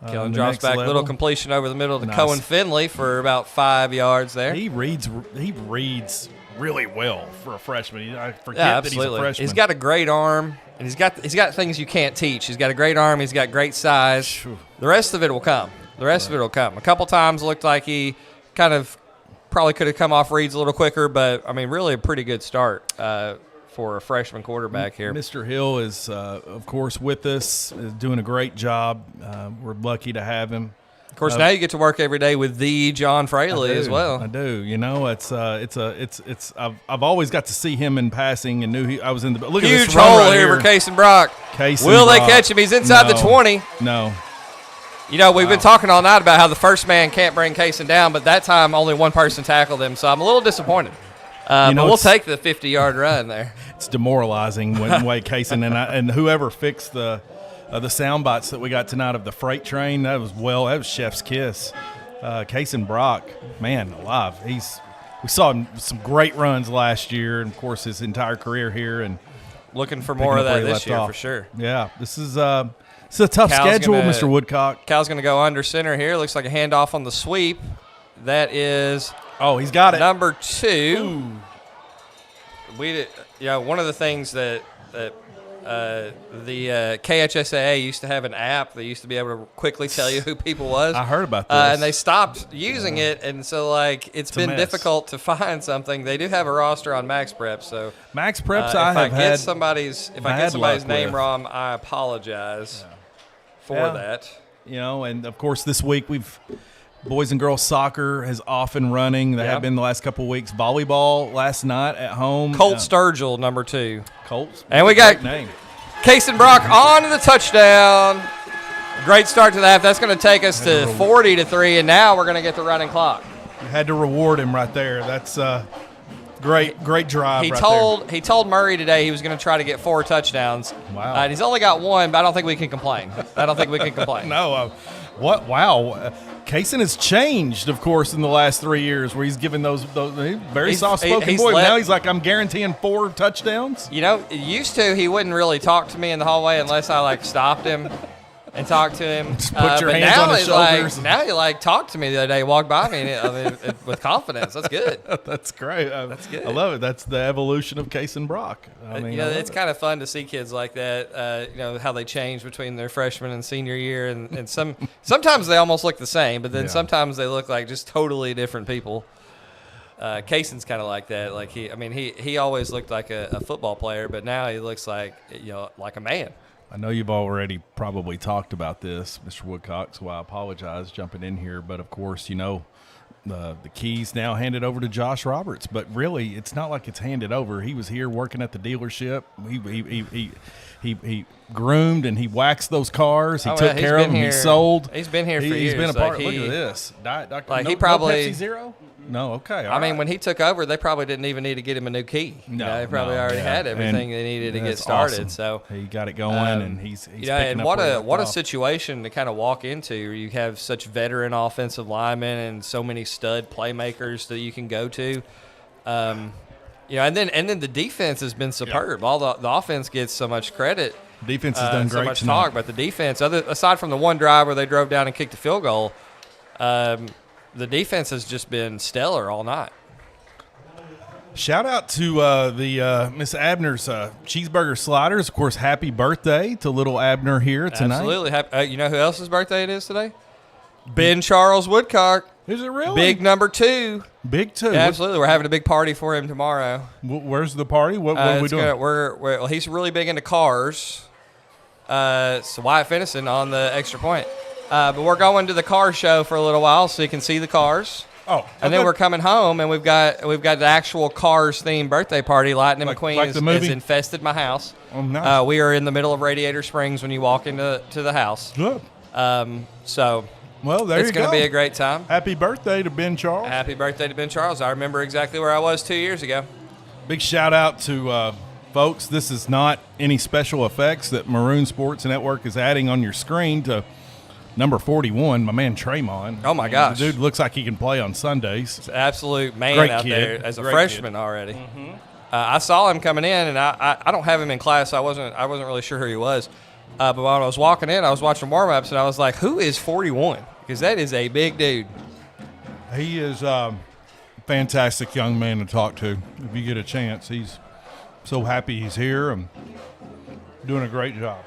Kellen drops back, little completion over the middle to Cohen Finley for about 5 yards there. He reads really well for a freshman. I forget that he's a freshman. He's got a great arm, and he's got things you can't teach. He's got a great arm. He's got great size. The rest of it will come. A couple times looked like he kind of probably could have come off reads a little quicker, but, I mean, really a pretty good start for a freshman quarterback here. Mr. Hill is, of course, with us, is doing a great job. We're lucky to have him. Of course, now you get to work every day with the John Fraley as well. I do. You know, I've always got to see him in passing and knew I was in the look huge at this run hole right here for Cason Brock. Cason Will Brock. they catch him? He's inside the 20. No. You know, we've been talking all night about how the first man can't bring Cason down, but that time only one person tackled him, so I'm a little disappointed. But we'll take the 50-yard run there. It's demoralizing when Cason and whoever fixed the sound bites that we got tonight of the freight train, that was chef's kiss. Cason Brock, man alive. We saw him some great runs last year, and of course his entire career here, and looking for more of that this year for sure. Yeah, this is a tough schedule, Mr. Woodcock. Cal's going to go under center here. Looks like a handoff on the sweep. That is he's got it. Number 2. One of the things that the KHSAA used to have an app that used to be able to quickly tell you who people was. I heard about this. And they stopped using it, and so it's been difficult to find something. They do have a roster on Max Prep, so Max Preps if I get somebody's name wrong, I apologize for that. You know, and of course this week boys and girls soccer is off and running. They have been the last couple of weeks. Volleyball last night at home. Colt Sturgill, number 2. Colts. And we got Cason Brock on to the touchdown. Great start to the half. That's going to take us to 40-3, and now we're going to get the running clock. You had to reward him right there. That's great drive. He told Murray today he was going to try to get 4 touchdowns. Wow. And he's only got 1, but I don't think we can complain. No. What? Wow. Cason has changed, of course, in the last 3 years, where he's given those very soft-spoken boy. Now he's like, I'm guaranteeing 4 touchdowns. You know, used to he wouldn't really talk to me in the hallway unless I stopped him and talked to him. Just put your hands on his shoulders. Now he talked to me the other day, walked by me with confidence. That's good. That's great. That's good. I love it. That's the evolution of Cason Brock. It's kind of fun to see kids like that. How they change between their freshman and senior year, and sometimes they almost look the same, but then sometimes they look like just totally different people. Cason's kind of like that. He always looked like a football player, but now he looks like a man. I know you've already probably talked about this, Mr. Woodcock, so I apologize jumping in here. But, of course, the keys now handed over to Josh Roberts. But, really, it's not like it's handed over. He was here working at the dealership. He groomed and he waxed those cars. He took care of them. He sold. He's been here for years. He's been a part. Look at this. He probably no Pepsi Zero? No, okay. When he took over, they probably didn't even need to get him a new key. They probably already had everything they needed to get started. Awesome. So he got it going, and he's and what a situation to kind of walk into. You have such veteran offensive linemen and so many stud playmakers that you can go to. And then the defense has been superb. All the offense gets so much credit. Defense has done great. So much talk, but the defense, aside from the one drive where they drove down and kicked the field goal. The defense has just been stellar all night. Shout out to the Miss Abner's cheeseburger sliders. Of course, happy birthday to little Abner here tonight. Absolutely. You know who else's birthday it is today? Ben Charles Woodcock. Is it really? Big number 2. Big 2. Yeah, absolutely. We're having a big party for him tomorrow. Where's the party? What are we doing? He's really big into cars. So Wyatt Finnison on the extra point. But we're going to the car show for a little while so you can see the cars. Oh, and then we're coming home, and we've got the actual Cars themed birthday party. Lightning McQueen has infested my house. Oh, nice. We are in the middle of Radiator Springs when you walk into the house. Good. So. Well, there you go. It's going to be a great time. Happy birthday to Ben Charles. Happy birthday to Ben Charles. I remember exactly where I was 2 years ago. Big shout out to folks. This is not any special effects that Maroon Sports Network is adding on your screen to number 41, my man Traymon. Oh, my gosh. The dude looks like he can play on Sundays. He's an absolute man Great out kid. there as a Great freshman kid. already. Mm-hmm. I saw him coming in, and I don't have him in class, so I wasn't really sure who he was. But when I was walking in, I was watching warm-ups, and I was like, who is 41? Because that is a big dude. He is a fantastic young man to talk to if you get a chance. He's so happy he's here and doing a great job.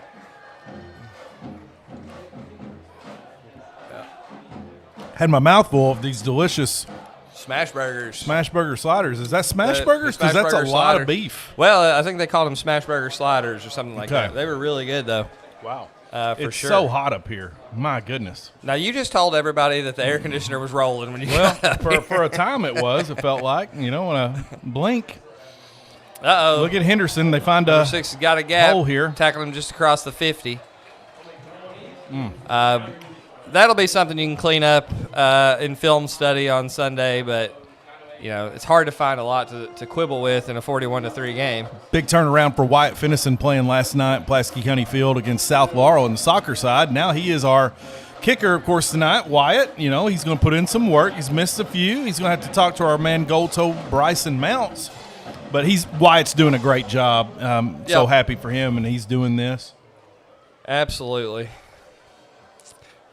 Had my mouth full of these delicious Smash burgers. Smash burger sliders. Is that smash burgers? Because that's a lot of beef. Well, I think they called them smash burger sliders or something like that. They were really good, though. Wow. For it's sure. so hot up here. My goodness. Now, you just told everybody that the air conditioner was rolling when you got up for a time it was. It felt like, when I blink. Uh-oh. Look at Henderson. They find Number 6 has got a gap. hole here. Tackling him just across the 50. That'll be something you can clean up in film study on Sunday, but it's hard to find a lot to quibble with in a 41-3 game. Big turnaround for Wyatt Finnison playing last night at Pulaski County Field against South Laurel on the soccer side. Now he is our kicker, of course, tonight. Wyatt, he's going to put in some work. He's missed a few. He's going to have to talk to our man goal toe Bryson Mounts. But Wyatt's doing a great job. So happy for him, and he's doing this. Absolutely.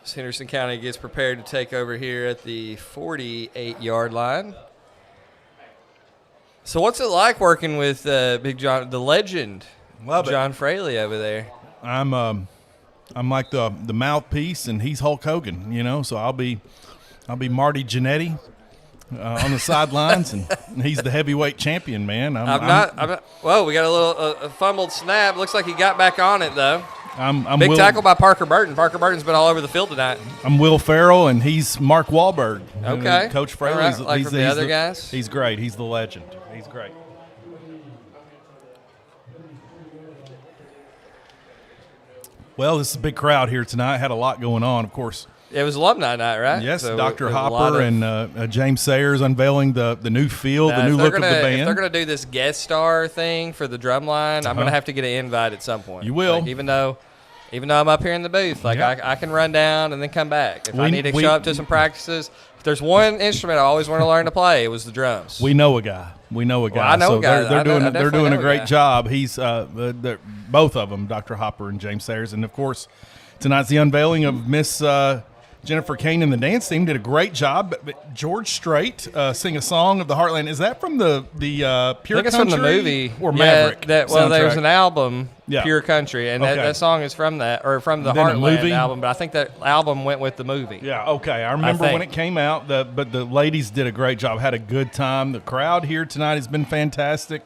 As Henderson County gets prepared to take over here at the 48-yard line. So what's it like working with Big John, the legend, John Fraley over there? I'm like the mouthpiece, and he's Hulk Hogan, so I'll be Marty Jannetty on the sidelines, and he's the heavyweight champion, man. I'm not. Whoa, we got a little fumbled snap. Looks like he got back on it, though. I'm Big Will, tackle by Parker Burton. Parker Burton's been all over the field tonight. I'm Will Ferrell, and he's Mark Wahlberg. Okay. Coach Fraley's All right. Like from the other guys? He's great. He's the legend. He's great. Well, this is a big crowd here tonight. Had a lot going on, of course. It was alumni night, right? Yes, So Dr. Hopper and James Sayers unveiling the new field, the new look of the band. If they're going to do this guest star thing for the drum line, I'm going to have to get an invite at some point. You will. Like, even though I'm up here in the booth, I can run down and then come back. If I need to show up to some practices, if there's one instrument I always want to learn to play, it was the drums. We know a guy. Well, I know a guy. They're doing a great job. He's both of them, Dr. Hopper and James Sayers, and of course, tonight's the unveiling of Miss Jennifer Kane and the dance team. Did a great job. But George Strait sing a song of the Heartland. Is that from the Pure Country? I think it's from the movie or Maverick? There's an album, Pure Country, and Okay. that song is from that, or from the Then a Heartland movie? album. But I think that album went with the movie. Yeah, okay. I remember when it came out. But the ladies did a great job. Had a good time. The crowd here tonight has been fantastic.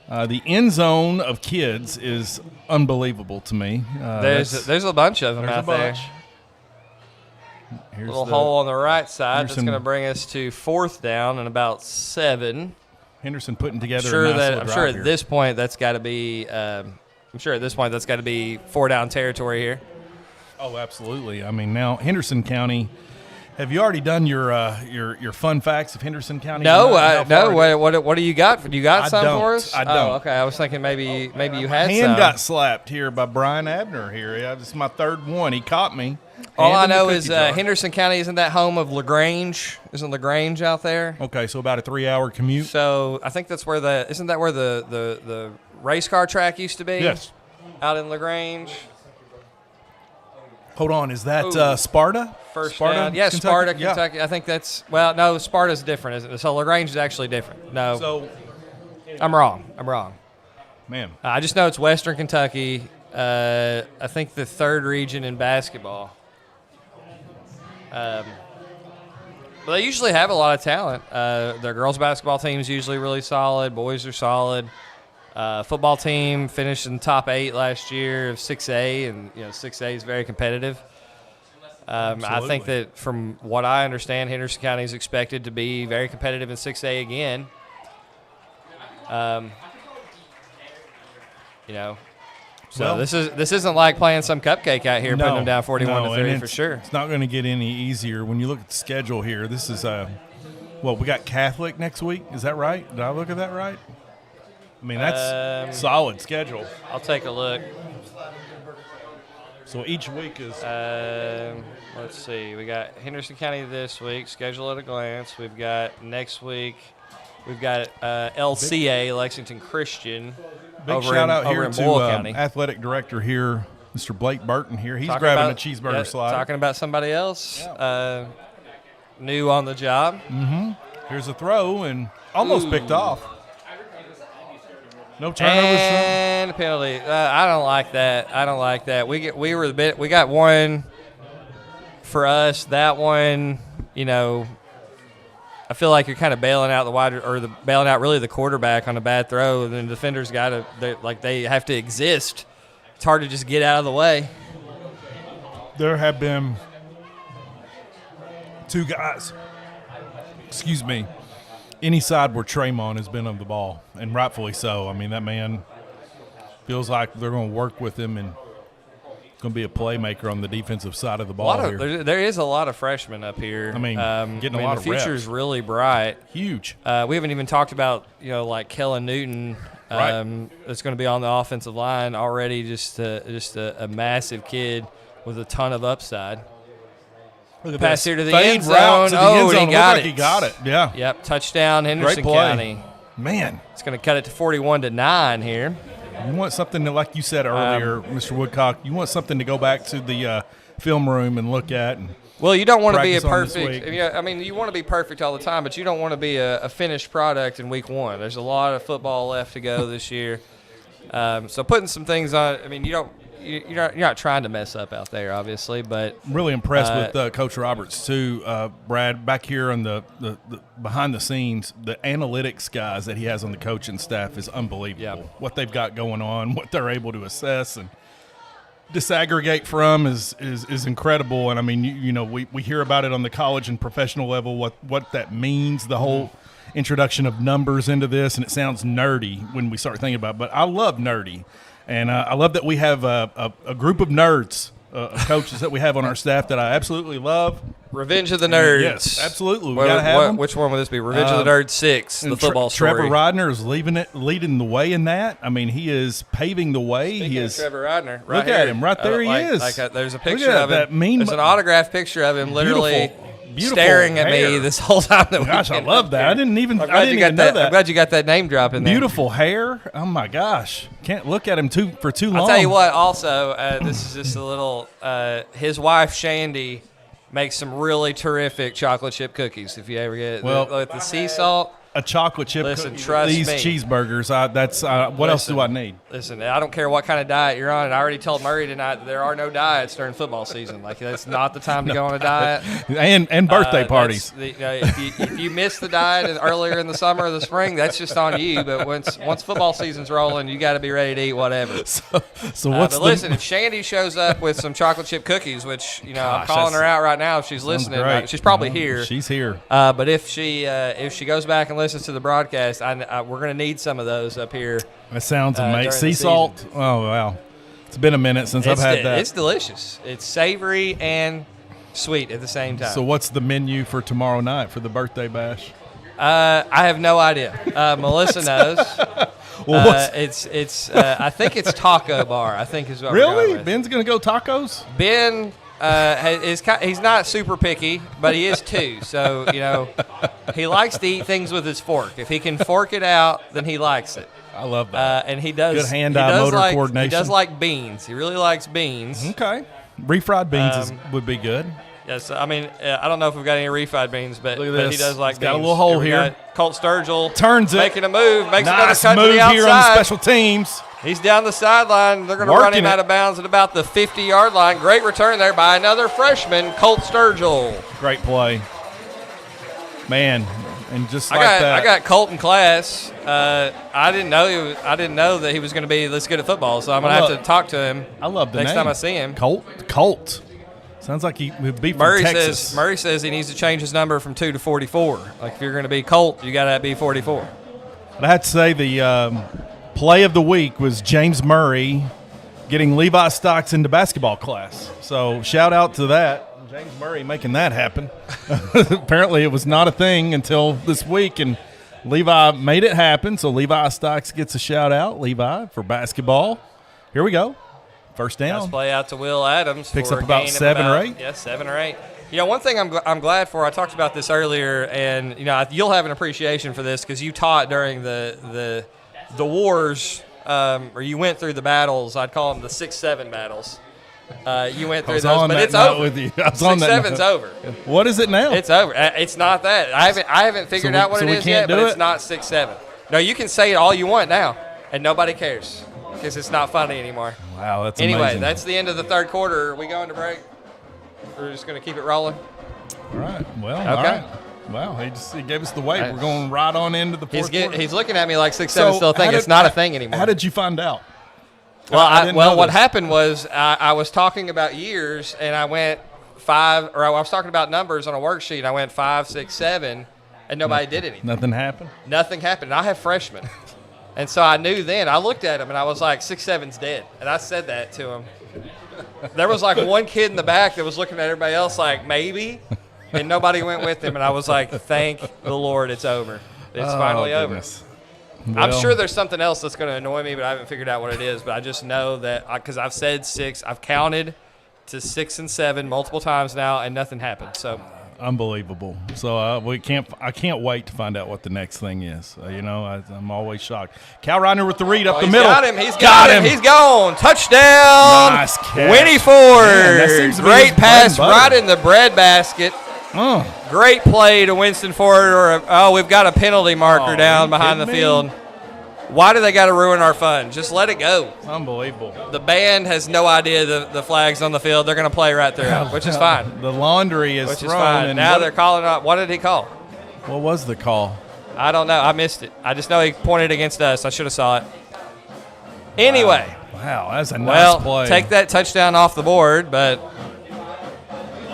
The end zone of kids is unbelievable to me. There's a bunch of them out there. Here's little hole on the right side that's going to bring us to 4th down and about 7. Henderson putting together I'm sure at this point that's got to be 4 down territory here. Oh, absolutely. I mean, now Henderson County. Have you already done your fun facts of Henderson County? No. What do you got? You got some for us? I don't. Oh, okay. I was thinking maybe you had Hand some. got slapped here by Brian Abner here. Yeah, this is my third one. He caught me. All I know is Henderson County, isn't that home of LaGrange? Isn't LaGrange out there? Okay, so about a 3-hour commute. So I think that's where isn't that where the race car track used to be? Yes. Out in LaGrange. Hold on, is that Sparta? Sparta? Down. Yeah, Kentucky? Sparta, Kentucky. Yeah. I think that's no. Sparta's different, isn't it? So LaGrange is actually different. No. So I'm wrong. Man, I just know it's Western Kentucky. I think the 3rd region in basketball. But they usually have a lot of talent. Their girls basketball team is usually really solid. Boys are solid. Football team finished in the top 8 last year of 6A, and 6A is very competitive. I think that from what I understand, Henderson County is expected to be very competitive in 6A again. So this isn't like playing some cupcake out here, putting them down 41-3 for sure. It's not going to get any easier when you look at the schedule here. This is we got Catholic next week. Is that right? Did I look at that right? I mean, that's solid schedule. I'll take a look. So each week is. Let's see. We got Henderson County this week. Schedule at a glance. We've got next week. We've got LCA Lexington Christian. Big shout out here to athletic director here, Mr. Blake Burton here. He's grabbing a cheeseburger slider. Talking about somebody else new on the job. Mm-hmm. Here's a throw and almost picked off. No turnovers. And a penalty. I don't like that. We got one for us. That one, I feel like you're kind of bailing out bailing out really the quarterback on a bad throw, and then the defenders they have to exist. It's hard to just get out of the way. There have been two guys, any side where Tremont has been on the ball, and rightfully so. I mean, that man feels like they're going to work with him and going to be a playmaker on the defensive side of the ball here. There is a lot of freshmen up here. I mean, getting a lot of reps. The future's really bright. Huge. We haven't even talked about, like Kellen Newton, that's going to be on the offensive line already. Just a massive kid with a ton of upside. Look at pass this. here to the Fade end zone. route to the end zone. He got it. He got it. Yeah. Yep. Touchdown, Henderson Great play. County. Man, it's going to cut it to 41-9 here. You want something that, like you said earlier, Mr. Woodcock, you want something to go back to the film room and look at. And well, you don't want to be a practice on perfect. this week. I mean, you want to be perfect all the time, but you don't want to be a finished product in week one. There's a lot of football left to go this year. So putting some things on. I mean, you're not trying to mess up out there, obviously, but really impressed with Coach Roberts too, Brad. Back here on the behind the scenes, the analytics guys that he has on the coaching staff is unbelievable. Yeah. What they've got going on, what they're able to assess and disaggregate from is incredible. And I mean, we hear about it on the college and professional level, what that means, the whole introduction of numbers into this, and it sounds nerdy when we start thinking about it, but I love nerdy. And I love that we have a group of nerds, coaches that we have on our staff that I absolutely love. Revenge of the Nerds. Yes, absolutely. We gotta have them. Which one would this be? Revenge of the Nerds 6, the football story. Trevor Rodner is leading the way in that. I mean, he is paving the way. Speaking of Trevor Rodner, look at him right there. He is. There's a picture of him. There's an autographed picture of him, literally. Beautiful staring at hair. me this whole time. Gosh, I love that. I didn't even know that. I'm glad you got that name drop in there. Beautiful hair. Oh my gosh, can't look at him for too long. I'll tell you what. Also, this is just a little. His wife Shandy makes some really terrific chocolate chip cookies. If you ever get the sea salt. A chocolate chip. Listen, trust these me. Cheeseburgers. What else do I need? Listen, I don't care what kind of diet you're on. And I already told Murray tonight that there are no diets during football season. Like that's not the time to go on a diet. And birthday parties. If you miss the diet earlier in the summer or the spring, that's just on you. But once football season's rolling, you got to be ready to eat whatever. So what's listen, if Shandy shows up with some chocolate chip cookies, which I'm calling her out right now if she's listening, great. She's probably here. She's here. But if she goes back and listens to the broadcast, we're going to need some of those up here. That sounds amazing. Sea salt. Oh wow, it's been a minute since I've had that. It's delicious. It's savory and sweet at the same time. So what's the menu for tomorrow night for the birthday bash? I have no idea. Melissa knows. Well, I think it's taco bar. I think is what really. We're going with. Ben's going to go tacos. Ben. He's not super picky, but he is too. So, he likes to eat things with his fork. If he can fork it out, then he likes it. I love that. And he does. Good hand-eye motor coordination. He does like beans. He really likes beans. Okay. Refried beans would be good. Yes, I mean, I don't know if we've got any refried beans, but he does like beans. Got a little hole here. Colt Sturgill turns it. Making a move. Makes nice another cut move to the outside. Here on the special teams. He's down the sideline. They're going to run him out of bounds at about the 50-yard line. Great return there by another freshman, Colt Sturgill. Great play. Man, and just like that. I got Colt in class. I didn't know that he was going to be this good at football, so I'm going to have to talk to him. I love the next name. time I see him. Colt. Sounds Sounds like he would be from Murray Texas. says he needs to change his number from 2 to 44. Like if you're going to be Colt, you got to be 44. But I have to say the play of the week was James Murray getting Levi Stocks into basketball class. So shout out to that. James Murray making that happen. Apparently it was not a thing until this week, and Levi made it happen. So Levi Stocks gets a shout out, Levi, for basketball. Here we go. First down. Nice play out to Will Adams. Picks for up a about gain of 7 or 8. Yeah, 7 or 8. You know, one thing I'm glad for, I talked about this earlier, and, you know, you'll have an appreciation for this because you taught during the wars, or you went through the battles. I'd call them the 6-7 battles. You went through those, but it's over. With you. I was on that 6-7's over. What is it now? It's over. It's not that. I haven't figured out what it is yet, but it's not 6-7. No, you can say it all you want now, and nobody cares because it's not funny anymore. Wow, that's anyway, amazing. that's the end of the third quarter. Are we going to break? We're just going to keep it rolling. All right. Well, okay. All right. Wow, he gave us the wait. We're going right on into the fourth quarter. He's looking at me like 6-7 still thinking it's not a thing anymore. How did you find out? Well, what happened was I was talking about years, and I went 5, or I was talking about numbers on a worksheet. I went 5, 6, 7, and nobody did anything. Nothing happened? Nothing happened. And I have freshmen. And so I knew then. I looked at him, and I was like, 6-7's dead. And I said that to him. There was like one kid in the back that was looking at everybody else like, maybe, and nobody went with him. And I was like, thank the Lord it's over. It's finally over. Well, I'm sure there's something else that's going to annoy me, but I haven't figured out what it is. But I just know that because I've said 6, I've counted to 6 and 7 multiple times now, and nothing happened. So unbelievable. So I can't wait to find out what the next thing is. I'm always shocked. Cal Reiner with the read up the middle. Got him. He's got him. He's gone. Touchdown. Nice catch. Winnie Ford. Great pass right in the bread basket. Great play to Winston Ford. We've got a penalty marker down behind the field. Why do they got to ruin our fun? Just let it go. Unbelievable. The band has no idea the flag's on the field. They're going to play right there, which is fine. The laundry is which thrown. Is fine. Now they're calling up. What did he call? What was the call? I don't know. I missed it. I just know he pointed against us. I should have saw it. Anyway. Wow, that's a nice play. Take that touchdown off the board, but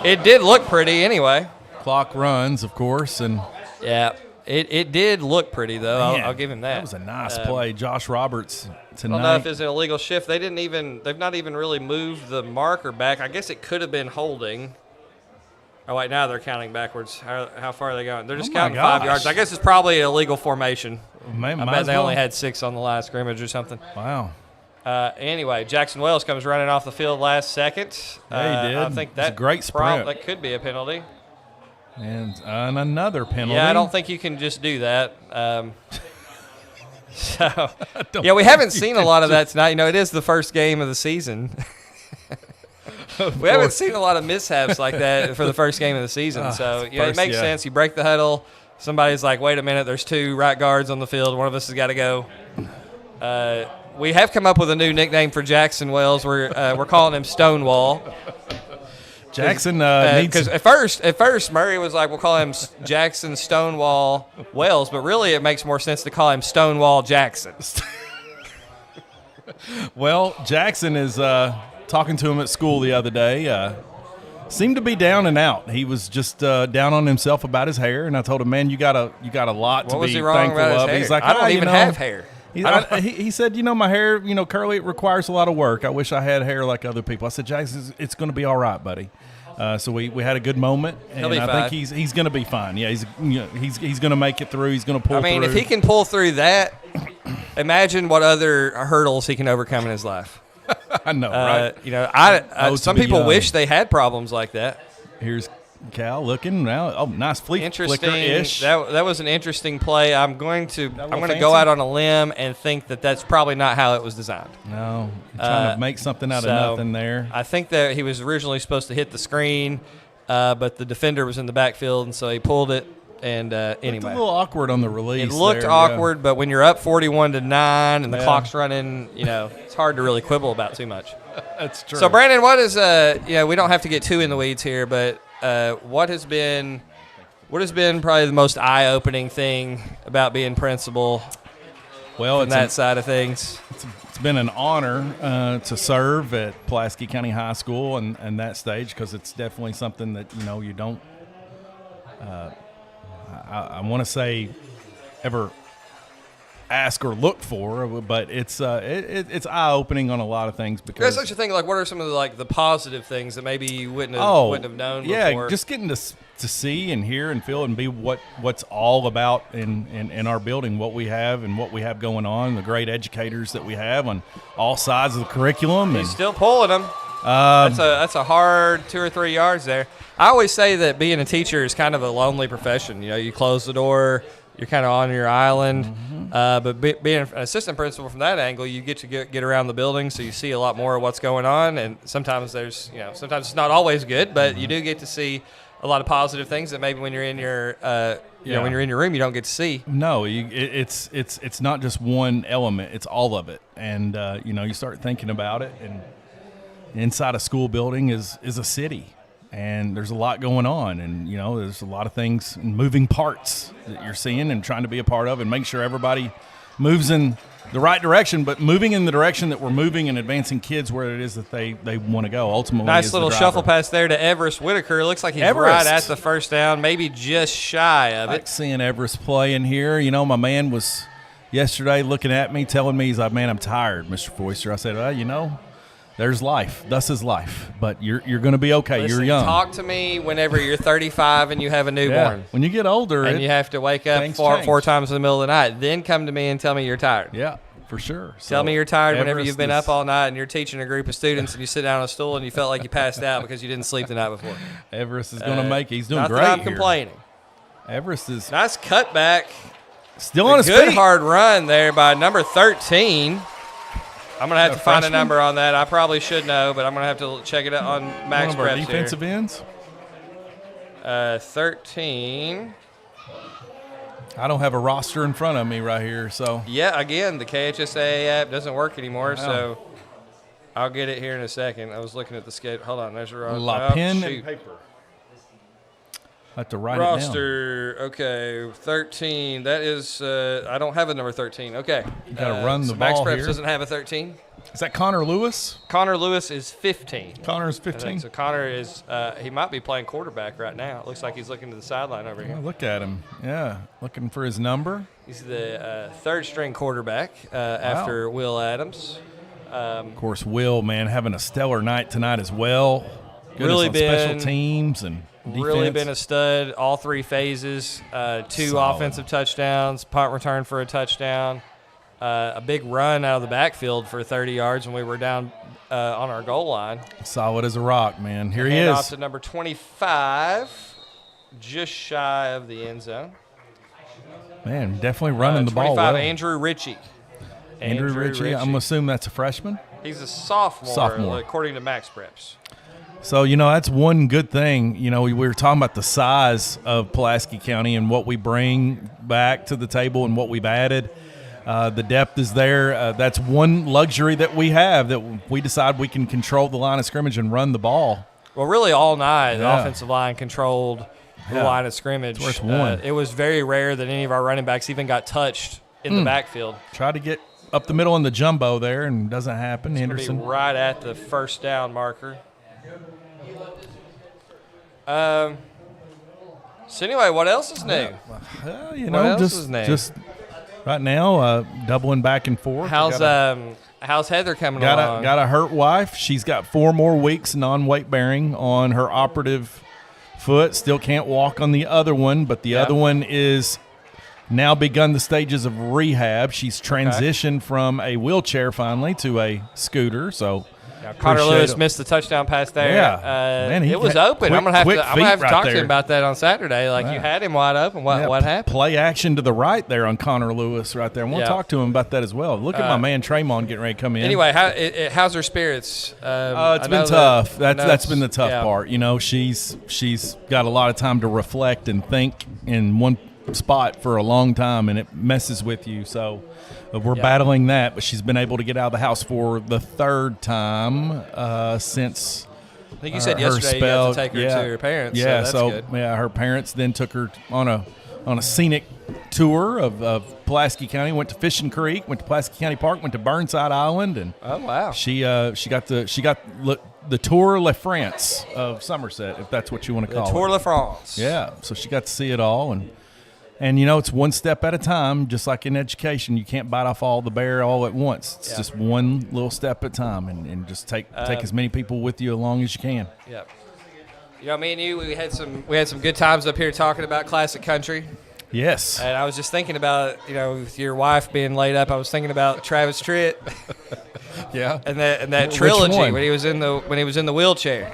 it did look pretty anyway. Clock runs, of course, and yeah, it did look pretty though. I'll give him that. That was a nice play, Josh Roberts tonight. I don't know if it's an illegal shift. They've not even really moved the marker back. I guess it could have been holding. Oh wait, now they're counting backwards. How far are they going? They're just counting 5 yards. I guess it's probably an illegal formation. I bet they only had 6 on the last scrimmage or something. Wow. Anyway, Jackson Wells comes running off the field last second. Yeah, he did. I think that's a great sprint. That could be a penalty. And another penalty. Yeah, I don't think you can just do that. We haven't seen a lot of that tonight. It is the first game of the season. We haven't seen a lot of mishaps like that for the first game of the season. It makes sense. You break the huddle. Somebody's like, wait a minute, there's 2 right guards on the field. One of us has got to go. We have come up with a new nickname for Jackson Wells. We're calling him Stonewall. Jackson needs because at first Murray was like, we'll call him Jackson Stonewall Wells, but really it makes more sense to call him Stonewall Jackson. Well, Jackson is talking to him at school the other day. Seemed to be down and out. He was just down on himself about his hair, and I told him, man, you got a lot to be thankful of. He's like, I don't even have hair. He said, my hair, curly, it requires a lot of work. I wish I had hair like other people. I said, Jackson, it's going to be all right, buddy. So we had a good moment, and I think he's going to be fine. Yeah, he's going to make it through. He's going to pull through. If he can pull through that, imagine what other hurdles he can overcome in his life. I know, right? Some people wish they had problems like that. Here's Cal looking now. Oh, nice flicker-ish. That was an interesting play. I'm going to go out on a limb and think that that's probably not how it was designed. No, trying to make something out of nothing there. I think that he was originally supposed to hit the screen, but the defender was in the backfield, and so he pulled it. And anyway, it's a little awkward on the release. It looked awkward, but when you're up 41-9 and the clock's running, it's hard to really quibble about too much. That's true. So Brandon, what is we don't have to get too in the weeds here, but what has been probably the most eye-opening thing about being principal? Well, from that side of things. It's it's been an honor to serve at Pulaski County High School and that stage, because it's definitely something that you don't. I want to say ever ask or look for, but it's eye opening on a lot of things. Because that's what you think. Like, what are some of the positive things that maybe you wouldn't have known before? Just getting to see and hear and feel and be what's all about in our building, what we have and what we have going on, the great educators that we have on all sides of the curriculum. He's still pulling them. That's a hard 2 or 3 yards there. I always say that being a teacher is kind of a lonely profession. You close the door, you're kind of on your island. But being an assistant principal from that angle, you get to get around the building, so you see a lot more of what's going on. And sometimes sometimes it's not always good, but you do get to see a lot of positive things that maybe when you're in your when you're in your room you don't get to see. No, it's not just one element; it's all of it. And you start thinking about it, and inside a school building is a city. And there's a lot going on, and there's a lot of things and moving parts that you're seeing and trying to be a part of, and make sure everybody moves in the right direction, but moving in the direction that we're moving and advancing kids where it is that they want to go. Ultimately, nice little shuffle pass there to Everest Whitaker. Looks like he's right at the first down, maybe just shy of it. I like seeing Everest play in here. My man was yesterday looking at me, telling me, he's like, "Man, I'm tired, Mr. Foister." I said, "Well, there's life. Thus is life. But you're going to be okay. Listen, you're young." Talk to me whenever you're 35 and you have a newborn. Yeah. When you get older, and you have to wake up four times in the middle of the night. Then come to me and tell me you're tired. Yeah, for sure. Tell me you're tired whenever you've been up all night and you're teaching a group of students and you sit down on a stool and you felt like you passed out because you didn't sleep the night before. Everest is going to make it. He's doing not great. That I'm complaining. Everest is nice cutback. Still on his good feet. Hard run there by number 13. I'm going to have to find a number on that. I probably should know, but I'm going to have to check it out on Max One of our Preps defensive here. ends? 13. I don't have a roster in front of me right here, so. Yeah, again, the KHSAA app doesn't work anymore, so I'll get it here in a second. I was looking at the schedule. Hold on, there's your pen and paper. I have to write roster, it down. Okay, 13. That is, I don't have a number 13. Okay. You got to run the Max ball Preps here. doesn't have a 13. Is that Connor Lewis? Connor Lewis is 15. Connor is 15. So Connor is, he might be playing quarterback right now. It looks like he's looking to the sideline over here. Oh, look at him. Yeah, looking for his number. He's the third string quarterback after Will Adams. Of course, Will, man, having a stellar night tonight as well. Goodness really on been special teams and defense. Really been a stud all three phases. Two offensive touchdowns, punt return for a touchdown, a big run out of the backfield for 30 yards when we were down on our goal line. Solid as a rock, man. Here he is. Off to number 25, just shy of the end zone. Man, definitely running the ball 25, well. Andrew Ritchie. Andrew Ritchie. I'm assuming that's a freshman. He's a sophomore. According to Max Preps. So, that's one good thing. We were talking about the size of Pulaski County and what we bring back to the table and what we've added. The depth is there. That's one luxury that we have, that we decide we can control the line of scrimmage and run the ball. Well, really all night, the offensive line controlled the line of scrimmage. That's where it's won. It was very rare that any of our running backs even got touched in the backfield. Try to get up the middle in the jumbo there, and doesn't happen. It's Henderson. Be right at the first down marker. So anyway, what else is new? What else is new? Just right now, doubling back and forth. How's Heather coming along? Got a hurt wife. She's got 4 more weeks non-weight bearing on her operative foot. Still can't walk on the other one, but the other one is now begun the stages of rehab. She's transitioned from a wheelchair finally to a scooter. So. Connor Lewis missed the touchdown pass there. Yeah, man, it was open. I'm gonna have to talk to him about that on Saturday. Like you had him wide open. What happened? Play action to the right there on Connor Lewis right there. And we'll talk to him about that as well. Look at my man Tremont getting ready to come in. Anyway, how's her spirits? It's been tough. That's been the tough part. She's got a lot of time to reflect and think in one spot for a long time, and it messes with you. So. We're battling that, but she's been able to get out of the house for the 3rd time since. I think you said yesterday you got to take her to her parents. Yeah, so that's good. Her parents then took her on a on a scenic tour of Pulaski County. Went to Fishing Creek, went to Pulaski County Park, went to Burnside Island, and oh wow, she got the Tour de France of Somerset, if that's what you want to call it. The Tour de France. Yeah, so she got to see it all, and it's one step at a time, just like in education. You can't bite off all the bear all at once. It's just one little step at a time, and just take as many people with you along as you can. Yeah. Me and you, we had some good times up here talking about classic country. Yes. And I was just thinking about, with your wife being laid up, I was thinking about Travis Tritt. Yeah. And that trilogy when he was in the wheelchair.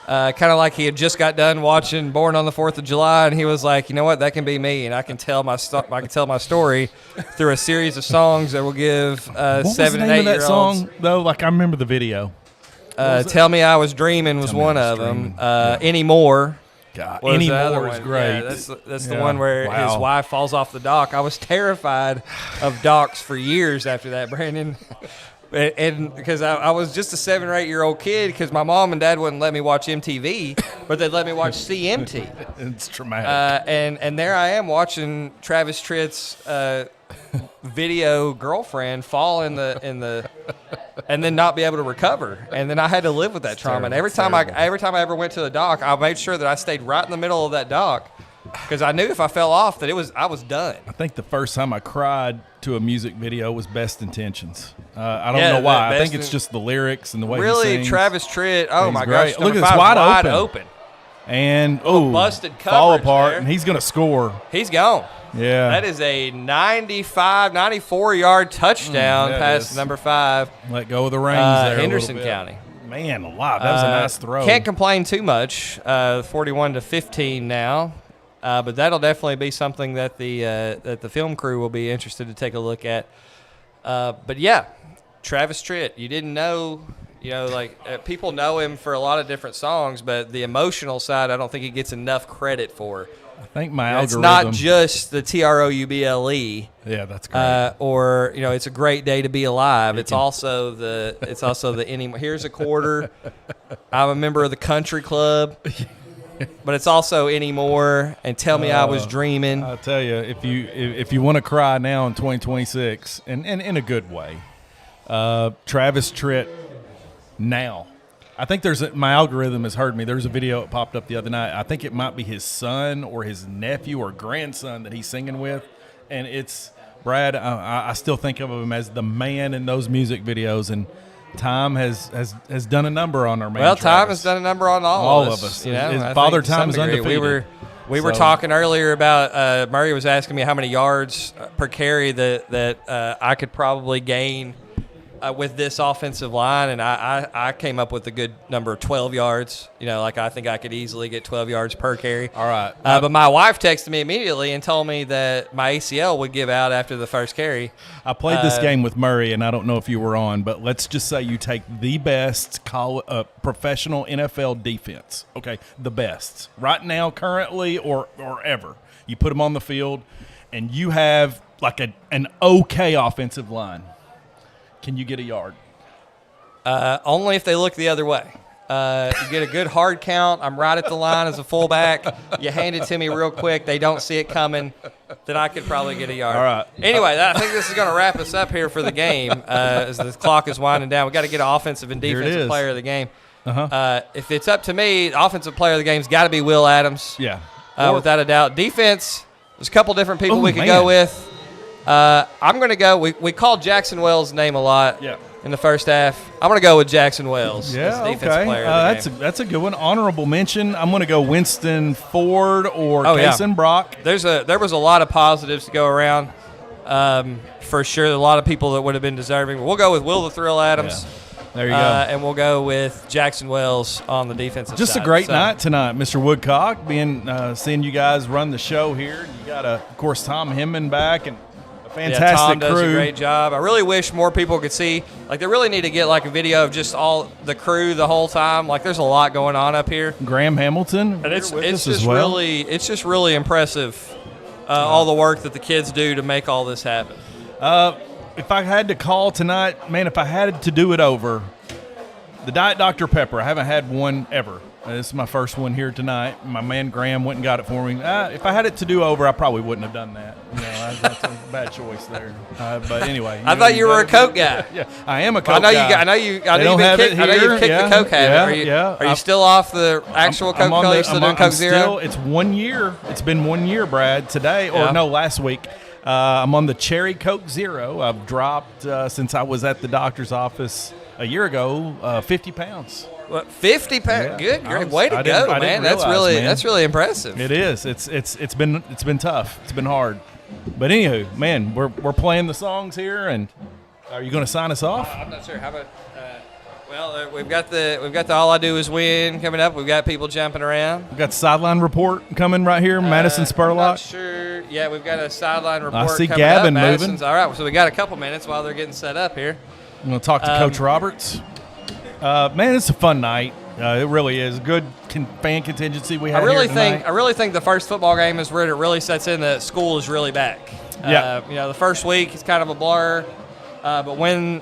Kind of like he had just got done watching Born on the 4th of July, and he was like, you know what, that can be me, and I can tell my story through a series of songs that will give 7 and 8 year olds. What was the name of that song though? Like, I remember the video. Tell Me I Was Dreaming was one of them. Anymore. God, Anymore is great. Yeah, that's the one where his wife falls off the dock. I was terrified of docks for years after that, Brandon. And because I was just a 7 or 8 year old kid, because my mom and dad wouldn't let me watch MTV, but they'd let me watch CMT. It's traumatic. And there I am watching Travis Tritt's video girlfriend fall in the and then not be able to recover, and then I had to live with that trauma. And every time I ever went to the dock, I made sure that I stayed right in the middle of that dock, because I knew if I fell off that I was done. I think the first time I cried to a music video was Best Intentions. I don't know why. I think it's just the lyrics and the way he sings. Travis Tritt. Oh my gosh! Look, it's wide open. And busted fall apart, there. and he's gonna score. He's gone. Yeah. That is a 94-yard touchdown past number 5. Let go of the reins there. Henderson County. Man alive, that was a nice throw. Can't complain too much. 41-15 now. But that'll definitely be something that the film crew will be interested to take a look at. But yeah, Travis Tritt. You didn't know, people know him for a lot of different songs, but the emotional side, I don't think he gets enough credit for. I think my algorithm. It's not just the TROUBLE. Yeah, that's great. Or it's a great day to be alive. It's also the anymore. Here's a quarter. I'm a member of the country club. But it's also Anymore and Tell Me I Was Dreaming. I'll tell you, if you want to cry now in 2026, and in a good way, Travis Tritt now. I think my algorithm has heard me. There's a video that popped up the other night. I think it might be his son or his nephew or grandson that he's singing with, and it's Brad. I still think of him as the man in those music videos, and Time has done a number on our man. Well, Travis. Time has done a number on all of us. His Father Time is undefeated. We were talking earlier about Murray was asking me how many yards per carry that I could probably gain with this offensive line, and I came up with a good number of 12 yards. I think I could easily get 12 yards per carry. All right. But my wife texted me immediately and told me that my ACL would give out after the first carry. I played this game with Murray, and I don't know if you were on, but let's just say you take the best professional NFL defense, okay, the best, right now, currently, or ever. You put them on the field, and you have like an okay offensive line. Can you get a yard? Only if they look the other way. You get a good hard count. I'm right at the line as a fullback. You hand it to me real quick. They don't see it coming. Then I could probably get a yard. All right. Anyway, I think this is going to wrap us up here for the game as the clock is winding down. We've got to get an offensive and defensive player of the game. If it's up to me, the offensive player of the game's got to be Will Adams. Yeah. Without a doubt. Defense, there's a couple different people we could go with. I'm going to go. We called Jackson Wells' name a lot in the first half. I'm going to go with Jackson Wells as the defensive player of the game. That's a good one. Honorable mention. I'm going to go Winston Ford or Kason Brock. There was a lot of positives to go around for sure. A lot of people that would have been deserving. We'll go with Will the Thrill Adams. Yeah. There you go. And we'll go with Jackson Wells on the defensive Just side. A great night tonight, Mr. Woodcock, seeing you guys run the show here. You got, of course, Tom Hemman back and a fantastic Tom crew. does a great job. I really wish more people could see. They really need to get a video of just all the crew the whole time. There's a lot going on up here. Graham Hamilton, and it's just really impressive. All the work that the kids do to make all this happen. If I had to call tonight, man, if I had to do it over, the Diet Dr. Pepper, I haven't had one ever. This is my first one here tonight. My man Graham went and got it for me. If I had it to do over, I probably wouldn't have done that. That's a bad choice there. But anyway, I thought you were a Coke guy. Yeah, I am a Coke guy. guy. I know you've kicked the Coke habit. Are you still off the actual Coke? Are you still doing Coke Zero? It's 1 year. It's been 1 year, Brad. Today, or no, last week. I'm on the Cherry Coke Zero. I've dropped since I was at the doctor's office a year ago 50 pounds. What, 50 pounds? Yeah. Good, great way to go, man. That's really impressive. It is. It's been tough. It's been hard. But anywho, man, we're playing the songs here, and are you going to sign us off? I'm not sure. How about? We've got the All I Do Is Win coming up. We've got people jumping around. We've got the sideline report coming right here, Madison Spurlock. I'm not sure. Yeah, we've got a sideline report. I see coming Gavin up. moving. All right, so we got a couple minutes while they're getting set up here. I'm going to talk to Coach Roberts. Man, it's a fun night. It really is. Good fan contingency we have here tonight. I really think the first football game is where it really sets in that school is really back. Yeah. The first week is kind of a blur. But when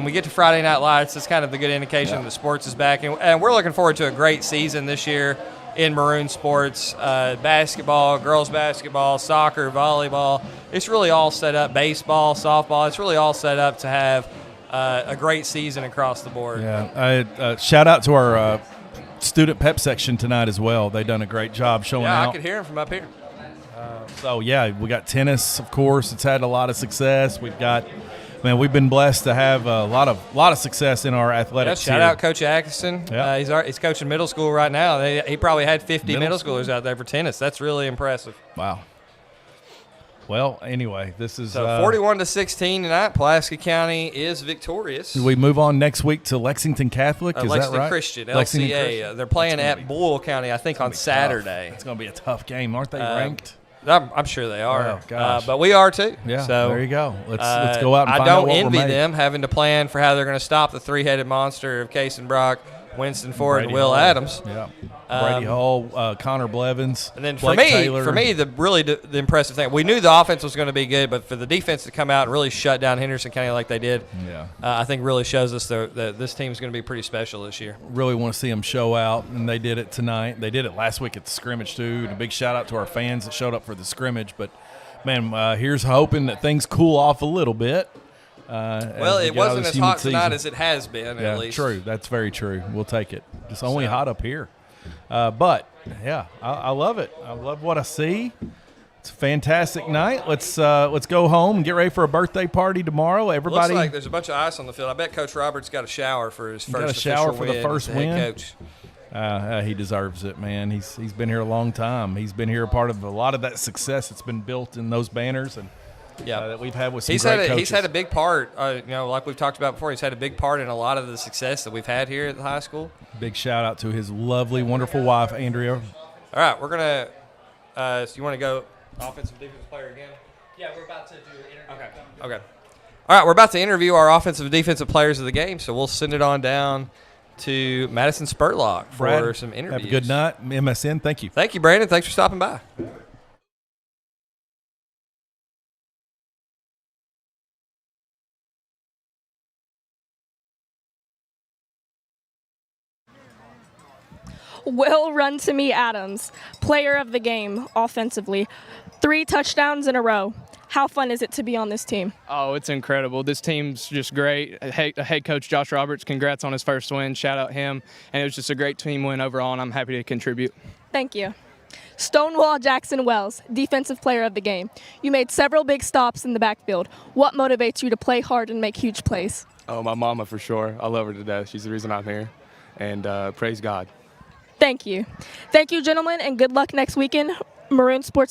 we get to Friday Night Lights, it's kind of the good indication that sports is back, and we're looking forward to a great season this year in Maroon sports, basketball, girls basketball, soccer, volleyball. It's really all set up. Baseball, softball. It's really all set up to have a great season across the board. Yeah. Shout out to our student pep section tonight as well. They've done a great job showing out. Yeah, I could hear them from up here. We got tennis, of course. It's had a lot of success. We've been blessed to have a lot of success in our athletics. Shout out Coach Atkinson. Yeah. He's coaching middle school right now. He probably had 50 middle schoolers out there for tennis. That's really impressive. Wow. Well, anyway, this is 41-16 tonight. Pulaski County is victorious. Do we move on next week to Lexington Catholic? Is Lexington that right? Christian, Lexington LCA. Christian. They're playing at Bull County, I think, on Saturday. It's going to be a tough game. Aren't they ranked? I'm sure they are. Oh, gosh. But we are too. Yeah, so, there you go. Let's go out and find out I don't what envy we're them having to plan for how they're going to stop the three-headed monster of Case and Brock, Winston Ford, Brady and Will Hall. Adams. Yeah. Brady Hall, Connor Blevins, and then Blake Taylor. for me, the impressive thing, we knew the offense was going to be good, but for the defense to come out and really shut down Henderson County like they did, I think really shows us that this team is going to be pretty special this year. Really want to see them show out, and they did it tonight. They did it last week at the scrimmage too. And a big shout out to our fans that showed up for the scrimmage. But man, here's hoping that things cool off a little bit. It wasn't as hot tonight as it has been, at least. True. That's very true. We'll take it. It's only hot up here. But, yeah, I love it. I love what I see. It's a fantastic night. Let's go home and get ready for a birthday party tomorrow. Everybody. Looks like there's a bunch of ice on the field. I bet Coach Roberts got a shower for his first first win. Coach. He deserves it, man. He's been here a long time. He's been here a part of a lot of that success that's been built in those banners and that we've had with some great coaches. He's had a big part, like we've talked about before. He's had a big part in a lot of the success that we've had here at the high school. Big shout out to his lovely, wonderful wife, Andrea. All right, we're gonna. So you want to go offensive defensive player again? Yeah, we're about to do an interview. Okay. All right, we're about to interview our offensive and defensive players of the game, so we'll send it on down to Madison Spurlock for Brad, some interviews. Have a good night, MSN. Thank you. Thank you, Brandon. Thanks for stopping by. Will Run-To-Me Adams, player of the game offensively. 3 touchdowns in a row. How fun is it to be on this team? Oh, it's incredible. This team's just great. Head coach Josh Roberts, congrats on his first win. Shout out him. And it was just a great team win overall, and I'm happy to contribute. Thank you. Stonewall Jackson Wells, defensive player of the game. You made several big stops in the backfield. What motivates you to play hard and make huge plays? Oh, my mama for sure. I love her to death. She's the reason I'm here. And praise God. Thank you. Thank you, gentlemen, and good luck next weekend. Maroon Sports